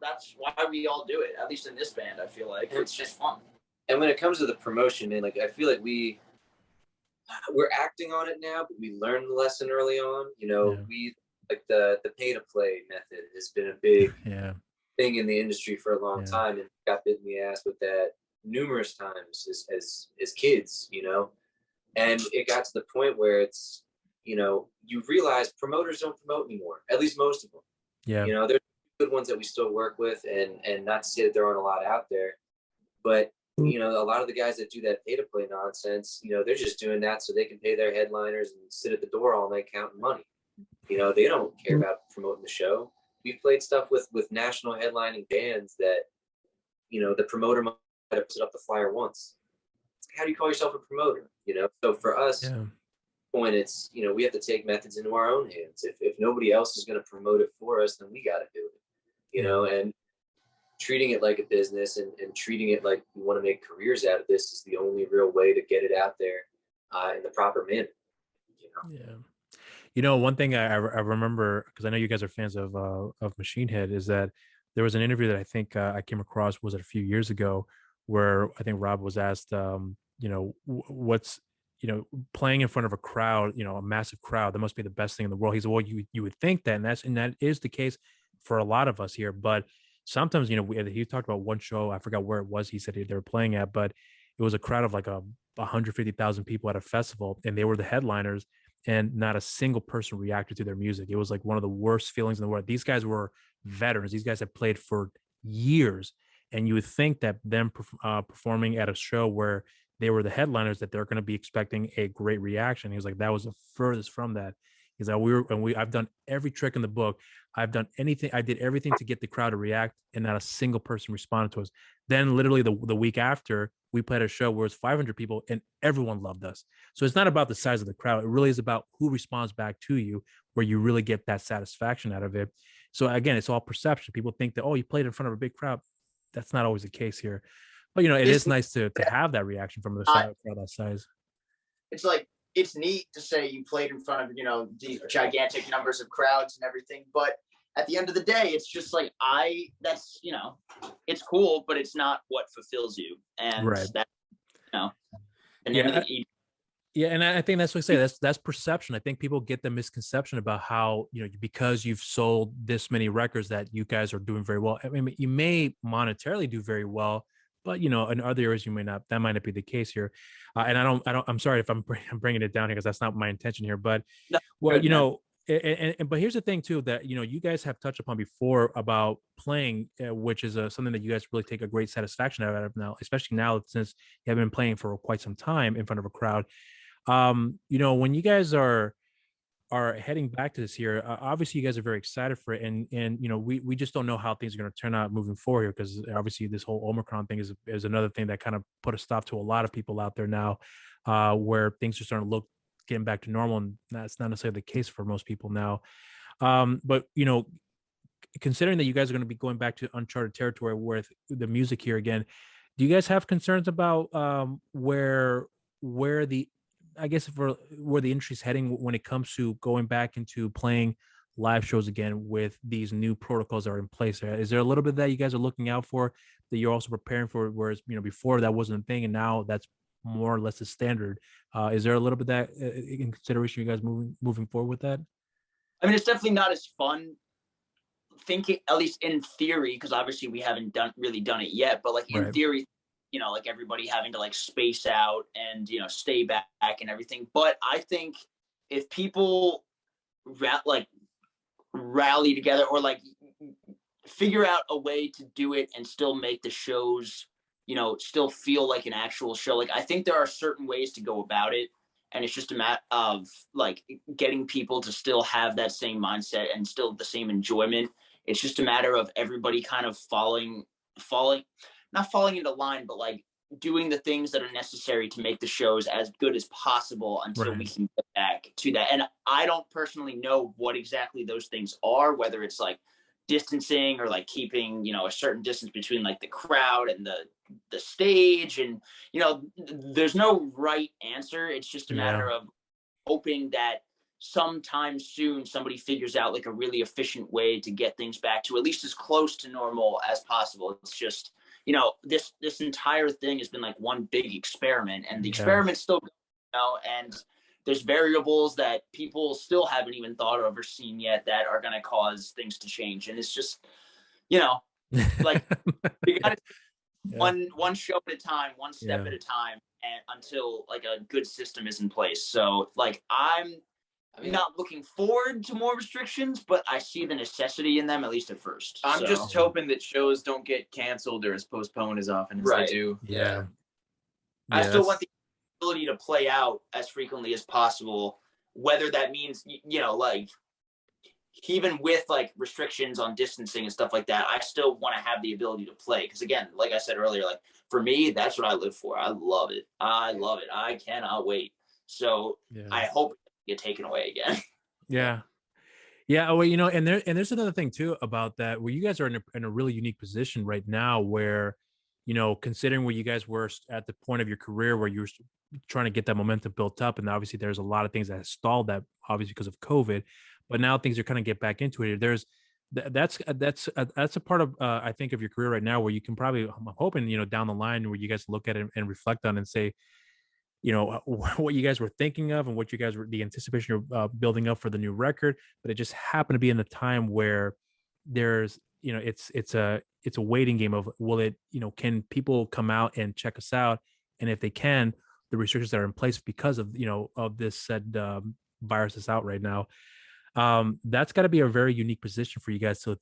that's why we all do it. At least in this band, I feel like it's just fun. And when it comes to the promotion, man, like, I feel like we're acting on it now, but we learned the lesson early on. We like the pay to play method has been a big thing in the industry for a long time, and got bit in the ass with that numerous times as kids, and it got to the point where it's, you realize promoters don't promote anymore, at least most of them. There's good ones that we still work with, and not to say that there aren't a lot out there, but a lot of the guys that do that pay to play nonsense, they're just doing that so they can pay their headliners and sit at the door all night counting money. They don't care about promoting the show. We've played stuff with national headlining bands that, the promoter might have put up the flyer once. How do you call yourself a promoter? So for us, point, it's, we have to take methods into our own hands. If nobody else is going to promote it for us, then we got to do it, and treating it like a business and treating it like we want to make careers out of this is the only real way to get it out there in the proper manner. One thing I remember, because I know you guys are fans of Machine Head, is that there was an interview that I think I came across, was it a few years ago, where I think Rob was asked, what's, playing in front of a crowd, a massive crowd, that must be the best thing in the world. He said, well, you would think that, and that is the case for a lot of us here. But sometimes, he talked about one show, I forgot where it was, he said they were playing at, but it was a crowd of like 150,000 people at a festival, and they were the headliners, and not a single person reacted to their music. It was like one of the worst feelings in the world. These guys were veterans. These guys have played for years. And you would think that them performing at a show where they were the headliners, that they're going to be expecting a great reaction. He was like, that was the furthest from that. He's like, I've done every trick in the book. I've done anything. I did everything to get the crowd to react, and not a single person responded to us. Then literally the week after, we played a show where it's 500 people and everyone loved us. So it's not about the size of the crowd. It really is about who responds back to you, where you really get that satisfaction out of it. So again, it's all perception. People think that, oh, you played in front of a big crowd. That's not always the case here. But, it is nice to have that reaction from the crowd that size. It's like, it's neat to say you played in front of, these gigantic numbers of crowds and everything. But at the end of the day, it's just like, it's cool, but it's not what fulfills you. And that, Yeah, and I think that's what I say. That's perception. I think people get the misconception about how, because you've sold this many records that you guys are doing very well. I mean, you may monetarily do very well, but in other areas you may not. That might not be the case here. And I'm sorry if I'm bringing it down here because that's not my intention here. But No, well, good, man. but here's the thing too that you guys have touched upon before about playing, which is something that you guys really take a great satisfaction out of now, especially now since you have been playing for quite some time in front of a crowd. When you guys are heading back to this year, obviously you guys are very excited for it, and we just don't know how things are going to turn out moving forward here, because obviously this whole Omicron thing is another thing that kind of put a stop to a lot of people out there now, where things are starting to look getting back to normal, and that's not necessarily the case for most people now. But considering that you guys are going to be going back to uncharted territory with the music here again, do you guys have concerns about where the where the industry's heading when it comes to going back into playing live shows again with these new protocols that are in place? Is there a little bit that you guys are looking out for, that you're also preparing for, whereas before that wasn't a thing and now that's more or less the standard? Is there a little bit that in consideration you guys moving forward with that? I mean, it's definitely not as fun thinking, at least in theory, because obviously we haven't really done it yet, but like in Right. theory, like everybody having to like space out and stay back and everything. But I think if people rally together, or like figure out a way to do it and still make the shows still feel like an actual show, like I think there are certain ways to go about it, and it's just a matter of like getting people to still have that same mindset and still the same enjoyment. It's just a matter of everybody kind of not falling into line, but like doing the things that are necessary to make the shows as good as possible until we can get back to that. And I don't personally know what exactly those things are, whether it's like distancing or like keeping, a certain distance between like the crowd and the stage. And, there's no right answer. It's just a matter of hoping that sometime soon somebody figures out like a really efficient way to get things back to at least as close to normal as possible. It's just, this entire thing has been like one big experiment, and the experiment's still going, and there's variables that people still haven't even thought of or seen yet that are going to cause things to change. And it's just, like you got to one show at a time, one step at a time, and until like a good system is in place. So like I'm not looking forward to more restrictions, but I see the necessity in them, at least at first. I'm just hoping that shows don't get canceled or is postponed as often as they do. I still want the ability to play out as frequently as possible, whether that means, like even with like restrictions on distancing and stuff like that, I still want to have the ability to play. Because again, like I said earlier, like for me, that's what I live for. I love it. I cannot wait. So I hope it get taken away again. Well, and there's another thing too about that, where you guys are in a really unique position right now, where considering where you guys were at the point of your career where you were trying to get that momentum built up, and obviously there's a lot of things that have stalled that, obviously because of COVID, but now things are kind of get back into it. That's a part of I think of your career right now where you can probably, I'm hoping down the line where you guys look at it and reflect on and say, what you guys were thinking of and what you guys were, the anticipation you're building up for the new record, but it just happened to be in a time where there's, it's a waiting game of, will it, can people come out and check us out? And if they can, the restrictions that are in place because of, of this said virus that's out right now, that's got to be a very unique position for you guys to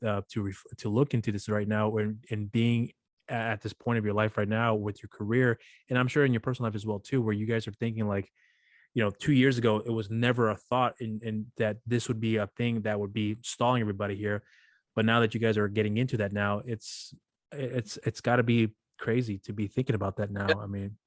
look into this right now, and being at this point of your life right now with your career, and I'm sure in your personal life as well too, where you guys are thinking like, 2 years ago it was never a thought in that this would be a thing that would be stalling everybody here, but now that you guys are getting into that now, it's got to be crazy to be thinking about that now. I mean,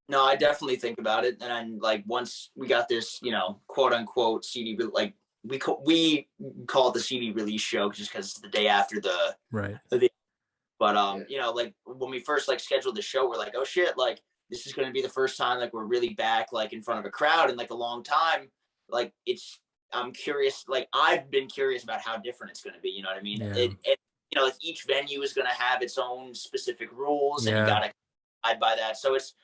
no, I definitely think about it, and I'm like, once we got this, quote unquote CD, like we call it the CD release show just because it's the day after the But like when we first like scheduled the show, we're like, oh shit, like this is going to be the first time like we're really back like in front of a crowd in like a long time. Like I'm curious, like I've been curious about how different it's going to be. You know what I mean? It like each venue is going to have its own specific rules, and you got to abide by that. So it's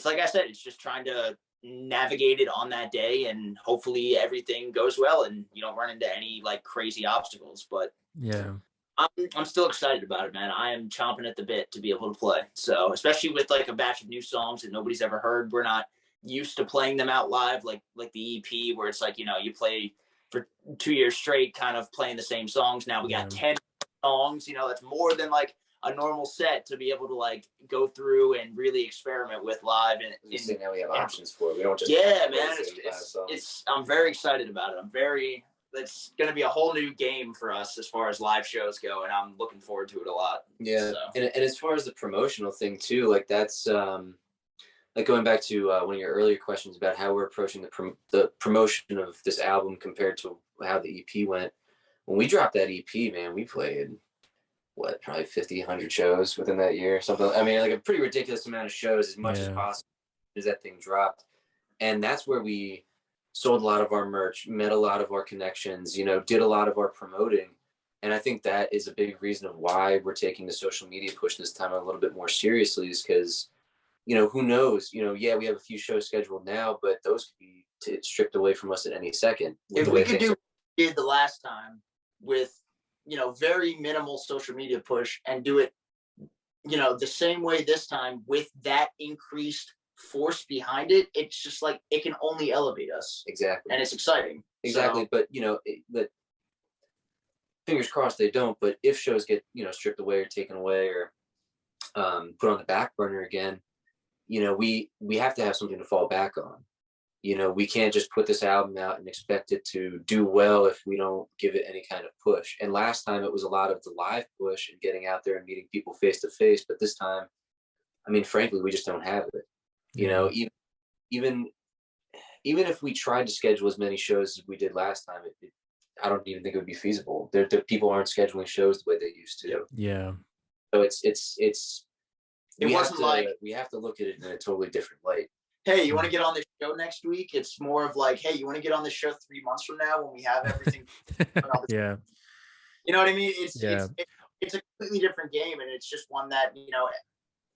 like I said, it's just trying to navigate it on that day, and hopefully everything goes well and you don't run into any like crazy obstacles. But yeah, I'm still excited about it, man. I am chomping at the bit to be able to play. So especially with like a batch of new songs that nobody's ever heard, we're not used to playing them out live like the EP, where it's like, you know, you play for 2 years straight kind of playing the same songs. Now we got 10 songs, you know, that's more than like a normal set to be able to like go through and really experiment with live. And now we have options for it. We don't just man, it's I'm very excited about it. It's going to be a whole new game for us as far as live shows go, and I'm looking forward to it a lot. Yeah, so. And as far as the promotional thing too, like that's like going back to one of your earlier questions about how we're approaching the promotion of this album compared to how the EP went. When we dropped that EP, man, we played probably 50, 100 shows within that year, something. I mean, like a pretty ridiculous amount of shows, as much as possible as that thing dropped. And that's where we sold a lot of our merch, met a lot of our connections, you know, did a lot of our promoting. And I think that is a big reason of why we're taking the social media push this time a little bit more seriously, is because, you know, who knows, you know, we have a few shows scheduled now, but those could be stripped away from us at any second. If we could do what we did the last time with, you know, very minimal social media push, and do it, you know, the same way this time with that increased force behind it, it's just like it can only elevate us. Exactly. And it's exciting. Exactly. So, but you know, but fingers crossed they don't, but if shows get, you know, stripped away or taken away or put on the back burner again, you know, we have to have something to fall back on. You know, we can't just put this album out and expect it to do well if we don't give it any kind of push. And last time it was a lot of the live push and getting out there and meeting people face to face, but this time, I mean, frankly, we just don't have it. You know, even if we tried to schedule as many shows as we did last time, I don't even think it would be feasible. The people aren't scheduling shows the way they used to. Yeah. So we have to look at it in a totally different light. Hey, you want to get on this show next week? It's more of like, hey, you want to get on this show 3 months from now when we have everything? Yeah. You know what I mean? It's a completely different game, and it's just one that, you know,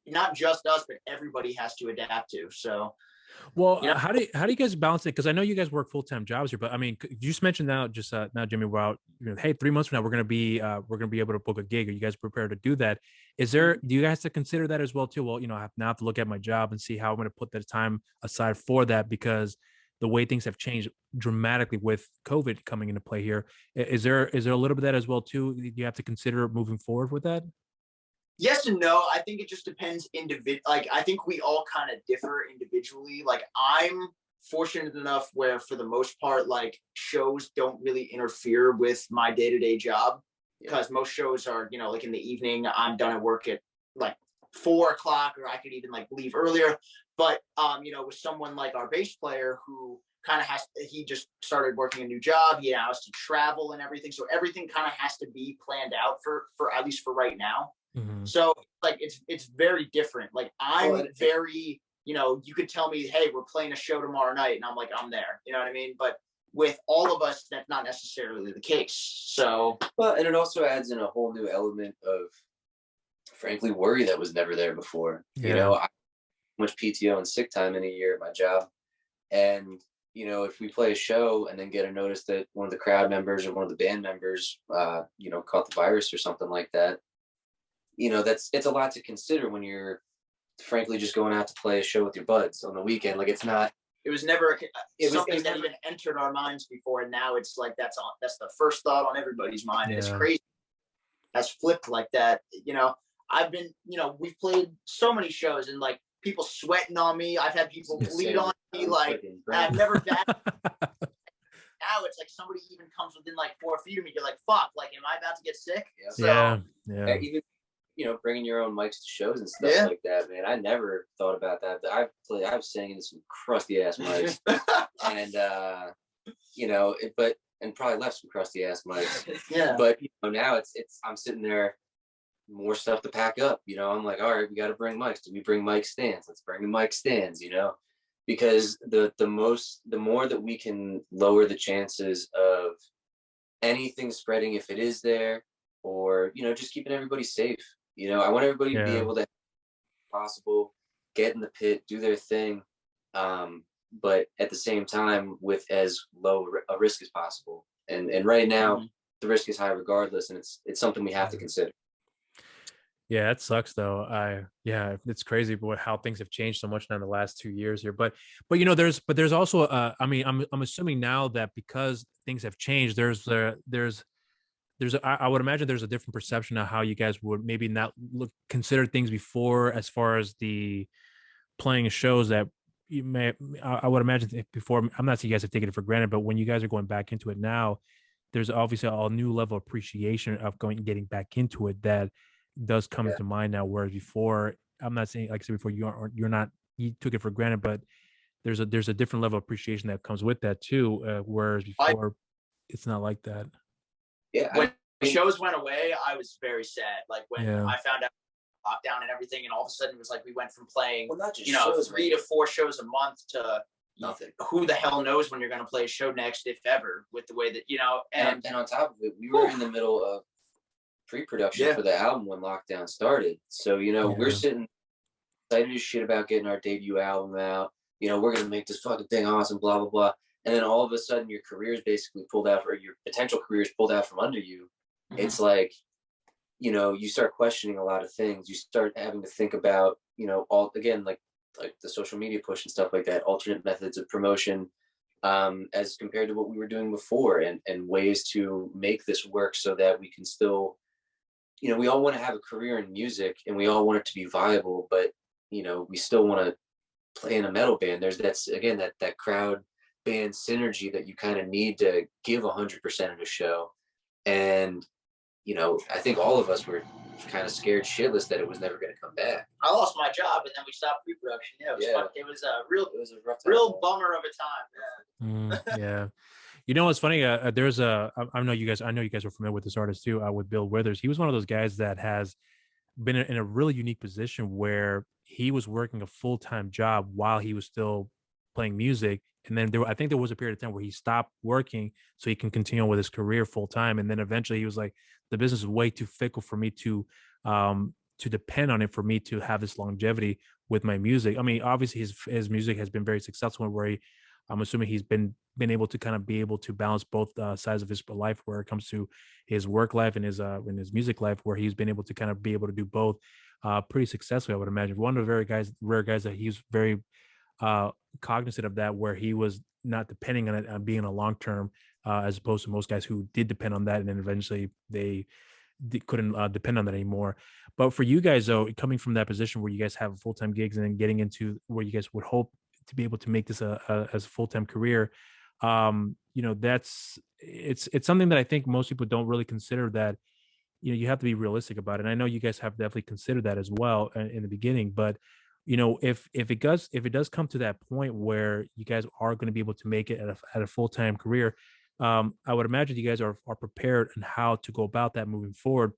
not just us, but everybody has to adapt to. So, well, you know, how do you guys balance it? Because I know you guys work full-time jobs here, but I mean, you just mentioned now, Jimmy, about, you know, hey, 3 months from now we're gonna be able to book a gig. Are you guys prepared to do that? Do you guys have to consider that as well too? Well, you know, I have now to look at my job and see how I'm going to put that time aside for that, because the way things have changed dramatically with COVID coming into play here. Is there a little bit of that as well too? You have to consider moving forward with that? Yes and no. I think it just depends Like, I think we all kind of differ individually. Like, I'm fortunate enough where, for the most part, like, shows don't really interfere with my day-to-day job, because most shows are, you know, like in the evening, I'm done at work at like 4 o'clock, or I could even like leave earlier. But, you know, with someone like our bass player who kind of he just started working a new job, he has to travel and everything. So everything kind of has to be planned out for at least for right now. Mm-hmm. So like it's very different. Like I'm very, you know, you could tell me, hey, we're playing a show tomorrow night, and I'm like, I'm there. You know what I mean? But with all of us, that's not necessarily the case. So, well, and it also adds in a whole new element of, frankly, worry that was never there before. You know, I have much PTO and sick time in a year at my job, and you know, if we play a show and then get a notice that one of the crowd members or one of the band members, you know, caught the virus or something like that, you know, it's a lot to consider when you're, frankly, just going out to play a show with your buds on the weekend. Like, it's not. It was never something that even entered our minds before, and now it's like that's the first thought on everybody's mind. And it's crazy. That's flipped like that. You know, I've been, you know, we've played so many shows, and like people sweating on me. I've had people bleed on me. Like, I've never been. Now it's like somebody even comes within like 4 feet of me. You're like, fuck, like, am I about to get sick? Yeah. Even, you know, bringing your own mics to shows and stuff like that, man. I never thought about that. I've sang in some crusty ass mics, and you know, and probably left some crusty ass mics. But you know, now it's I'm sitting there, more stuff to pack up. You know, I'm like, all right, we got to bring mics. Do we bring mic stands? Let's bring the mic stands. You know, because the more that we can lower the chances of anything spreading, if it is there, or, you know, just keeping everybody safe. You know, I want everybody to be able to, possible, get in the pit, do their thing. but at the same time with as low a risk as possible. And right now the risk is high regardless, and it's something we have to consider. Yeah, it sucks though. Yeah, it's crazy but how things have changed so much now in the last 2 years here. But there's also I mean, I'm assuming now that because things have changed, I would imagine there's a different perception of how you guys would maybe not consider things before, as far as the playing shows that you may. I would imagine before. I'm not saying you guys have taken it for granted, but when you guys are going back into it now, there's obviously a new level of appreciation of getting back into it that does come into mind now. Whereas before, I'm not saying, like I said before, you took it for granted, but there's a different level of appreciation that comes with that too. Whereas before, it's not like that. Yeah. When shows went away, I was very sad. Like when I found out lockdown and everything, and all of a sudden it was like we went from playing, not just 3 to 4 shows a month to nothing. Who the hell knows when you're going to play a show next, if ever, with the way that, and on top of it, we were in the middle of pre-production for the album when lockdown started. So, we're sitting excited as shit about getting our debut album out. We're going to make this fucking thing awesome, blah, blah, blah. And then all of a sudden your career is basically pulled out, or your potential career is pulled out from under you. It's like, you start questioning a lot of things. You start having to think about, all, again, like the social media push and stuff like that, alternate methods of promotion, as compared to what we were doing before, and ways to make this work so that we can still, we all want to have a career in music and we all want it to be viable, but, we still want to play in a metal band. There's that crowd band synergy that you kind of need to give 100% of the show. And, I think all of us were kind of scared shitless that it was never going to come back. I lost my job and then we stopped pre-production. It was a real bummer of a time. Yeah. What's funny? There's I know you guys are familiar with this artist too, with Bill Withers. He was one of those guys that has been in a really unique position where he was working a full-time job while he was still playing music. And then I think there was a period of time where he stopped working so he can continue with his career full-time. And then eventually he was like, the business is way too fickle for me to depend on it, for me to have this longevity with my music. I mean, obviously his music has been very successful, where I'm assuming he's been able to kind of be able to balance both sides of his life, where it comes to his work life and his music life, where he's been able to kind of be able to do both pretty successfully, I would imagine. One of the rare guys that he's very cognizant of that, where he was not depending on it on being a long-term, as opposed to most guys who did depend on that, and then eventually they couldn't depend on that anymore. But for you guys though, coming from that position where you guys have full-time gigs and then getting into where you guys would hope to be able to make this as a full-time career, it's something that I think most people don't really consider, that you have to be realistic about it. And I know you guys have definitely considered that as well in the beginning, but if it does come to that point where you guys are going to be able to make it at a full-time career, I would imagine you guys are prepared on how to go about that moving forward,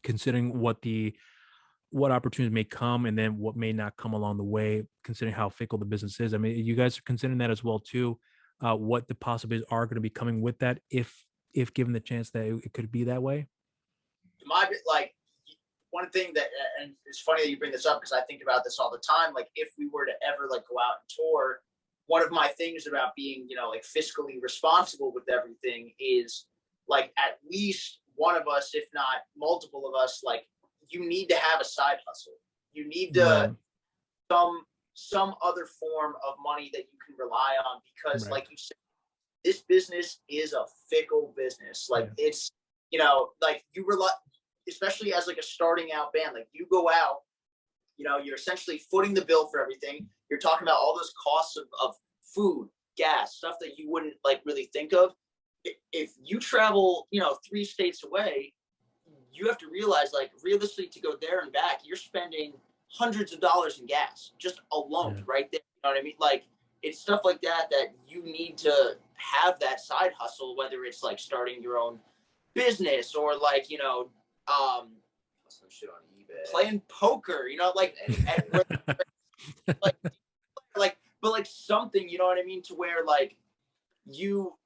considering what opportunities may come and then what may not come along the way, considering how fickle the business is. I mean, you guys are considering that as well too, what the possibilities are going to be coming with that, if given the chance that it could be that way. One thing that, and it's funny that you bring this up because I think about this all the time, like if we were to ever go out and tour, one of my things about being, fiscally responsible with everything is at least one of us, if not multiple of us, you need to have a side hustle. You need to some other form of money that you can rely on, because like you said, this business is a fickle business. It's, you rely, especially as a starting out band, you go out, you're essentially footing the bill for everything. You're talking about all those costs of food, gas, stuff that you wouldn't really think of. If you travel, 3 states away, you have to realize realistically to go there and back, you're spending hundreds of dollars in gas just alone right there. You know what I mean? It's stuff like that you need to have that side hustle, whether it's starting your own business or some shit on eBay, playing poker, but something, you know what I mean, to where you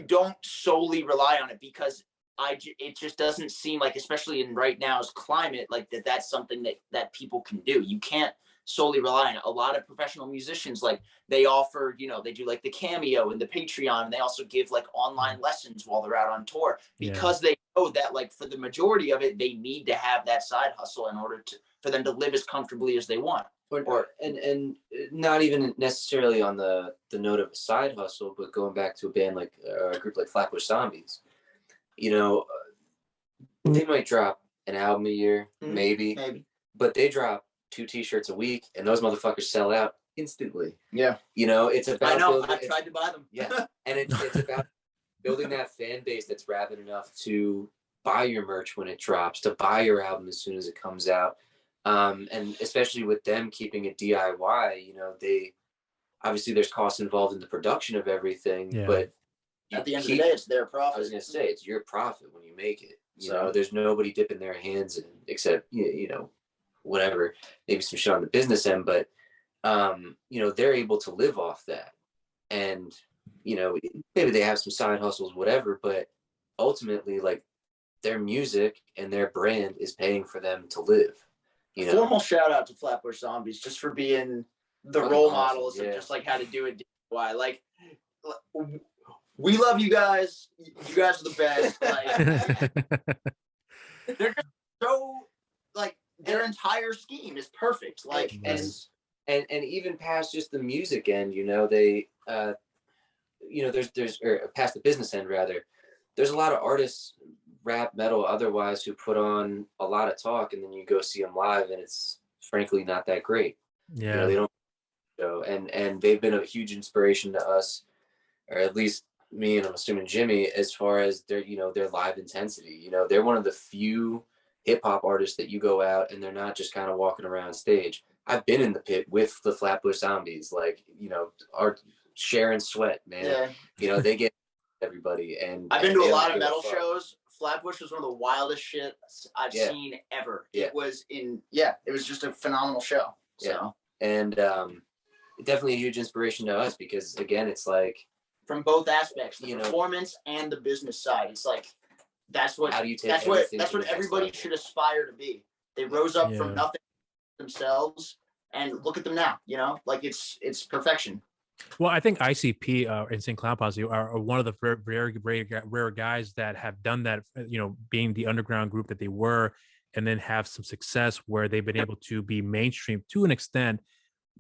don't solely rely on it, because it just doesn't seem especially in right now's climate, that's something that people can do. You can't solely rely on it. A lot of professional musicians, like they offer, they do like the Cameo and the Patreon, and they also give like online lessons while they're out on tour, because they know that like for the majority of it, they need to have that side hustle in order for them to live as comfortably as they want. And not even necessarily on the note of a side hustle, but going back to a band like a group like Flatbush Zombies, they might drop an album a year, maybe, but they drop 2 t-shirts a week, and those motherfuckers sell out instantly. Yeah. It's about, I know, I tried to buy them. Yeah. And it's about building that fan base that's rabid enough to buy your merch when it drops, to buy your album as soon as it comes out. And especially with them keeping it DIY, they obviously there's costs involved in the production of everything, but at the end of the day, it's their profit. I was going to say, it's your profit when you make it. There's nobody dipping their hands in, except, whatever, maybe some shit on the business end, but, they're able to live off that. And, maybe they have some side hustles, whatever, but ultimately, like, their music and their brand is paying for them to live. Formal shout out to Flatbush Zombies just for being the role models of just like how to do it DIY. Like, we love you guys. You guys are the best. Like, they're just so like their entire scheme is perfect. Like, and even past just the music end, they there's or past the business end rather, there's a lot of artists, rap, metal, otherwise, who put on a lot of talk, and then you go see them live, and it's frankly not that great. Yeah, they don't. And they've been a huge inspiration to us, or at least me, and I'm assuming Jimmy, as far as their live intensity. They're one of the few hip hop artists that you go out and they're not just kind of walking around stage. I've been in the pit with the Flatbush Zombies, like are sharing sweat, man. Yeah. They get everybody, and I've been to a lot of metal shows. Flatbush was one of the wildest shit I've seen ever. It was it was just a phenomenal show. So and definitely a huge inspiration to us, because again, it's like from both aspects, the performance and the business side. It's like that's what everybody should aspire to be. They rose up from nothing themselves, and look at them now. Like it's perfection. Well, I think ICP Insane Clown Posse are one of the very rare guys that have done that, being the underground group that they were, and then have some success where they've been able to be mainstream to an extent,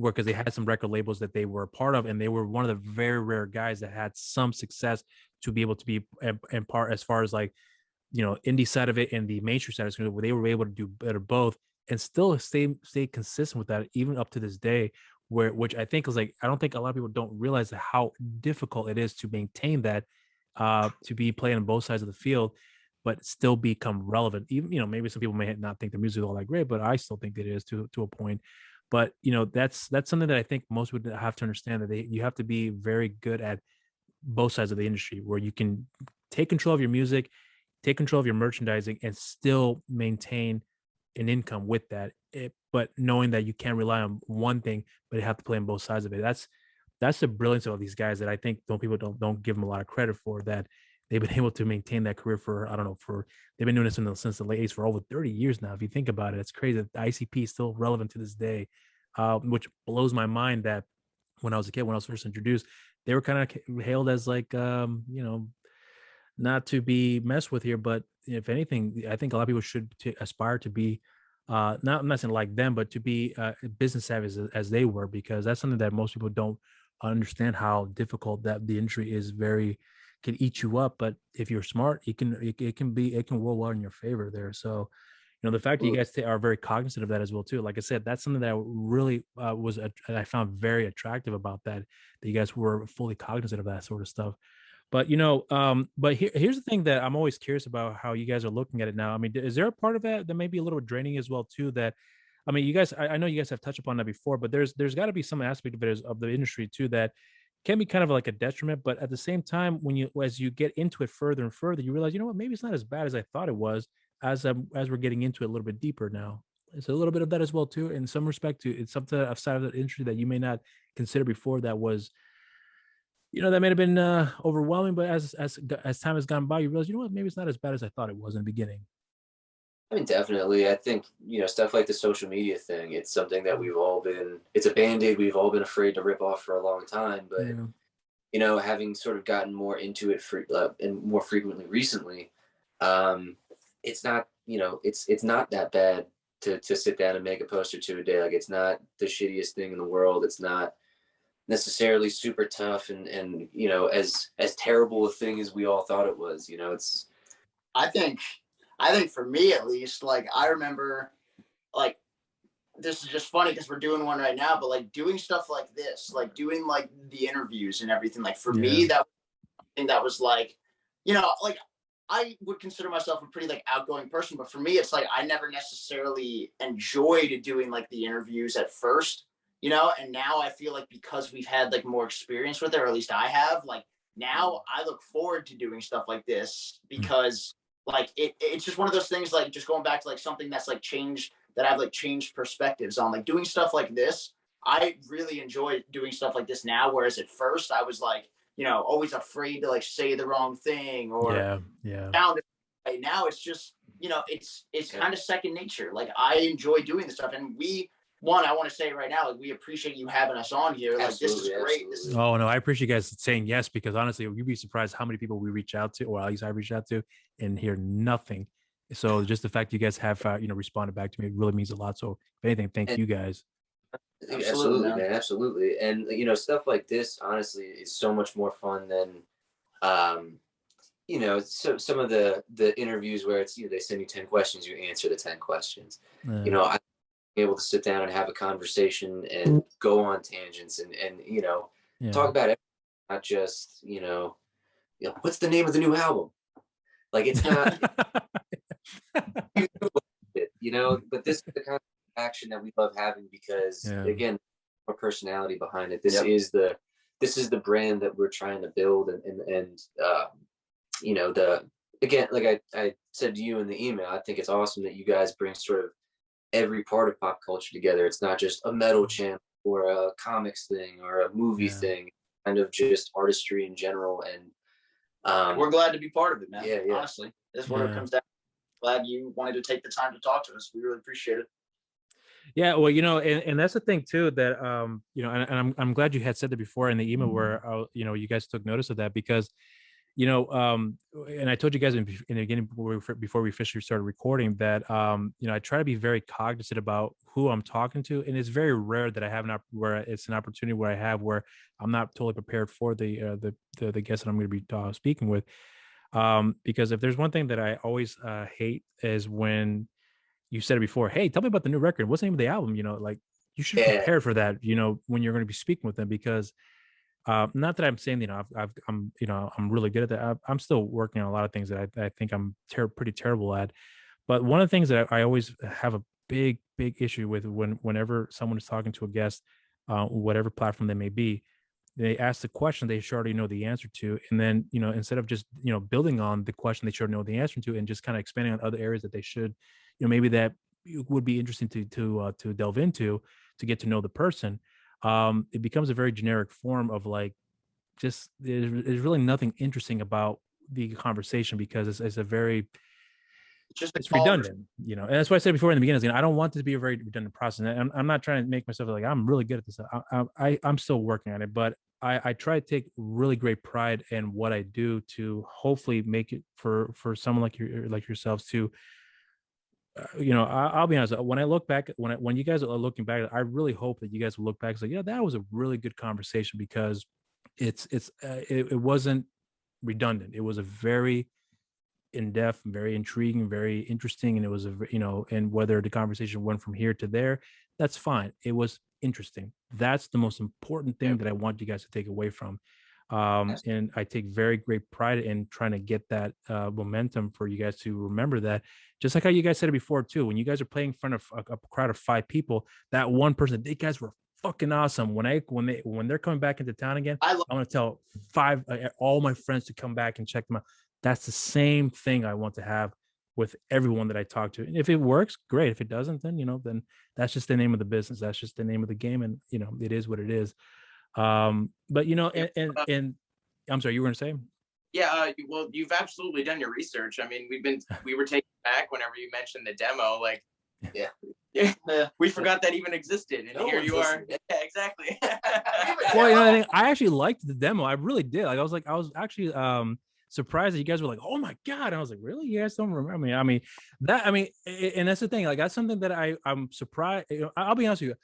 because they had some record labels that they were a part of, and they were one of the very rare guys that had some success to be able to be in part, as far as like, indie side of it and the mainstream side of it, where they were able to do better both and still stay consistent with that even up to this day. Which I think is like, I don't think a lot of people don't realize how difficult it is to maintain that, to be playing on both sides of the field, but still become relevant. Even, maybe some people may not think the music is all that great, but I still think it is to a point. But, that's something that I think most would have to understand, that you have to be very good at both sides of the industry, where you can take control of your music, take control of your merchandising, and still maintain an income with that. But knowing that you can't rely on one thing, but you have to play on both sides of it. That's the brilliance of all these guys that I think people don't give them a lot of credit for, that they've been able to maintain that career for, they've been doing this since the late 80s for over 30 years now. If you think about it, it's crazy that the ICP is still relevant to this day, which blows my mind that when I was a kid, when I was first introduced, they were kind of hailed as like, not to be messed with here, but if anything, I think a lot of people should aspire to be, I'm not saying like them, but to be business savvy as they were, because that's something that most people don't understand, how difficult that the industry is. Can eat you up, but if you're smart, it can roll well in your favor there. So, the fact that you guys are very cognizant of that as well too. Like I said, that's something that really I found very attractive about that you guys were fully cognizant of that sort of stuff. But here's the thing that I'm always curious about, how you guys are looking at it now. I mean, is there a part of that may be a little draining as well too? That, I mean, you guys, I know you guys have touched upon that before, but there's got to be some aspect of it of the industry too that can be kind of like a detriment. But at the same time, as you get into it further and further, you realize, maybe it's not as bad as I thought it was. As we're getting into it a little bit deeper now, it's a little bit of that as well too. In some respect, too, it's something outside of the industry that you may not consider before that was, that may have been overwhelming, but as time has gone by, you realize, maybe it's not as bad as I thought it was in the beginning. I mean, definitely. I think, stuff like the social media thing, it's something that it's a Band-Aid we've all been afraid to rip off for a long time. But, having sort of gotten more into it and more frequently recently, it's not, it's not that bad to sit down and make a post or two a day. Like, it's not the shittiest thing in the world. It's not necessarily super tough and as terrible a thing as we all thought it was. It's I think for me at least, like I remember, like this is just funny because we're doing one right now, but like doing stuff like this, like doing like the interviews and everything, like for me that was like, like I would consider myself a pretty like outgoing person, but for me it's like I never necessarily enjoyed doing like the interviews at first, and now I feel like because we've had like more experience with it, or at least I have, like now I look forward to doing stuff like this because like it's just one of those things, like just going back to like something that's like changed, that I've like changed perspectives on, like doing stuff like this. I really enjoy doing stuff like this now, whereas at first I was like, always afraid to like say the wrong thing or sound. Now it's just, it's kind of second nature. Like I enjoy doing this stuff, and I want to say right now, like we appreciate you having us on here. Like absolutely, this is great. This is oh no, I appreciate you guys saying yes, because honestly, you'd be surprised how many people we reach out to, or at least I reached out to, and hear nothing. So just the fact you guys have responded back to me, it really means a lot. So if anything, thank you guys. Absolutely, man, absolutely. And stuff like this honestly is so much more fun than so some of the interviews where it's they send you 10 questions, you answer the 10 questions. I able to sit down and have a conversation and go on tangents and talk about it, not just what's the name of the new album. Like it's not but this is the kind of action that we love having because again, our personality behind it. This is the brand that we're trying to build, and again, like I said to you in the email, I think it's awesome that you guys bring sort of every part of pop culture together. It's not just a metal channel or a comics thing or a movie thing, kind of just artistry in general. And we're glad to be part of it, man. Yeah. Honestly, that's where it comes down. Glad you wanted to take the time to talk to us. We really appreciate it. Yeah, well, and that's the thing too, that and I'm glad you had said that before in the email where you guys took notice of that, because and I told you guys in the beginning before we officially started recording that I try to be very cognizant about who I'm talking to, and it's very rare that I have where it's an opportunity where I have where I'm not totally prepared for the guest that I'm going to be speaking with, because if there's one thing that I always hate is when you said it before, hey, tell me about the new record, what's the name of the album, like you should prepare for that when you're going to be speaking with them, because not that I'm saying, I'm really good at that. I'm still working on a lot of things that I think I'm pretty terrible at. But one of the things that I always have a big issue with whenever someone is talking to a guest, whatever platform they may be, they ask the question they should already know the answer to. And then, instead of just, building on the question they should know the answer to and just kind of expanding on other areas that they should, maybe that would be interesting to delve into to get to know the person. It becomes a very generic form of like, just there's really nothing interesting about the conversation, because it's a very, it's redundant, and that's why I said before in the beginning, I don't want this to be a very redundant process. And I'm not trying to make myself like I'm really good at this. I'm still working on it, but I try to take really great pride in what I do to hopefully make it for someone like yourselves to, I'll be honest. When I look back, when you guys are looking back, I really hope that you guys will look back and say, that was a really good conversation, because it wasn't redundant. It was a very in-depth, very intriguing, very interesting, and it was and whether the conversation went from here to there, that's fine. It was interesting. That's the most important thing that I want you guys to take away from. And I take very great pride in trying to get that momentum for you guys to remember that. Just like how you guys said it before too, when you guys are playing in front of a crowd of 5 people, that one person, they guys were fucking awesome. When they're coming back into town again, I'm gonna tell 5 all my friends to come back and check them out. That's the same thing I want to have with everyone that I talk to. And if it works, great. If it doesn't, then then that's just the name of the business. That's just the name of the game, and it is what it is. But and I'm sorry, you were gonna say? Yeah, well, you've absolutely done your research. I mean, we were taken back whenever you mentioned the demo. Like, yeah, we forgot that even existed, and here you are. Yeah, exactly. Well, I actually liked the demo. I really did. Like, I was actually surprised that you guys were like, "Oh my god!" And I was like, "Really? You guys don't remember me?" And that's the thing. Like, that's something that I'm surprised. I'll be honest with you.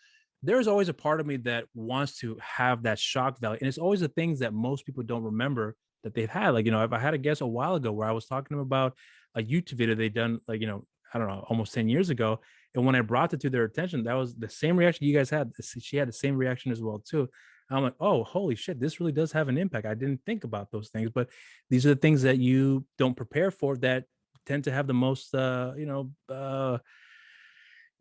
There's always a part of me that wants to have that shock value, and it's always the things that most people don't remember that they've had. Like, if I had a guest a while ago where I was talking to them about a YouTube video they'd done, like, I don't know, almost 10 years ago. And when I brought it to their attention, that was the same reaction you guys had. She had the same reaction as well, too. I'm like, oh, holy shit, this really does have an impact. I didn't think about those things, but these are the things that you don't prepare for that tend to have the most, you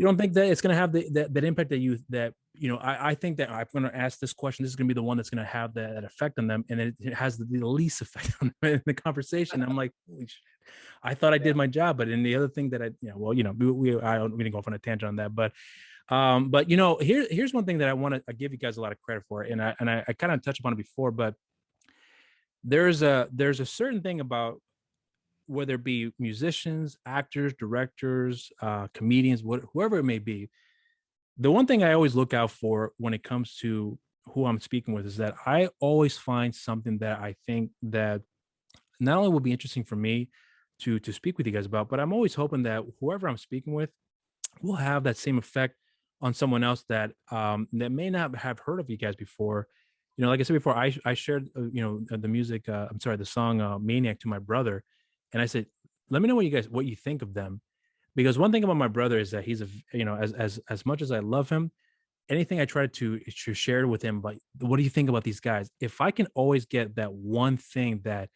don't think that it's going to have that impact I think that I'm going to ask this question. This is going to be the one that's going to have that effect on them. And it has the least effect on them in the conversation. I'm like, holy shit, I thought I did my job. But in the other thing that we didn't go off on a tangent on that, but here's one thing that I want to give you guys a lot of credit for. And I kind of touched upon it before, but there's a certain thing about, whether it be musicians, actors, directors, comedians, whoever it may be, the one thing I always look out for when it comes to who I'm speaking with is that I always find something that I think that not only will be interesting for me to speak with you guys about, but I'm always hoping that whoever I'm speaking with will have that same effect on someone else that that may not have heard of you guys before. Like I said before, I shared the music. The song "Maniac" to my brother. And I said, let me know what you think of them. Because one thing about my brother is that he's as much as I love him, anything I try to share with him, but what do you think about these guys? If I can always get that one thing that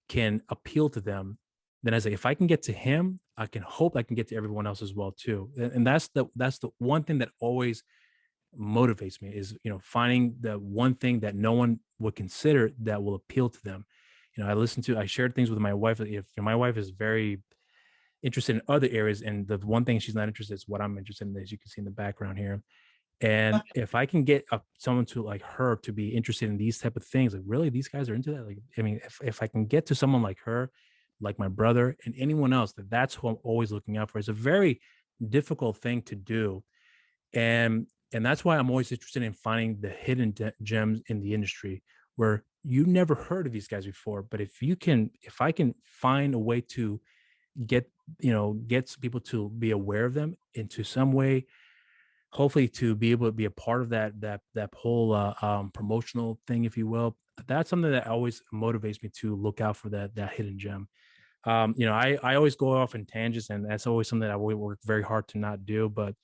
can appeal to them, then I say, if I can get to him, I can hope I can get to everyone else as well too. And that's the one thing that always motivates me is, finding the one thing that no one would consider that will appeal to them. I shared things with my wife. If my wife is very interested in other areas, and the one thing she's not interested in is what I'm interested in, as you can see in the background here. And if I can get someone to like her to be interested in these type of things, like, really, these guys are into that. Like, I mean, if I can get to someone like her, like my brother, and anyone else, that's who I'm always looking out for. It's a very difficult thing to do. And that's why I'm always interested in finding the hidden gems in the industry, where you never heard of these guys before. But if I can find a way to get people to be aware of them into some way, hopefully to be able to be a part of that whole promotional thing, if you will, that's something that always motivates me to look out for that hidden gem. I always go off in tangents, and that's always something that I will work very hard to not do, but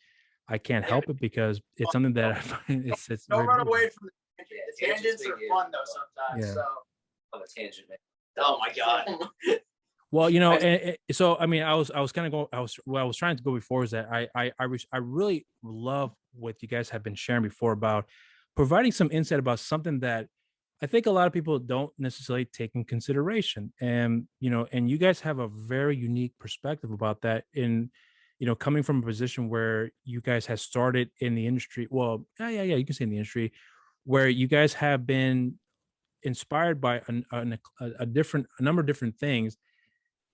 I can't help it because it's something that I find it's don't run away from the tangents are fun though sometimes. Yeah. So I'm a tangent man. Oh my god. Well, so I mean, I was trying to go before is that I really love what you guys have been sharing before about providing some insight about something that I think a lot of people don't necessarily take in consideration. And you guys have a very unique perspective about that in coming from a position where you guys have started in the industry. Well, yeah, you can say in the industry, where you guys have been inspired by a number of different things,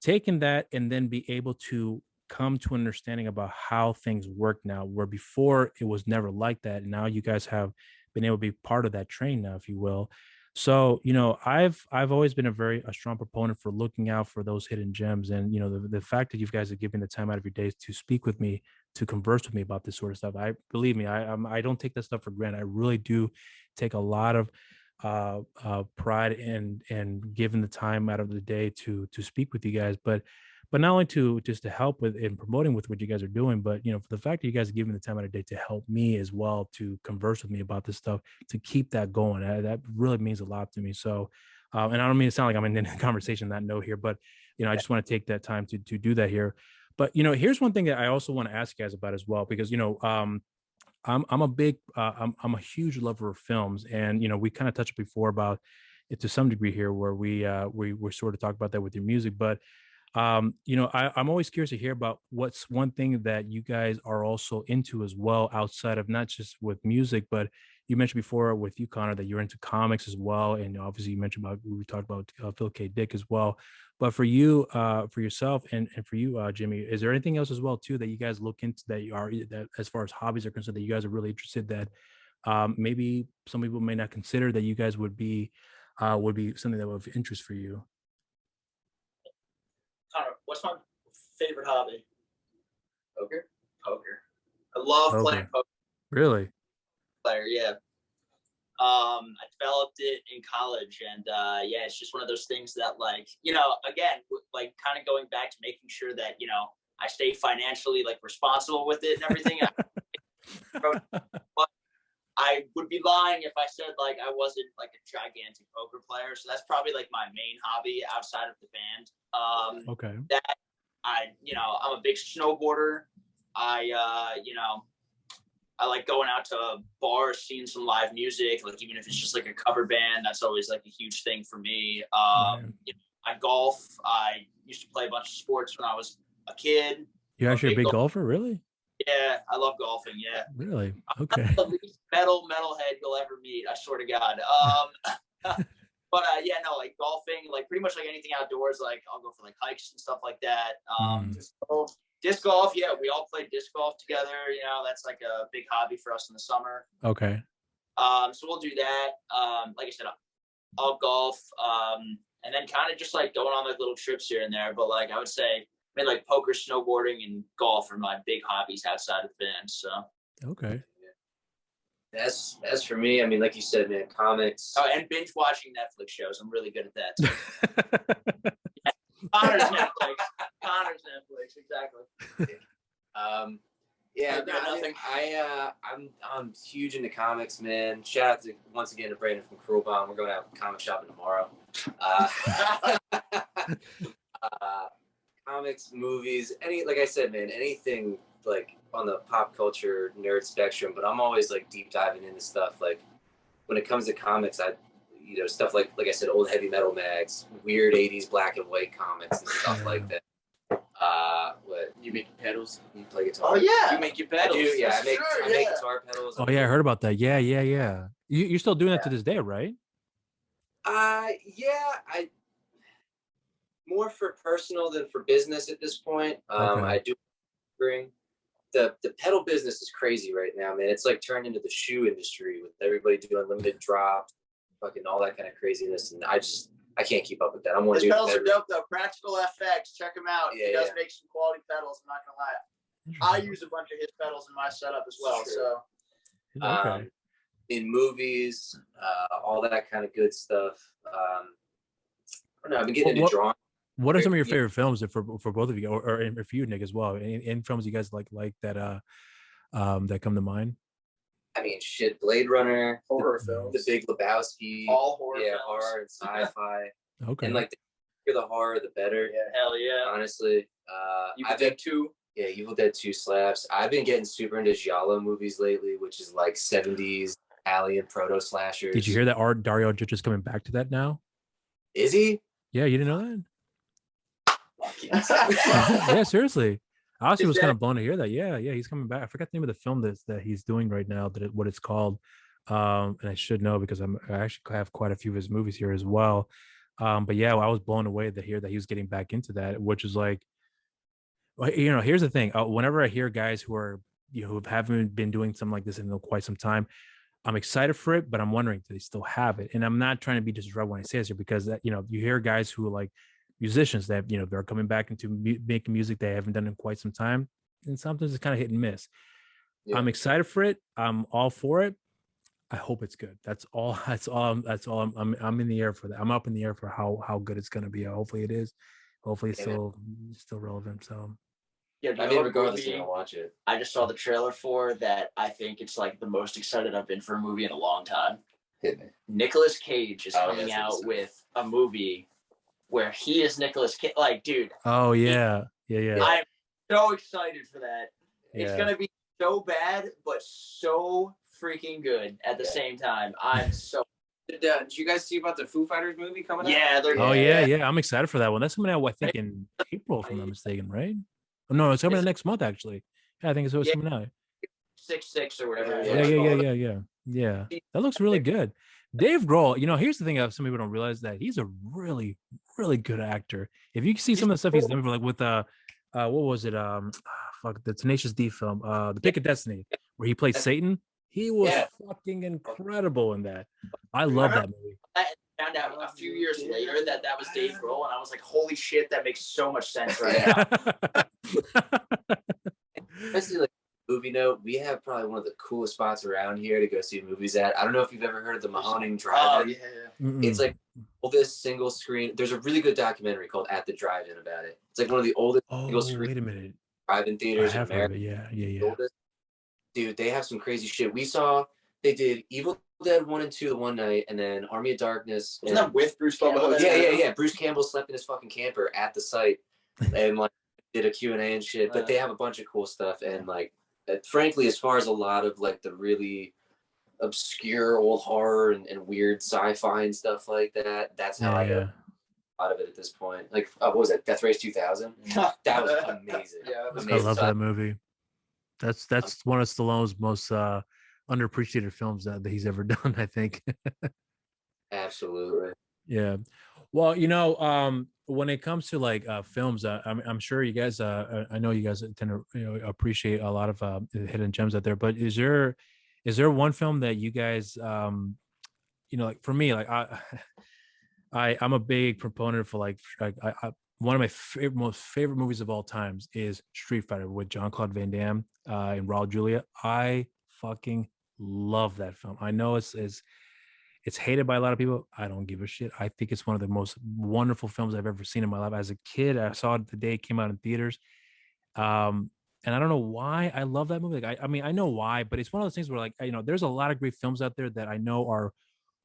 taking that and then be able to come to an understanding about how things work now, where before it was never like that. And now you guys have been able to be part of that train now, if you will. So, I've always been a strong proponent for looking out for those hidden gems. And, the fact that you guys are giving the time out of your days to speak with me, to converse with me about this sort of stuff, believe me, I don't take that stuff for granted. I really do take a lot of pride and giving the time out of the day to speak with you guys, but not only to help with in promoting with what you guys are doing, but for the fact that you guys are giving the time out of the day to help me as well, to converse with me about this stuff, to keep that going, that really means a lot to me. So and I don't mean to sound like I'm in a conversation that note here, but I just want to take that time to do that here. But here's one thing that I also want to ask you guys about as well, because I'm a huge lover of films, and we kind of touched before about it to some degree here, where we sort of talk about that with your music. But I'm always curious to hear about what's one thing that you guys are also into as well, outside of not just with music, but you mentioned before with you, Connor, that you're into comics as well, and obviously you mentioned about we talked about Phil K. Dick as well. But for you, for yourself, and for you, Jimmy, is there anything else as well too that you guys look into that you are that as far as hobbies are concerned that you guys are really interested that maybe some people may not consider that you guys would be something that would be of interest for you? Connor, what's my favorite hobby? Poker. I love Okay. playing poker. Really? Player, yeah. I developed it in college, and yeah, it's just one of those things that, like, you know, again, like kind of going back to making sure that, you know, I stay financially like responsible with it and everything. But I would be lying if I said like I wasn't like a gigantic poker player. So that's probably like my main hobby outside of the band. Okay. That I'm a big snowboarder. You know, I like going out to bars, seeing some live music, like even if it's just like a cover band, that's always like a huge thing for me. You know, I golf. I used to play a bunch of sports when I was a kid. You're actually a big golfer, really? Yeah, I love golfing. Yeah. Really? Okay. I'm the least metalhead you'll ever meet, I swear to God. But yeah, no, like golfing, like pretty much like anything outdoors, like I'll go for like hikes and stuff like that. Disc golf, yeah, we all play disc golf together. You know, that's like a big hobby for us in the summer. Okay. So we'll do that. Like I said, I'll golf, and then kind of just like going on like little trips here and there. But like I would say, I mean, like poker, snowboarding, and golf are my big hobbies outside of the band. So okay. As for me, I mean, like you said, man, comics. Oh, and binge watching Netflix shows. I'm really good at that. Connor's Netflix, exactly. Yeah, nothing. I'm huge into comics, man. Shout out once again to Brandon from Cruel Bomb. We're going out comic shopping tomorrow. Comics, movies, like I said, man, anything like on the pop culture nerd spectrum. But I'm always like deep diving into stuff. Like when it comes to comics, stuff like I said, old heavy metal mags, weird 80s black and white comics and stuff like that. What You make your pedals? you play guitar? Oh yeah, You make your pedals? I do, yeah. That's I make guitar pedals. Oh yeah, I heard about that. Yeah. You're still doing that to this day, right? Yeah, I more for personal than for business at this point. Okay. I do bring the pedal business is crazy right now, man. It's like turned into the shoe industry with everybody doing limited drops, fucking all that kind of craziness, and I can't keep up with that. I'm his pedals are dope though. Practical FX, check him out. Yeah, he does make some quality pedals. I'm not gonna lie. I use a bunch of his pedals in my setup as well. Sure. So Okay. In movies, all that kind of good stuff. I don't know. I've been getting into drawing. What are some of your favorite films for both of you, or for you, Nick, as well? Any films you guys like that that come to mind? I mean, shit, Blade Runner, horror the films, Big Lebowski, all horror films. horror and sci-fi. Okay. And like the bigger the horror, the better. Yeah, hell yeah. Honestly, Evil Dead 2. Yeah, Evil Dead 2 slaps. I've been getting super into giallo movies lately, which is like 70s Italian proto slashers. Did you hear that Dario Argento is coming back to that now? Is he? Yeah, you didn't know that? Yeah, seriously. I honestly was kind of blown to hear that. Yeah, he's coming back. I forgot the name of the film that he's doing right now, what it's called. And I should know because I actually have quite a few of his movies here as well. But yeah, I was blown away to hear that he was getting back into that, which is like, here's the thing. Whenever I hear guys who haven't been doing something like this in quite some time, I'm excited for it, but I'm wondering, do they still have it? And I'm not trying to be disruptive when I say this here, because you hear guys who are like musicians that they're coming back into making music they haven't done in quite some time, and sometimes it's kind of hit and miss. Yeah. I'm excited for it. I'm all for it. I hope it's good. That's all. I'm in the air for that. I'm up in the air for how good it's going to be. Hopefully it is. Hopefully it's still relevant. So yeah, I mean, regardless, you're gonna watch it. I just saw the trailer for that. I think it's like the most excited I've been for a movie in a long time. Nicolas Cage is coming out with a movie where he is Nicolas Cage. Like, dude. Oh yeah. I'm so excited for that. Yeah. It's gonna be so bad, but so freaking good at the same time. I'm so. Did you guys see about the Foo Fighters movie coming out? Yeah. I'm excited for that one. That's coming out, I think, in April, if I'm not mistaken, right? Oh, no, it's coming out next month, actually. Yeah, I think it's what's coming out. 666 or whatever. Yeah. That looks really good. Dave Grohl, here's the thing that some people don't realize, that he's a really, really good actor. If you see some of the stuff he's done, like with what was it? The Tenacious D film, The Pick of Destiny, where he played Satan. He was fucking incredible in that. I love that movie. I found out a few years later that was Dave Grohl, and I was like, holy shit, that makes so much sense right now. Especially like movie note, we have probably one of the coolest spots around here to go see movies at. I don't know if you've ever heard of the Mahoning Drive-In. Oh, yeah. It's like oldest single screen. There's a really good documentary called At the Drive-In about it. It's like one of the oldest single screen wait a minute. drive-in theaters in America. Yeah. Dude, they have some crazy shit. They did Evil Dead 1 and 2 the one night, and then Army of Darkness. Isn't that with Bruce Campbell? Yeah. Bruce Campbell slept in his fucking camper at the site and like did a Q&A and shit. But they have a bunch of cool stuff, and like frankly, as far as a lot of like the really obscure old horror and weird sci-fi and stuff like that, that's how I get a lot of it at this point. Like what was it, Death Race 2000? That was amazing. I love that movie. That's one of Stallone's most underappreciated films that he's ever done, I think. Absolutely. Yeah. Well, when it comes to like films, I'm sure you guys, I know you guys tend to appreciate a lot of hidden gems out there. But is there one film that you guys, like for me, like I'm a big proponent for like one of my most favorite movies of all times is Street Fighter with Jean-Claude Van Damme and Raul Julia. I fucking love that film. I know it's hated by a lot of people. I don't give a shit. I think it's one of the most wonderful films I've ever seen in my life. As a kid, I saw it the day it came out in theaters. And I don't know why I love that movie. Like, I know why, but it's one of those things where like, there's a lot of great films out there that I know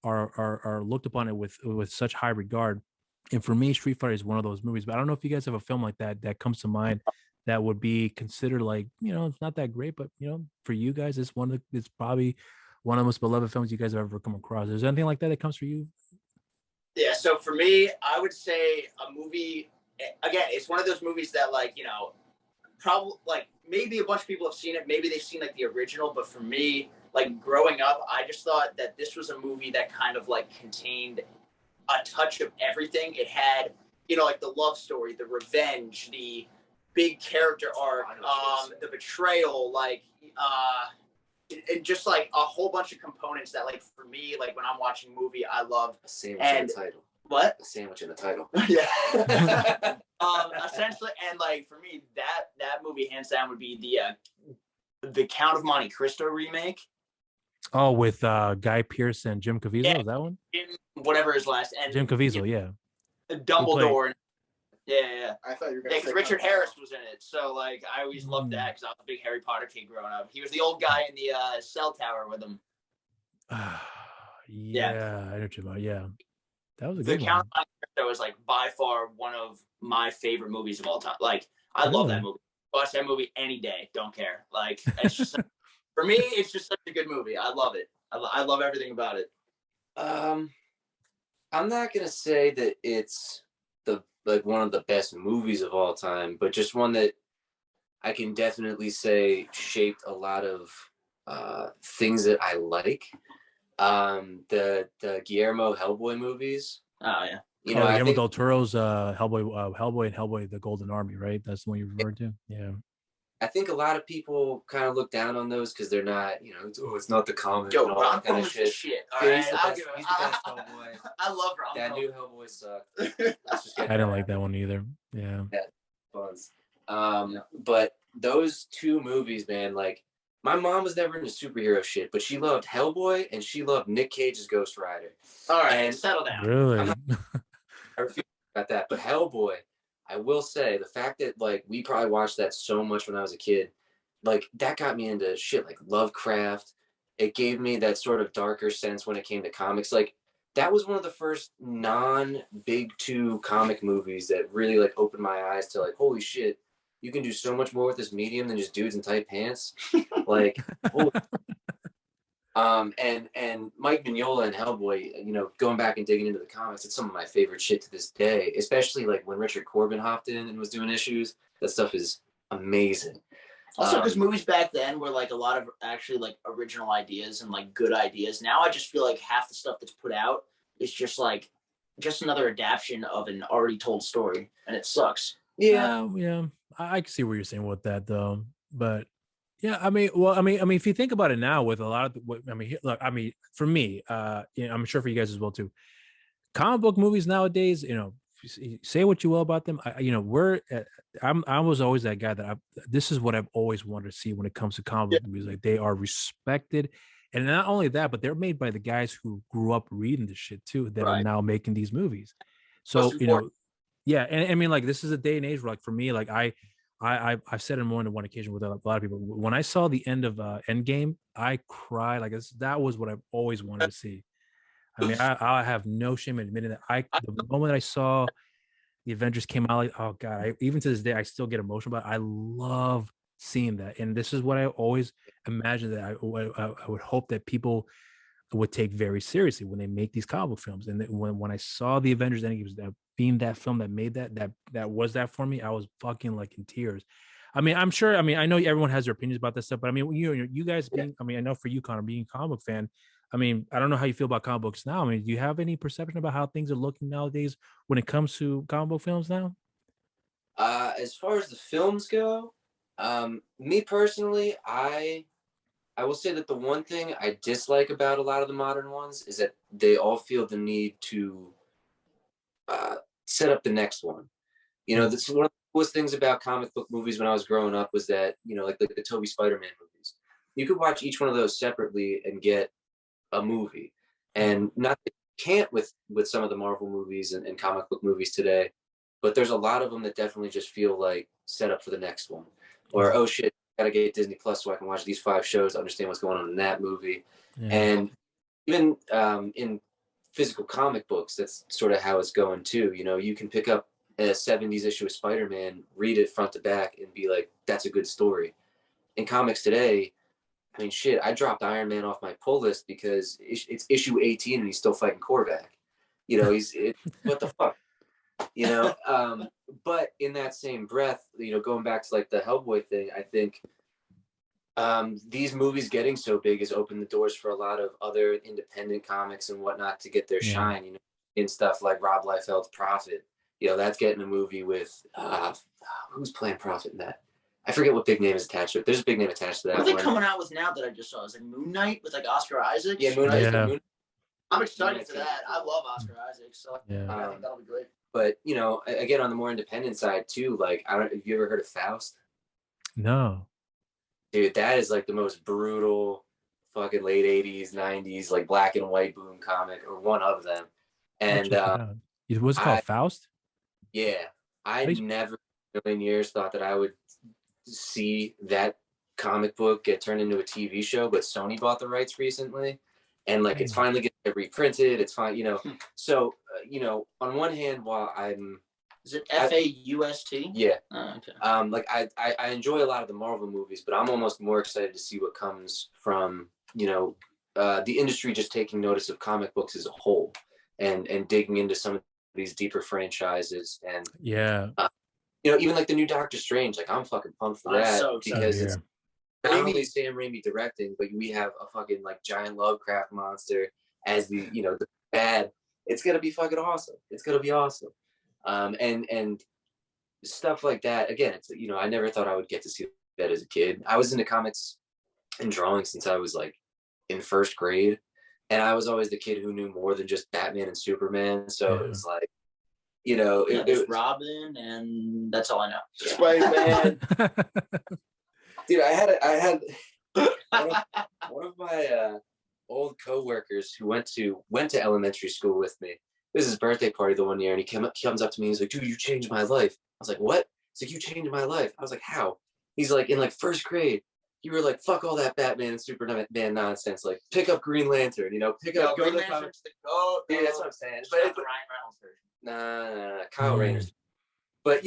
are looked upon it with such high regard. And for me, Street Fighter is one of those movies. But I don't know if you guys have a film like that comes to mind that would be considered like, it's not that great, but for you guys, it's probably one of the most beloved films you guys have ever come across. Is there anything like that comes for you? Yeah, so for me, I would say a movie, again, it's one of those movies that like, probably like maybe a bunch of people have seen it. Maybe they've seen like the original, but for me, like growing up, I just thought that this was a movie that kind of like contained a touch of everything. It had, like the love story, the revenge, the big character arc, the betrayal, like, and just like a whole bunch of components that like for me, like when I'm watching a movie, I love. A sandwich in the title. What? A sandwich in the title. Yeah. Essentially, and like for me, that movie hands down would be the Count of Monte Cristo remake. Oh, with Guy Pearce and Jim Caviezel, is that one? Whatever his last and Jim Caviezel, yeah. Dumbledore. Yeah. I thought you were gonna say because Richard Harris was in it. So like I always loved that because I was a big Harry Potter kid growing up. He was the old guy in the cell tower with him. Yeah, I know what you're about. Yeah. That was a good one. The Count of Monte Cristo was like by far one of my favorite movies of all time. Like I love that movie. Watch that movie any day. Don't care. Like it's just for me, it's just such a good movie. I love it. I love everything about it. I'm not gonna say that it's one of the best movies of all time, but just one that I can definitely say shaped a lot of things that I like. The Guillermo Hellboy movies. Oh yeah. Guillermo del Toro's Hellboy and Hellboy: The Golden Army, right? That's the one you referred to. Yeah. I think a lot of people kind of look down on those because they're not, it's not the comic. Yo, and all that kind of shit. All right, he's the best Hellboy. I love Ron. That new Hellboy sucked. I didn't like that one either. Yeah. But those two movies, man, like my mom was never into superhero shit, but she loved Hellboy and she loved Nick Cage's Ghost Rider. All right, settle down. Really? I refuse about that, but Hellboy, I will say the fact that like we probably watched that so much when I was a kid, like that got me into shit like Lovecraft. It gave me that sort of darker sense when it came to comics. Like that was one of the first non-big two comic movies that really like opened my eyes to like, holy shit, you can do so much more with this medium than just dudes in tight pants. Like, holy. And Mike Mignola and Hellboy, going back and digging into the comics, it's some of my favorite shit to this day, especially like when Richard Corbin hopped in and was doing issues. That stuff is amazing. Also, because movies back then were like a lot of actually like original ideas and like good ideas. Now I just feel like half the stuff that's put out is just like just another adaptation of an already told story, and it sucks. Yeah. I can see what you're saying with that, though. But yeah, I mean, if you think about it now, with a lot of, look, for me, I'm sure for you guys as well too. Comic book movies nowadays, say what you will about them. I was always that guy that this is what I've always wanted to see when it comes to comic book movies. Like, they are respected, and not only that, but they're made by the guys who grew up reading this shit too, that are now making these movies. So yeah, and I mean, like, this is a day and age where, like, for me, like, I've said it more than one occasion with a lot of people. When I saw the end of Endgame, I cried. Like, that was what I've always wanted to see. I mean, I have no shame in admitting that the moment I saw the Avengers came out, like, oh God, even to this day, I still get emotional about it. I love seeing that. And this is what I always imagined that I would hope that people would take very seriously when they make these comic book films. And when I saw the Avengers Endgame, being that film that made that was that for me, I was fucking like in tears. I mean, I'm sure, I know everyone has their opinions about this stuff, but I mean, you guys being, I know for you, Connor, being a comic book fan, I mean, I don't know how you feel about comic books now. I mean, do you have any perception about how things are looking nowadays when it comes to comic book films now? As far as the films go, me personally, I will say that the one thing I dislike about a lot of the modern ones is that they all feel the need to set up the next one. This is one of the coolest things about comic book movies when I was growing up was that, like the Toby Spider-Man movies. You could watch each one of those separately and get a movie. And not that you can't with some of the Marvel movies and comic book movies today, but there's a lot of them that definitely just feel like set up for the next one. Or, oh shit, gotta get Disney Plus so I can watch these 5 shows to understand what's going on in that movie. And even in physical comic books, that's sort of how it's going too. You can pick up a 70s issue of Spider-Man, read it front to back, and be like, that's a good story. In comics today, I mean, shit, I dropped Iron Man off my pull list because it's issue 18 and he's still fighting Korvac. What the fuck? But in that same breath, going back to like the Hellboy thing, I think these movies getting so big has opened the doors for a lot of other independent comics and whatnot to get their shine, in stuff like Rob Liefeld's Prophet. That's getting a movie with who's playing Prophet in that? I forget what big name is attached to it. There's a big name attached to that. What are they coming out with now that I just saw? Is it Moon Knight with like Oscar Isaac? Yeah, Moon Knight. I'm excited for that. I love Oscar Isaac, so I think that'll be great. But again, on the more independent side too, like have you ever heard of Faust? No. Dude, that is like the most brutal fucking late 80s, 90s, like black and white boom comic, or one of them. And it was called Faust? Yeah. I never in a million years thought that I would see that comic book get turned into a TV show, but Sony bought the rights recently, and like it's finally getting reprinted. It's fine, So on one hand, while is it FAUST? Yeah. Oh, okay. Like I enjoy a lot of the Marvel movies, but I'm almost more excited to see what comes from the industry just taking notice of comic books as a whole, and digging into some of these deeper franchises, and even like the new Doctor Strange, like I'm fucking pumped for that, because it's not only Sam Raimi directing, but we have a fucking like giant Lovecraft monster as the the bad. It's gonna be fucking awesome. It's gonna be awesome. And stuff like that. Again, it's I never thought I would get to see that as a kid. I was into comics and drawing since I was like in first grade, and I was always the kid who knew more than just Batman and Superman. So it was like, it was Robin, and that's all I know. Spider-Man. Dude, I had one of my old coworkers who went to elementary school with me. It was his birthday party the one year, and he comes up to me and he's like, dude, you changed my life. I was like, what? He's like, you changed my life. I was like, how? He's like, in like first grade, you were like, fuck all that Batman and Superman nonsense. Like, pick up Green Lantern, pick up. Green Lantern's the GOAT. Yeah, that's what I'm saying. But it's Ryan Reynolds version. Nah, Kyle Rayner's. But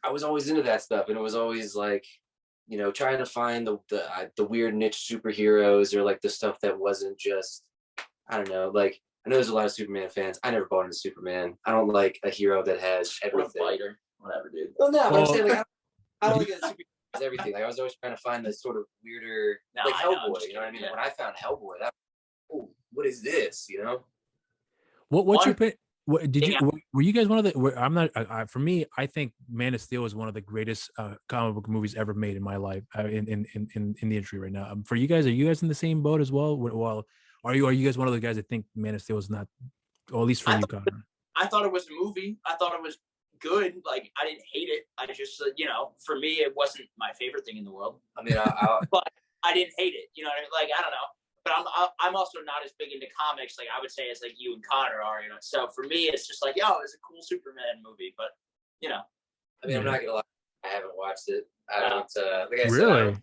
I was always into that stuff, and it was always like, trying to find the weird niche superheroes, or like the stuff that wasn't just, I don't know, like, I know there's a lot of Superman fans. I never bought into Superman. I don't like a hero that has everything. Fighter, whatever, dude. Well, no, but I'm saying, like, I don't look at superheroes as everything. Like I was always trying to find this sort of weirder, like Hellboy. You know what I mean? Yeah. When I found Hellboy, that, oh, what is this? You know? What's your pick? What did you? Were you guys one of the? I'm not. For me, I think Man of Steel is one of the greatest comic book movies ever made in my life. In the industry right now. For you guys, are you guys in the same boat as well? Well, are you guys one of the guys that think Man of Steel is not, or at least for you, Connor? I thought it was a movie. I thought it was good. Like I didn't hate it. I just, for me, it wasn't my favorite thing in the world. I mean, but I didn't hate it. You know what I mean? Like I don't know. But I'm also not as big into comics, like I would say, as like you and Connor are, So for me, it's just like, it's a cool Superman movie, but I mean, I'm not gonna lie, I haven't watched it. I don't. Like I really?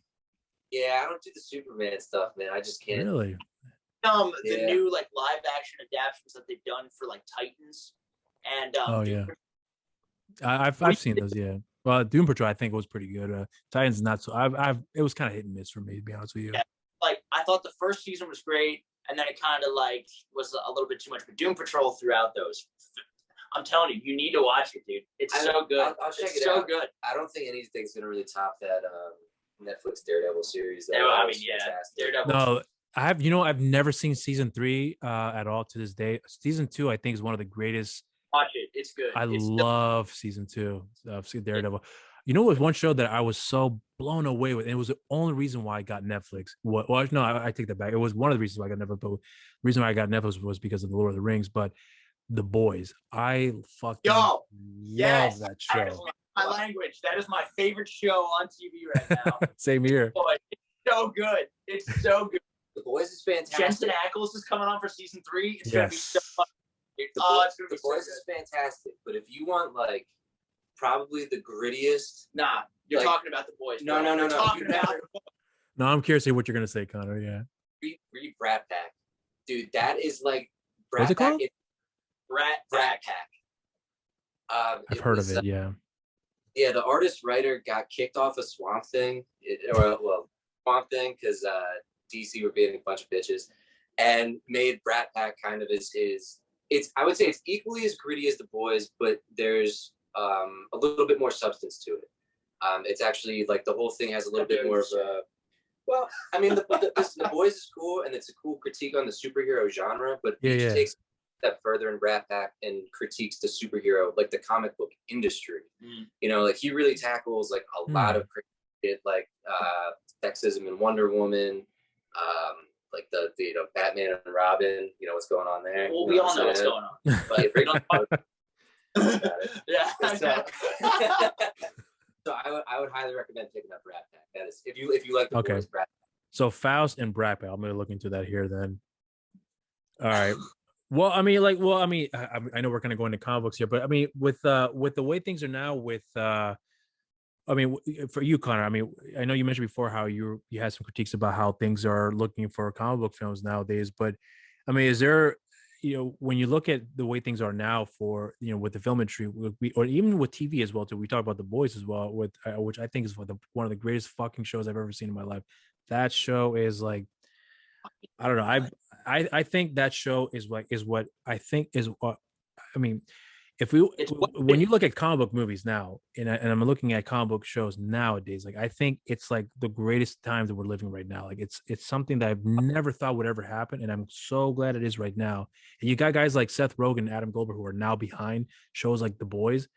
Said, I don't do the Superman stuff, man. I just can't. Really? The new like live action adaptations that they've done for like Titans, and I've seen those. Yeah. Well, Doom Patrol I think was pretty good. Titans not so. It was kind of hit and miss for me, to be honest with you. Yeah. Like I thought the first season was great, and then it kind of like was a little bit too much. But Doom Patrol throughout those, I'm telling you, you need to watch it, dude. It's so good. I'll check it out. So good. I don't think anything's gonna really top that Netflix Daredevil series. No, I mean, Daredevil. No, I've never seen season 3 at all to this day. Season 2, I think, is one of the greatest. Watch it. It's good. I love season 2 of Daredevil. You know, it was one show that I was so blown away with, and it was the only reason why I got Netflix. I take that back. It was one of the reasons why I got Netflix, but the reason why I got Netflix was because of the Lord of the Rings. But The Boys, I fucking love that show. That is my language. That is my favorite show on TV right now. Same here. Boy, it's so good. It's so good. The Boys is fantastic. Jensen Ackles is coming on for season 3. It's gonna be so fun. The Boys is fantastic. But if you want like probably the grittiest. Nah, you're talking about The Boys. No. No, I'm curious to hear what you're gonna say, Connor. Yeah. Read Brat Pack, dude. That is like What's it called? Brat Pack. I've heard of it. Yeah. Yeah, the artist-writer got kicked off of Swamp Thing, because DC were being a bunch of bitches, and made Brat Pack kind of as his. I would say it's equally as gritty as The Boys, but there's a little bit more substance to it. It's actually like the whole thing has a little bit more of a. Well, I mean, the Boys is cool, and it's a cool critique on the superhero genre, but it just takes a step further in Brat Pack and critiques the superhero, like the comic book industry. Like he really tackles like a lot of shit, like sexism in Wonder Woman, like the Batman and Robin. You know what's going on there. Well, we all know what's going on. But So I would highly recommend picking up Brat Pack. That is, if you like the Boys, Brat Pack. So Faust and Brat Pack. I'm gonna look into that here then. All right. Well, I know we're kind of going to comic books here, but I mean, with the way things are now, for you, Connor, I know you mentioned before how you had some critiques about how things are looking for comic book films nowadays, but I mean, is there, when you look at the way things are now for, with the film industry, or even with TV as well, too, we talk about The Boys as well, which I think is one of the greatest fucking shows I've ever seen in my life. That show is like, I don't know. I think that show is what I think is what, I mean, when you look at comic book movies now, and I'm looking at comic book shows nowadays, like I think it's like the greatest times that we're living right now. Like it's something that I've never thought would ever happen, and I'm so glad it is right now. And you got guys like Seth Rogen and Adam Goldberg who are now behind shows like The Boys.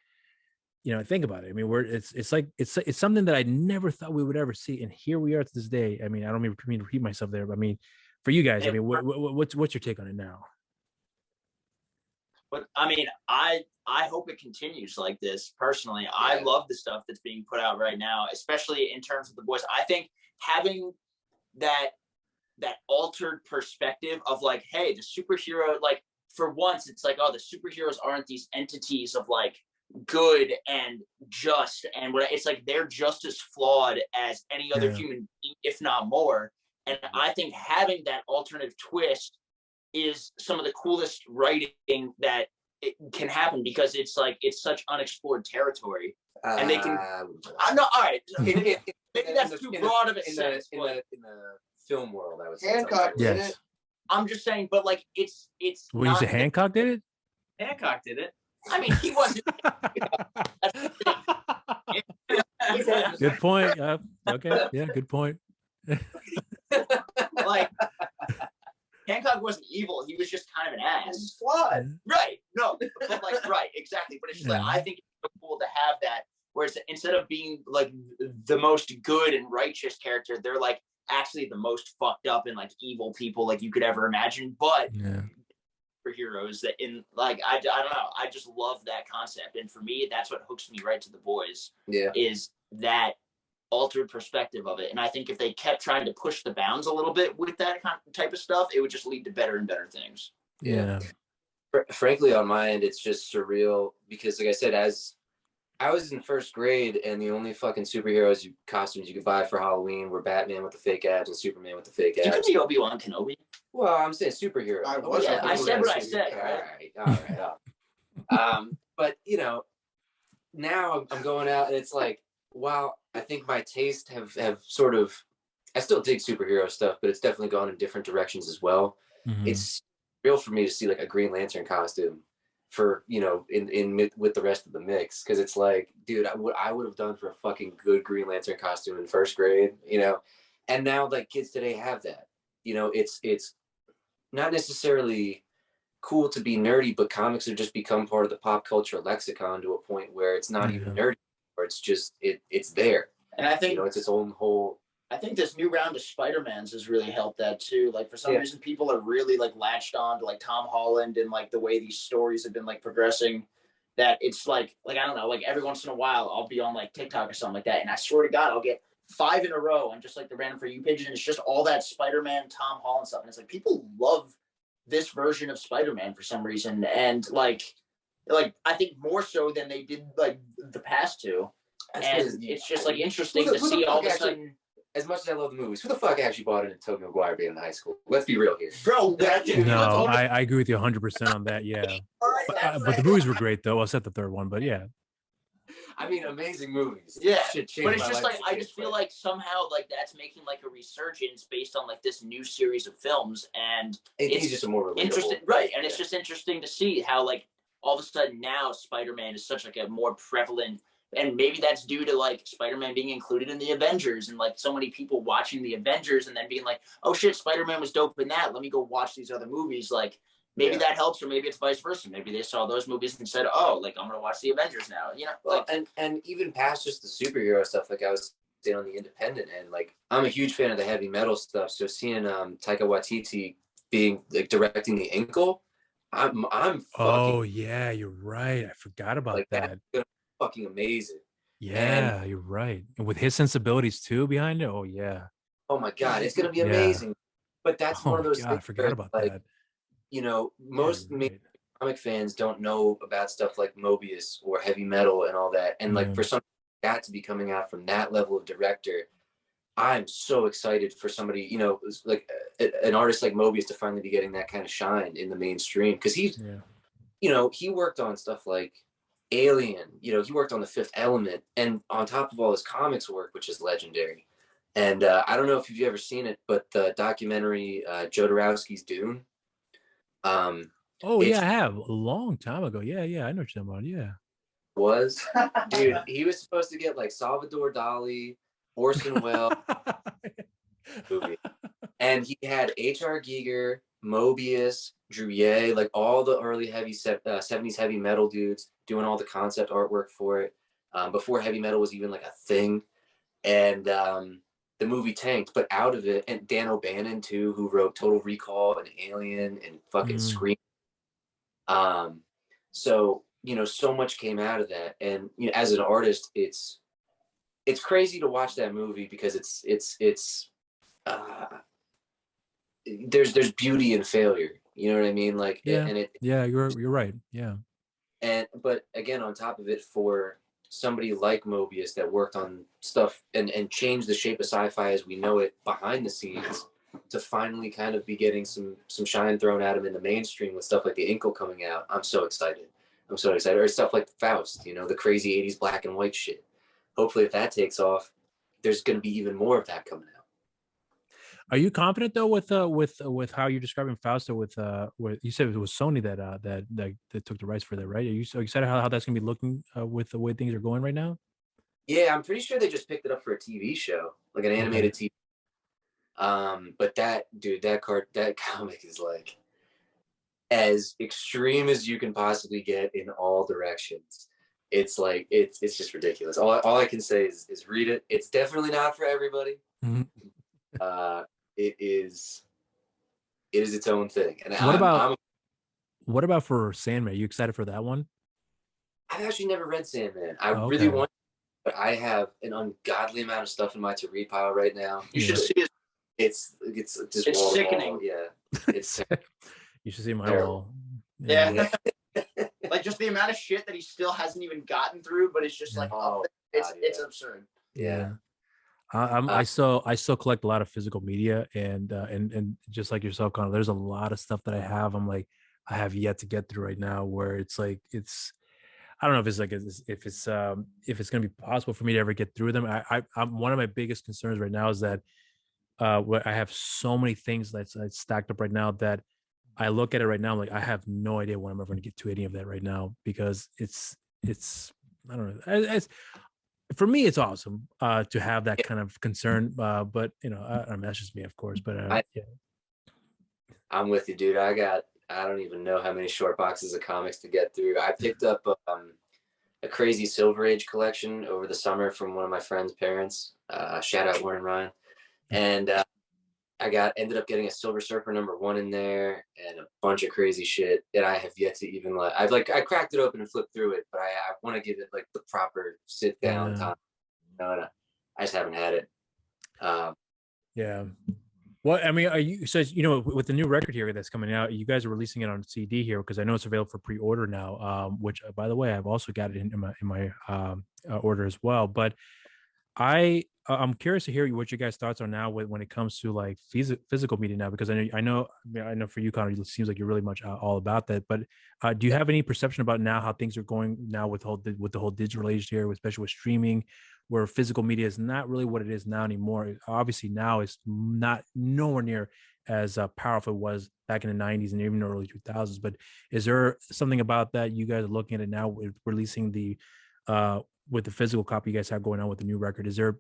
Think about it. I mean, it's something that I never thought we would ever see, and here we are to this day. I mean, I don't mean to repeat myself there, but I mean, for you guys, I mean, what's your take on it now? But I mean, I hope it continues like this. Personally, I love the stuff that's being put out right now, especially in terms of The Boys. I think having that altered perspective of like, hey, the superhero, like for once, it's like, oh, the superheroes aren't these entities of like good and just, and it's like they're just as flawed as any other human being, if not more. And I think having that alternative twist is some of the coolest writing that it can happen, because it's like it's such unexplored territory, and they can. I'm not all right. Maybe that's too broad of a sense. In the film world, I would say Hancock did it. I'm just saying, but like it's. Well, you say Hancock did it? Hancock did it. I mean, he wasn't. He said Good point. Okay. Yeah, good point. Like, Hancock wasn't evil. He was just kind of an ass. What? Right. No, but like, right, exactly. But it's just like, I think it's so cool to have that, where it's, instead of being like the most good and righteous character, they're like actually the most fucked up and like evil people like you could ever imagine. But for heroes that in like, I don't know. I just love that concept. And for me, that's what hooks me right to The Boys. Yeah. Is that altered perspective of it. And I think if they kept trying to push the bounds a little bit with that type of stuff, it would just lead to better and better things. Yeah. Frankly, on my end, it's just surreal because, like I said, as I was in first grade and the only fucking superheroes costumes you could buy for Halloween were Batman with the fake abs and Superman with the fake abs. You could be Obi-Wan Kenobi. Well, I'm saying superhero. I said what I said. All right. But you know, now I'm going out and it's like, wow, I think my taste have sort of, I still dig superhero stuff, but it's definitely gone in different directions as well. Mm-hmm. It's real for me to see like a Green Lantern costume for, you know, in with the rest of the mix, because it's like, dude, I would have done for a fucking good Green Lantern costume in first grade, you know. And now like kids today have that, you know. It's not necessarily cool to be nerdy, but comics have just become part of the pop culture lexicon to a point where it's not even nerdy, or it's just it's there. And I think, you know, it's its own whole. I think this new round of Spider-Mans has really helped that too. Like for some reason, people are really like latched on to like Tom Holland and like the way these stories have been like progressing. That it's like I don't know, like every once in a while I'll be on like TikTok or something like that, and I swear to God I'll get 5 in a row on just like the random For You page, and it's just all that Spider-Man, Tom Holland stuff, and it's like people love this version of Spider-Man for some reason, and like I think more so than they did like the past two. And it's just like interesting to see all of a sudden. As much as I love the movies, who the fuck actually bought into Tobey Maguire being in high school? Let's be real here, bro. No, I agree with you 100% on that. Yeah, but the movies were great though. I'll set the third one, but yeah. I mean, amazing movies. Yeah, but it's just like I just feel like somehow like that's making like a resurgence based on like this new series of films, and it's just a more interesting, right? And it's just interesting to see how like all of a sudden now Spider-Man is such like a more prevalent. And maybe that's due to like Spider-Man being included in the Avengers and like so many people watching the Avengers and then being like, oh shit, Spider-Man was dope in that. Let me go watch these other movies. Like maybe that helps, or maybe it's vice versa. Maybe they saw those movies and said, oh, like I'm going to watch the Avengers now. You know, well, and even past just the superhero stuff, like I was saying on the independent end, like I'm a huge fan of the heavy metal stuff. So seeing Taika Waititi being like directing the Inkle, I'm fucking. Oh yeah, you're right. I forgot about like, that. Fucking amazing. Yeah, you're right. And with his sensibilities too behind it. Oh yeah. Oh my God, it's gonna be amazing. But that's one of those things. I forgot about that. You know, most comic fans don't know about stuff like Mobius or heavy metal and all that. And like for something like that to be coming out from that level of director, I'm so excited for somebody, you know, like an artist like Mobius to finally be getting that kind of shine in the mainstream. Because he's, you know, he worked on stuff like Alien, you know, he worked on The Fifth Element, and on top of all his comics work, which is legendary. And I don't know if you've ever seen it, but the documentary Jodorowsky's Dune. I have a long time ago. Yeah, I know what you're talking about. Yeah, was dude, he was supposed to get like Salvador Dali, Orson Welles movie, and he had H.R. Giger, Mobius, Drouillet, like all the early heavy 70s heavy metal dudes doing all the concept artwork for it before heavy metal was even like a thing. And the movie tanked, but out of it, and Dan O'Bannon too, who wrote Total Recall and Alien and fucking Scream. So, you know, so much came out of that. And you know, as an artist, it's crazy to watch that movie because there's beauty in failure. You know what I mean? Like, you're right. Yeah. But again, on top of it, for somebody like Mobius that worked on stuff and changed the shape of sci-fi as we know it behind the scenes, to finally kind of be getting some shine thrown at him in the mainstream with stuff like the Inkle coming out, I'm so excited. Or stuff like Faust, you know, the crazy 80s black and white shit. Hopefully, if that takes off, there's going to be even more of that coming out. Are you confident though with how you're describing Fausto with you said it was Sony that took the rights for that, right? Are you so excited how that's gonna be looking with the way things are going right now? Yeah, I'm pretty sure they just picked it up for a TV show, like an animated TV. But that comic is like as extreme as you can possibly get in all directions. It's like it's just ridiculous. All I can say is read it. It's definitely not for everybody. Mm-hmm. It is its own thing. And what about for Sandman? Are you excited for that one? I've actually never read Sandman. I really want, but I have an ungodly amount of stuff in my to read pile right now. You should see it. It's just sickening. Yeah, it's you should see my wall. Yeah. Like just the amount of shit that he still hasn't even gotten through, but it's just like it's absurd. Yeah. I still collect a lot of physical media, and just like yourself, Connor, there's a lot of stuff that I have. I'm like, I have yet to get through right now, where it's like I don't know if it's going to be possible for me to ever get through them. I'm one of my biggest concerns right now is that I have so many things that's stacked up right now that I look at it right now, I'm like, I have no idea when I'm ever going to get to any of that right now, because it's I don't know. For me, it's awesome to have that kind of concern, but you know, I mean, that's just me, of course. But yeah. I'm with you, dude. I don't even know how many short boxes of comics to get through. I picked up a crazy Silver Age collection over the summer from one of my friend's parents. Shout out Warren Ryan. And I ended up getting a Silver Surfer #1 in there and a bunch of crazy shit that I have yet to even I cracked it open and flipped through it, but I want to give it like the proper sit down time. No, I just haven't had it. Yeah. Well, I mean, with the new record here that's coming out, you guys are releasing it on CD here, because I know it's available for pre-order now. Which, by the way, I've also got it in my order as well. But I'm curious to hear what you guys' thoughts are now when it comes to like physical media now, because I know for you, Connor, it seems like you're really much all about that. But do you have any perception about now how things are going now with the whole digital age here, especially with streaming, where physical media is not really what it is now anymore? Obviously, now it's not nowhere near as powerful as it was back in the 90s and even early 2000s. But is there something about that you guys are looking at it now with releasing with the physical copy you guys have going on with the new record? Is there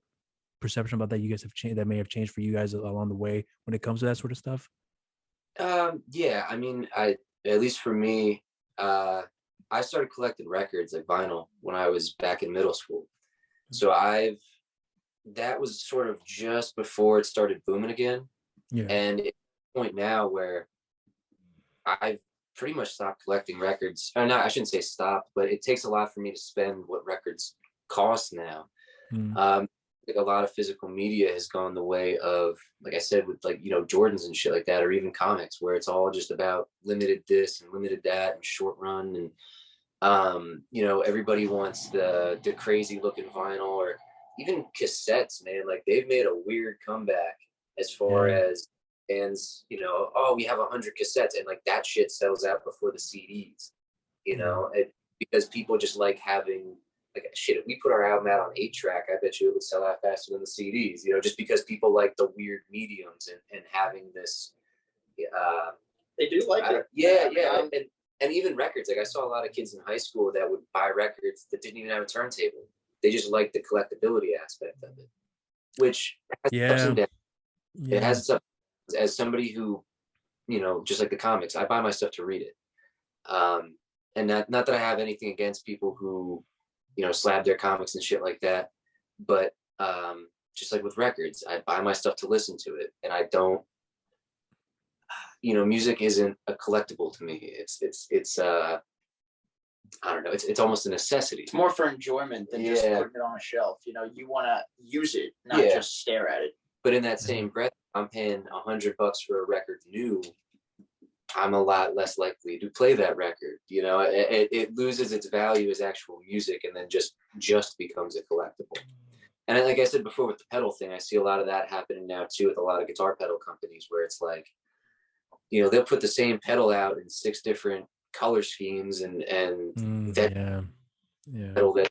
perception about that you guys have changed, that may have changed for you guys along the way when it comes to that sort of stuff? Yeah, I mean, at least for me, I started collecting records like vinyl when I was back in middle school. So that was sort of just before it started booming again. Yeah. And it's a point now where I've pretty much stopped collecting records. Or not, I shouldn't say stop, but it takes a lot for me to spend what records cost now. Like a lot of physical media has gone the way of, like I said, with like, you know, Jordans and shit like that, or even comics, where it's all just about limited this and limited that and short run. And, you know, everybody wants the crazy looking vinyl, or even cassettes, man. Like they've made a weird comeback as far as bands, you know, oh, we have 100 cassettes, and like that shit sells out before the CDs, you know, because people just like having, like, shit, if we put our album out on 8-track, I bet you it would sell out faster than the CDs, you know, just because people like the weird mediums and having this. They do like it. Yeah. And even records. Like I saw a lot of kids in high school that would buy records that didn't even have a turntable. They just liked the collectability aspect of it, which has ups and downs. It has stuff. As somebody who, you know, just like the comics, I buy my stuff to read it. And not that I have anything against people who, you know, slab their comics and shit like that, but just like with records, I buy my stuff to listen to it, and I don't, you know, music isn't a collectible to me. It's I don't know, it's almost a necessity. It's more for enjoyment than just putting it on a shelf. You know, you want to use it, not just stare at it. But in that same breath, I'm paying $100 for a record new, I'm a lot less likely to play that record. You know, it loses its value as actual music, and then just becomes a collectible. And like I said before with the pedal thing, I see a lot of that happening now too with a lot of guitar pedal companies, where it's like, you know, they'll put the same pedal out in 6 different color schemes and pedal that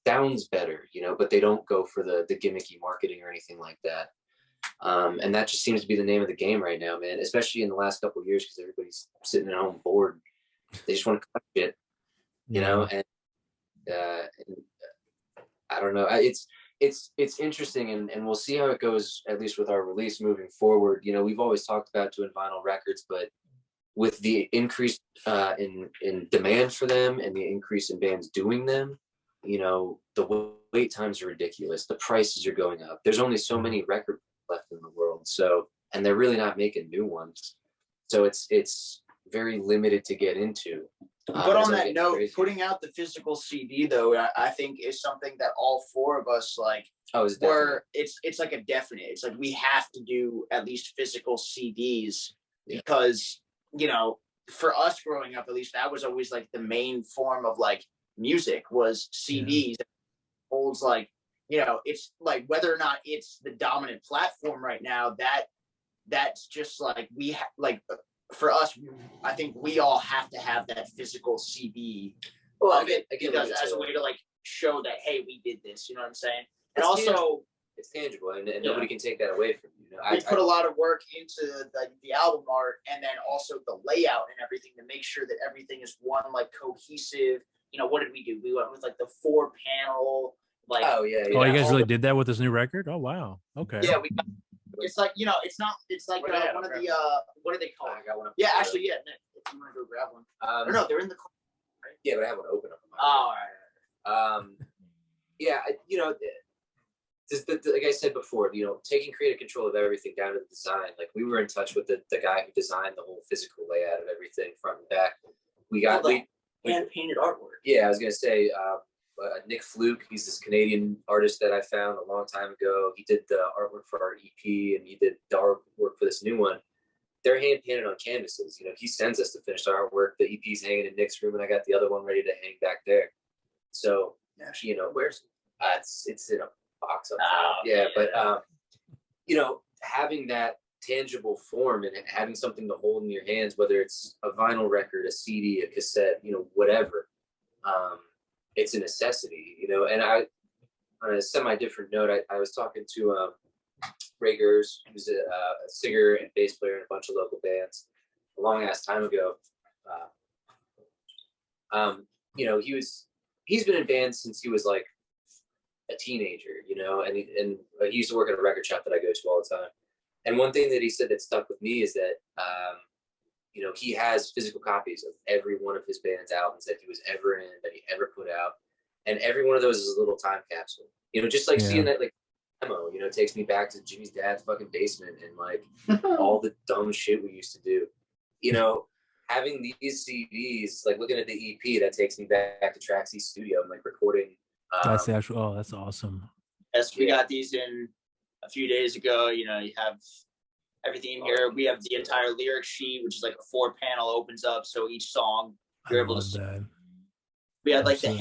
sounds better, you know, but they don't go for the gimmicky marketing or anything like that. And that just seems to be the name of the game right now, man, especially in the last couple of years, because everybody's sitting at home bored. They just want to cut shit, you know, and I don't know. It's interesting, and we'll see how it goes, at least with our release moving forward. You know, we've always talked about doing vinyl records, but with the increase in demand for them and the increase in bands doing them, you know, the wait times are ridiculous. The prices are going up. There's only so many records left in the world, so, and they're really not making new ones, so it's very limited to get into. But on that note, putting out the physical CD though, I think is something that all four of us like. Where it's like a definite. It's like we have to do at least physical CDs because, you know, for us growing up, at least that was always like the main form of like music was CDs. Holds like, you know, it's like whether or not it's the dominant platform right now, that's just like like for us, I think we all have to have that physical CD. Well, again, as a way to like show that, hey, we did this, you know what I'm saying? And it's also tangible. It's tangible, and nobody can take that away from you. You know, we put a lot of work into the album art, and then also the layout and everything to make sure that everything is one like cohesive. You know, what did we do? We went with like the 4-panel. Like, oh, you guys really did that with this new record? Oh, wow. Okay. Yeah, we got. It's like, you know, it's like one of the what do they call it? I got one. Yeah, actually, yeah. Nick, if you want to go grab one. Or no, they're in the car. Right? Yeah, but I have one open up. Oh, all right. Yeah, you know, like I said before, you know, taking creative control of everything down to the design. Like we were in touch with the guy who designed the whole physical layout of everything front and back. We got hand painted artwork. Yeah, I was gonna say. Nick Fluke, he's this Canadian artist that I found a long time ago. He did the artwork for our EP, and he did the artwork for this new one. They're hand painted on canvases. You know, he sends us the finished artwork. The EP's hanging in Nick's room, and I got the other one ready to hang back there. So, you know, where's it's in a box up top. Yeah, but you know, having that tangible form and having something to hold in your hands, whether it's a vinyl record, a CD, a cassette, you know, whatever. It's a necessity, you know. And on a semi-different note, I was talking to Ray Gers, who's a singer and bass player in a bunch of local bands, a long ass time ago. You know, he's been in bands since he was like a teenager, you know, and he used to work at a record shop that I go to all the time. And one thing that he said that stuck with me is that you know, he has physical copies of every one of his band's albums that he was ever in, that he ever put out. And every one of those is a little time capsule. You know, just like seeing that like demo, you know, takes me back to Jimmy's dad's fucking basement and like all the dumb shit we used to do. You know, having these CDs, like looking at the EP, that takes me back to Traxy's studio and like recording. That's the actual, that's awesome. Yes, we got these in a few days ago. You know, you have everything in here. We have the entire lyric sheet, which is like a 4-panel, opens up, so each song you're able to see. We had like the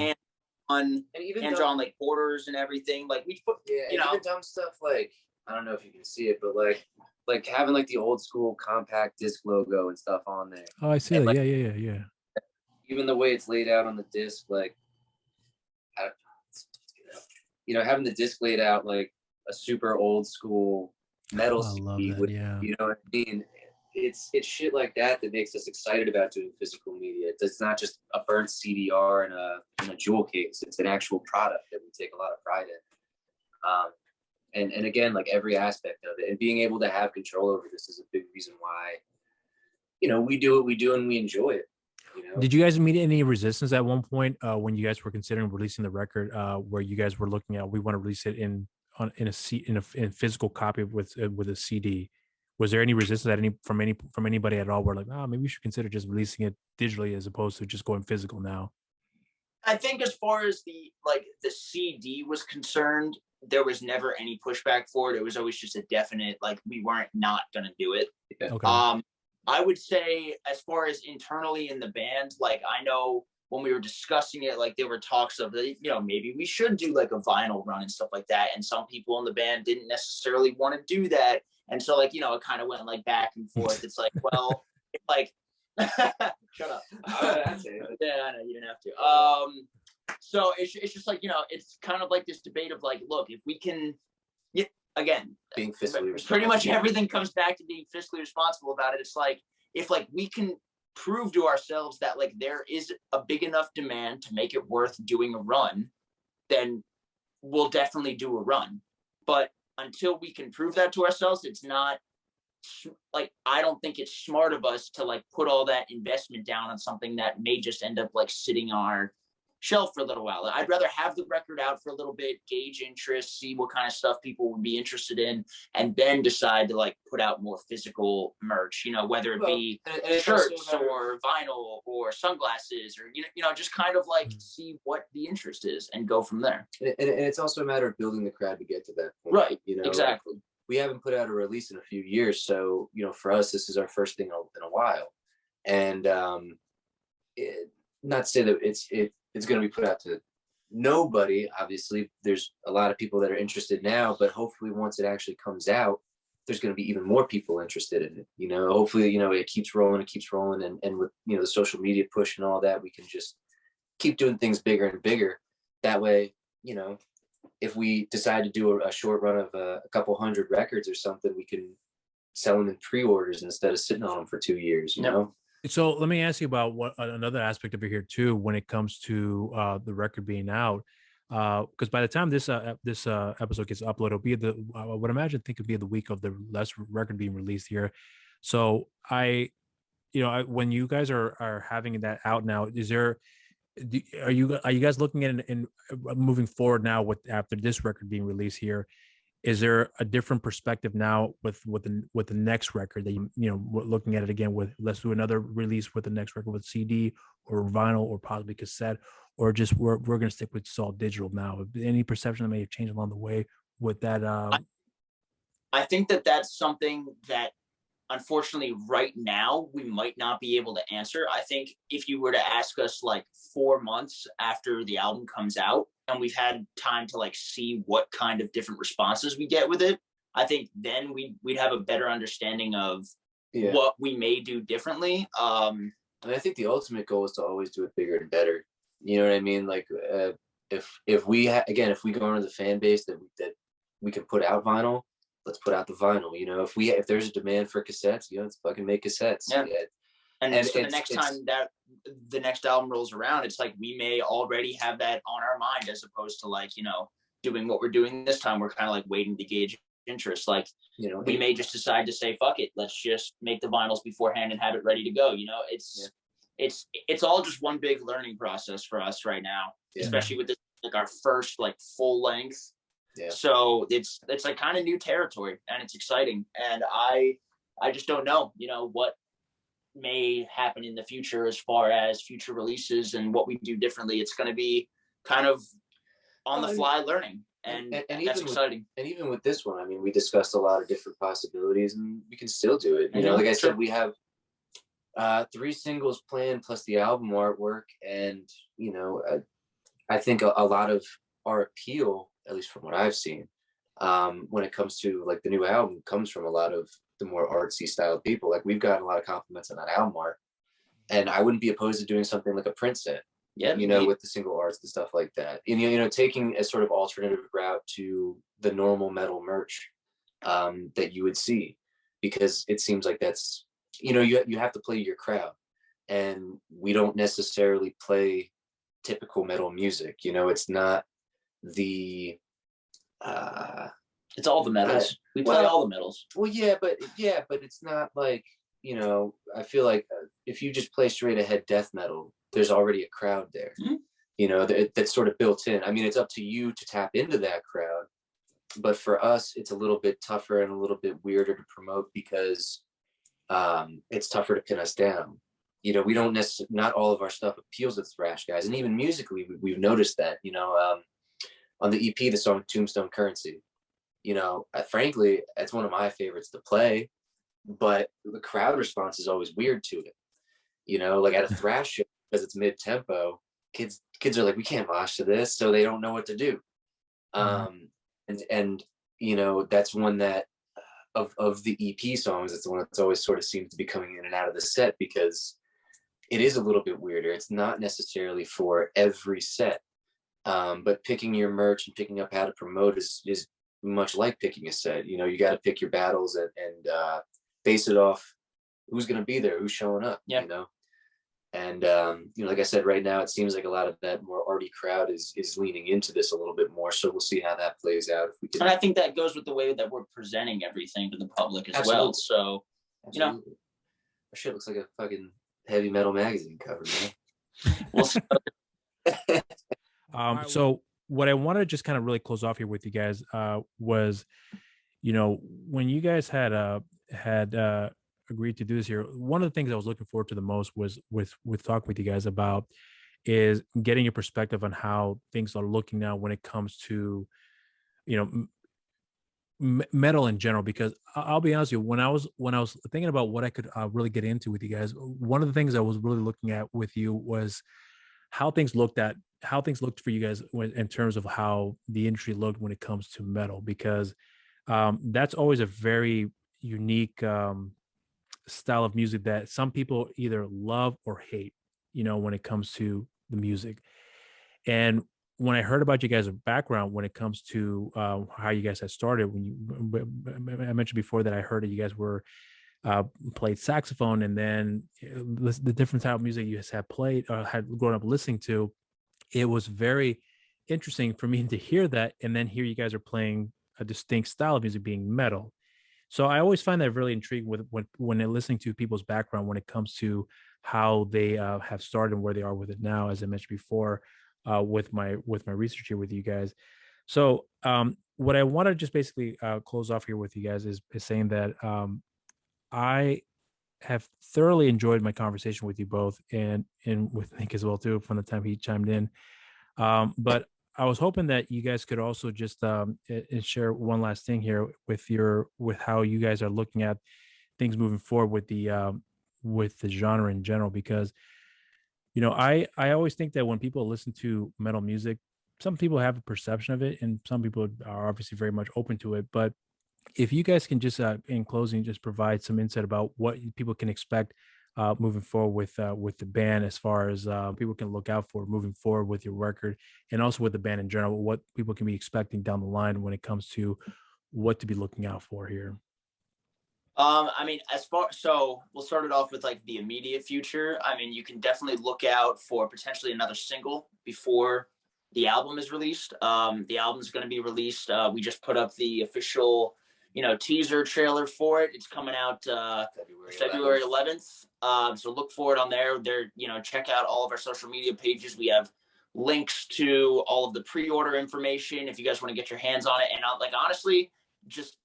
hand-drawn like borders and everything. Like we put, you know, even dumb stuff like, I don't know if you can see it, but like having like the old school compact disc logo and stuff on there. Oh, I see that. Like, yeah. Even the way it's laid out on the disc, like, you know, having the disc laid out like a super old school metal CD with, you know what I mean? It's shit like that makes us excited about doing physical media. It's not just a burnt CDR in a jewel case. It's an actual product that we take a lot of pride in. And again, like every aspect of it, and being able to have control over this is a big reason why, you know, we do what we do and we enjoy it. You know? Did you guys meet any resistance at one point when you guys were considering releasing the record, where you guys were looking at, we want to release it in a physical copy with a CD? Was there any resistance from anybody at all? Where like, maybe we should consider just releasing it digitally as opposed to just going physical now? I think as far as the CD was concerned, there was never any pushback for it. It was always just a definite, like, we weren't not going to do it. Okay. I would say as far as internally in the band, like I know when we were discussing it, like there were talks of, you know, maybe we should do like a vinyl run and stuff like that. And some people in the band didn't necessarily want to do that. And so like, you know, it kind of went like back and forth. It's like, well, it's like, shut up. Yeah, I know, you didn't have to. So it's just like, you know, it's kind of like this debate of like, look, if we can, again, being fiscally pretty much everything comes back to being fiscally responsible about it. It's like, if like we can prove to ourselves that like there is a big enough demand to make it worth doing a run, then we'll definitely do a run. But until we can prove that to ourselves, it's not like, I don't think it's smart of us to like put all that investment down on something that may just end up like sitting on our shelf for a little while. I'd rather have the record out for a little bit, gauge interest, see what kind of stuff people would be interested in, and then decide to like put out more physical merch, whether it be shirts or vinyl or sunglasses, or just kind of like see what the interest is and go from there. And it's also a matter of building the crowd to get to that point. Right. Exactly. We haven't put out a release in a few years, so for us, this is our first thing in a while, and not to say that it's going to be put out to nobody. Obviously, there's a lot of people that are interested now, but hopefully, once it actually comes out, there's going to be even more people interested in it. Hopefully, it keeps rolling, and with the social media push and all that, we can just keep doing things bigger and bigger. That way, if we decide to do a short run of a couple hundred records or something, we can sell them in pre-orders instead of sitting on them for 2 years, you know? So let me ask you about what another aspect of it here too, when it comes to the record being out, because by the time this episode gets uploaded, it'll be I would imagine it'll be the week of the last record being released here. So when you guys are having that out now, are you guys looking at it and moving forward now after this record being released here? Is there a different perspective now with the next record that looking at it again with, let's do another release with the next record with CD or vinyl or possibly cassette, or just we're going to stick with all digital now? Any perception that may have changed along the way with that? I think that's something that, unfortunately, right now we might not be able to answer. I think if you were to ask us like 4 months after the album comes out and we've had time to like see what kind of different responses we get with it, I think then we'd have a better understanding of what we may do differently. And I think the ultimate goal is to always do it bigger and better. You know what I mean? Like if we if we go into the fan base that we can put out vinyl, let's put out the vinyl. If there's a demand for cassettes, let's fucking make cassettes. Yeah. And so the next time that the next album rolls around, it's like we may already have that on our mind, as opposed to like, doing what we're doing this time. We're kind of like waiting to gauge interest. Like, we may just decide to say, fuck it, let's just make the vinyls beforehand and have it ready to go. It's all just one big learning process for us right now, especially with this, like our first like full length. Yeah. So it's like kind of new territory, and it's exciting. And I just don't know, what may happen in the future as far as future releases and what we do differently. It's going to be kind of on the fly learning, and that's exciting. And even with this one, I mean, we discussed a lot of different possibilities, and we can still do it. Like I said, we have 3 singles planned plus the album artwork, and I think a lot of our appeal, at least from what I've seen, when it comes to like the new album, comes from a lot of the more artsy style people. Like, we've gotten a lot of compliments on that album art, and I wouldn't be opposed to doing something like a print set, with the single arts and stuff like that. And taking a sort of alternative route to the normal metal merch that you would see, because it seems like that's you have to play your crowd, and we don't necessarily play typical metal music. It's not the it's all the metals. We play all the metals. Well, but it's not like, I feel like if you just play straight ahead death metal, there's already a crowd there. Mm-hmm. That's sort of built in. I mean, it's up to you to tap into that crowd, but for us, it's a little bit tougher and a little bit weirder to promote, because it's tougher to pin us down. We don't not all of our stuff appeals to thrash guys, and even musically, we've noticed that. On the EP, the song Tombstone Currency, frankly, it's one of my favorites to play, but the crowd response is always weird to it. Like at a thrash show, because it's mid-tempo, kids are like, we can't mosh to this, so they don't know what to do. And that's one that of the EP songs, it's the one that's always sort of seems to be coming in and out of the set, because it is a little bit weirder. It's not necessarily for every set. But picking your merch and picking up how to promote is much like picking a set. You got to pick your battles and base it off who's going to be there, who's showing up. And like I said, right now it seems like a lot of that more arty crowd is leaning into this a little bit more. So we'll see how that plays out. If we can. And I think that goes with the way that we're presenting everything to the public as Absolutely. well. So, Absolutely. That shit looks like a fucking heavy metal magazine cover, man. We'll see. So what I want to just kind of really close off here with you guys was, when you guys had agreed to do this here, one of the things I was looking forward to the most was with talking with you guys about is getting your perspective on how things are looking now when it comes to, metal in general. Because I'll be honest with you, when I was thinking about what I could really get into with you guys, one of the things I was really looking at with you was how things looked for you guys in terms of how the industry looked when it comes to metal, because that's always a very unique style of music that some people either love or hate, when it comes to the music. And when I heard about you guys' background when it comes to how you guys had started, I mentioned before that I heard that you guys were played saxophone, and then the different type of music you guys had played had grown up listening to, it was very interesting for me to hear that, and then here you guys are playing a distinct style of music being metal. So I always find that really intriguing when they're listening to people's background when it comes to how they have started and where they are with it now, as I mentioned before, with my research here with you guys. So what I want to just basically close off here with you guys is saying that I have thoroughly enjoyed my conversation with you both, and with Nick as well too, from the time he chimed in. But I was hoping that you guys could also just share one last thing here with how you guys are looking at things moving forward with the genre in general, because I always think that when people listen to metal music, some people have a perception of it and some people are obviously very much open to it. But if you guys can just in closing just provide some insight about what people can expect moving forward with the band, as far as people can look out for moving forward with your record, and also with the band in general, what people can be expecting down the line when it comes to what to be looking out for here. I mean, so we'll start it off with like the immediate future. I mean, you can definitely look out for potentially another single before the album is released. The album is going to be released. We just put up the official, teaser trailer for it. It's coming out February 11th. So look for it on there. Check out all of our social media pages. We have links to all of the pre-order information if you guys want to get your hands on it. And honestly, just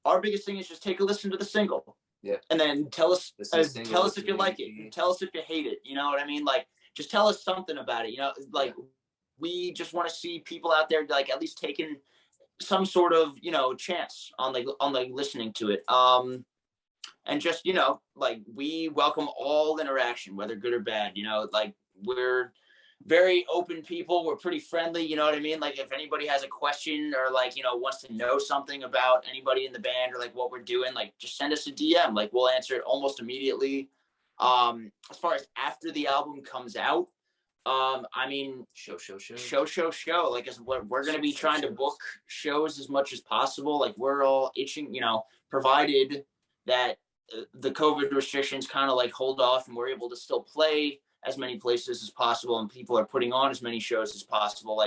our biggest thing is just take a listen to the single. Yeah. And then tell us if you like it. Tell us if you hate it. You know what I mean? Like, just tell us something about it. We just want to see people out there at least taking some sort of chance on listening to it. And just we welcome all interaction, whether good or bad. We're very open people. We're pretty friendly. You know what I mean? Like, if anybody has a question or wants to know something about anybody in the band or what we're doing, just send us a DM. We'll answer it almost immediately. As far as after the album comes out, I mean, show. We're going to be trying to book shows as much as possible. We're all itching, provided that the COVID restrictions kind of hold off and we're able to still play as many places as possible and people are putting on as many shows as possible.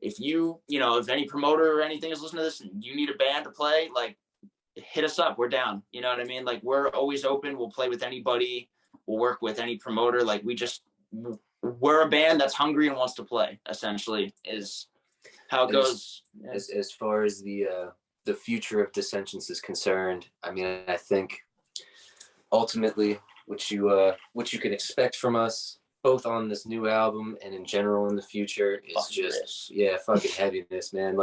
If if any promoter or anything is listening to this and you need a band to play, hit us up. We're down. You know what I mean? We're always open. We'll play with anybody. We'll work with any promoter. We're a band that's hungry and wants to play, essentially, is how it goes. As far as the future of Dissentience is concerned, I mean, I think ultimately what you can expect from us, both on this new album and in general in the future, is just fucking heaviness, man.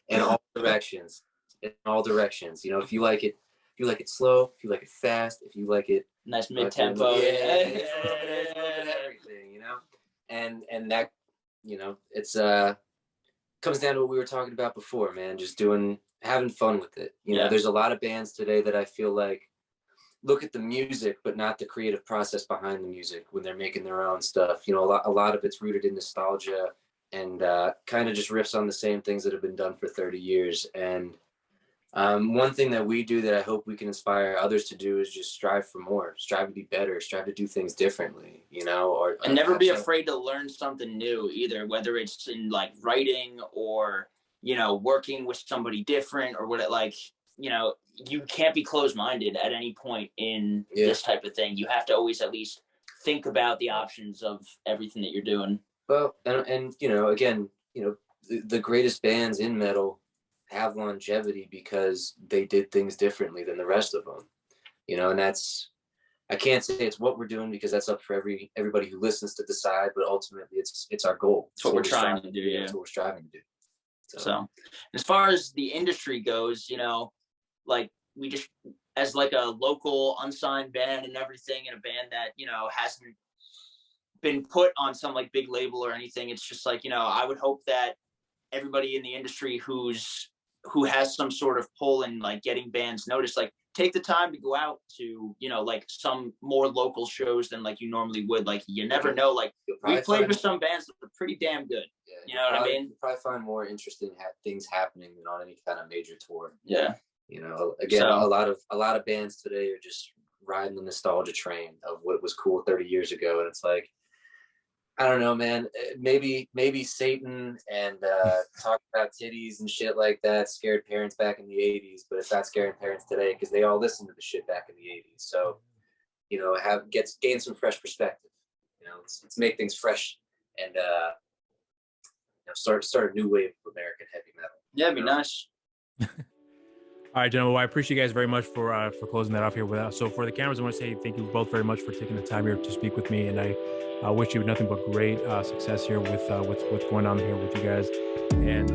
In all directions. If you like it slow, if you like it fast, if you like it nice mid-tempo, everything, and that it's comes down to what we were talking about before, man. Just having fun with it. There's a lot of bands today that I feel look at the music but not the creative process behind the music when they're making their own stuff. A lot of it's rooted in nostalgia and kind of just riffs on the same things that have been done for 30 years. And One thing that we do that I hope we can inspire others to do is just strive for more, strive to be better, strive to do things differently, you know, and never be afraid to learn something new either, whether it's in like writing or, you know, working with somebody different or what, like, you know, you can't be closed-minded at any point in this type of thing. You have to always at least think about the options of everything that you're doing. Well, and you know, again, you know, the greatest bands in metal have longevity because they did things differently than the rest of them, you know, and that's, I can't say it's what we're doing because that's up for everybody who listens to decide, but ultimately it's our goal. It's what we're trying to do. Yeah. That's what we're striving to do. So as far as the industry goes, you know, like we just, as like a local unsigned band and everything, and a band that, you know, hasn't been put on some like big label or anything, it's just like, you know, I would hope that everybody in the industry who has some sort of pull in like getting bands noticed, like take the time to go out to, you know, like some more local shows than like you normally would. Like you never know, like we played with some bands that are pretty damn good. Yeah, you know what I mean? You'll probably find more interesting things happening than on any kind of major tour. Yeah. You know, again, a lot of bands today are just riding the nostalgia train of what was cool 30 years ago. And it's like, I don't know, man, maybe Satan and talk about titties and shit like that scared parents back in the 80s, but it's not scaring parents today because they all listened to the shit back in the 80s. So, you know, gain some fresh perspective. You know, let's make things fresh and you know, start a new wave of American heavy metal. Yeah, it'd be nice. All right, gentlemen. Well, I appreciate you guys very much for closing that off here with us. So for the cameras, I want to say thank you both very much for taking the time here to speak with me, and I wish you nothing but great success here with what's going on here with you guys. And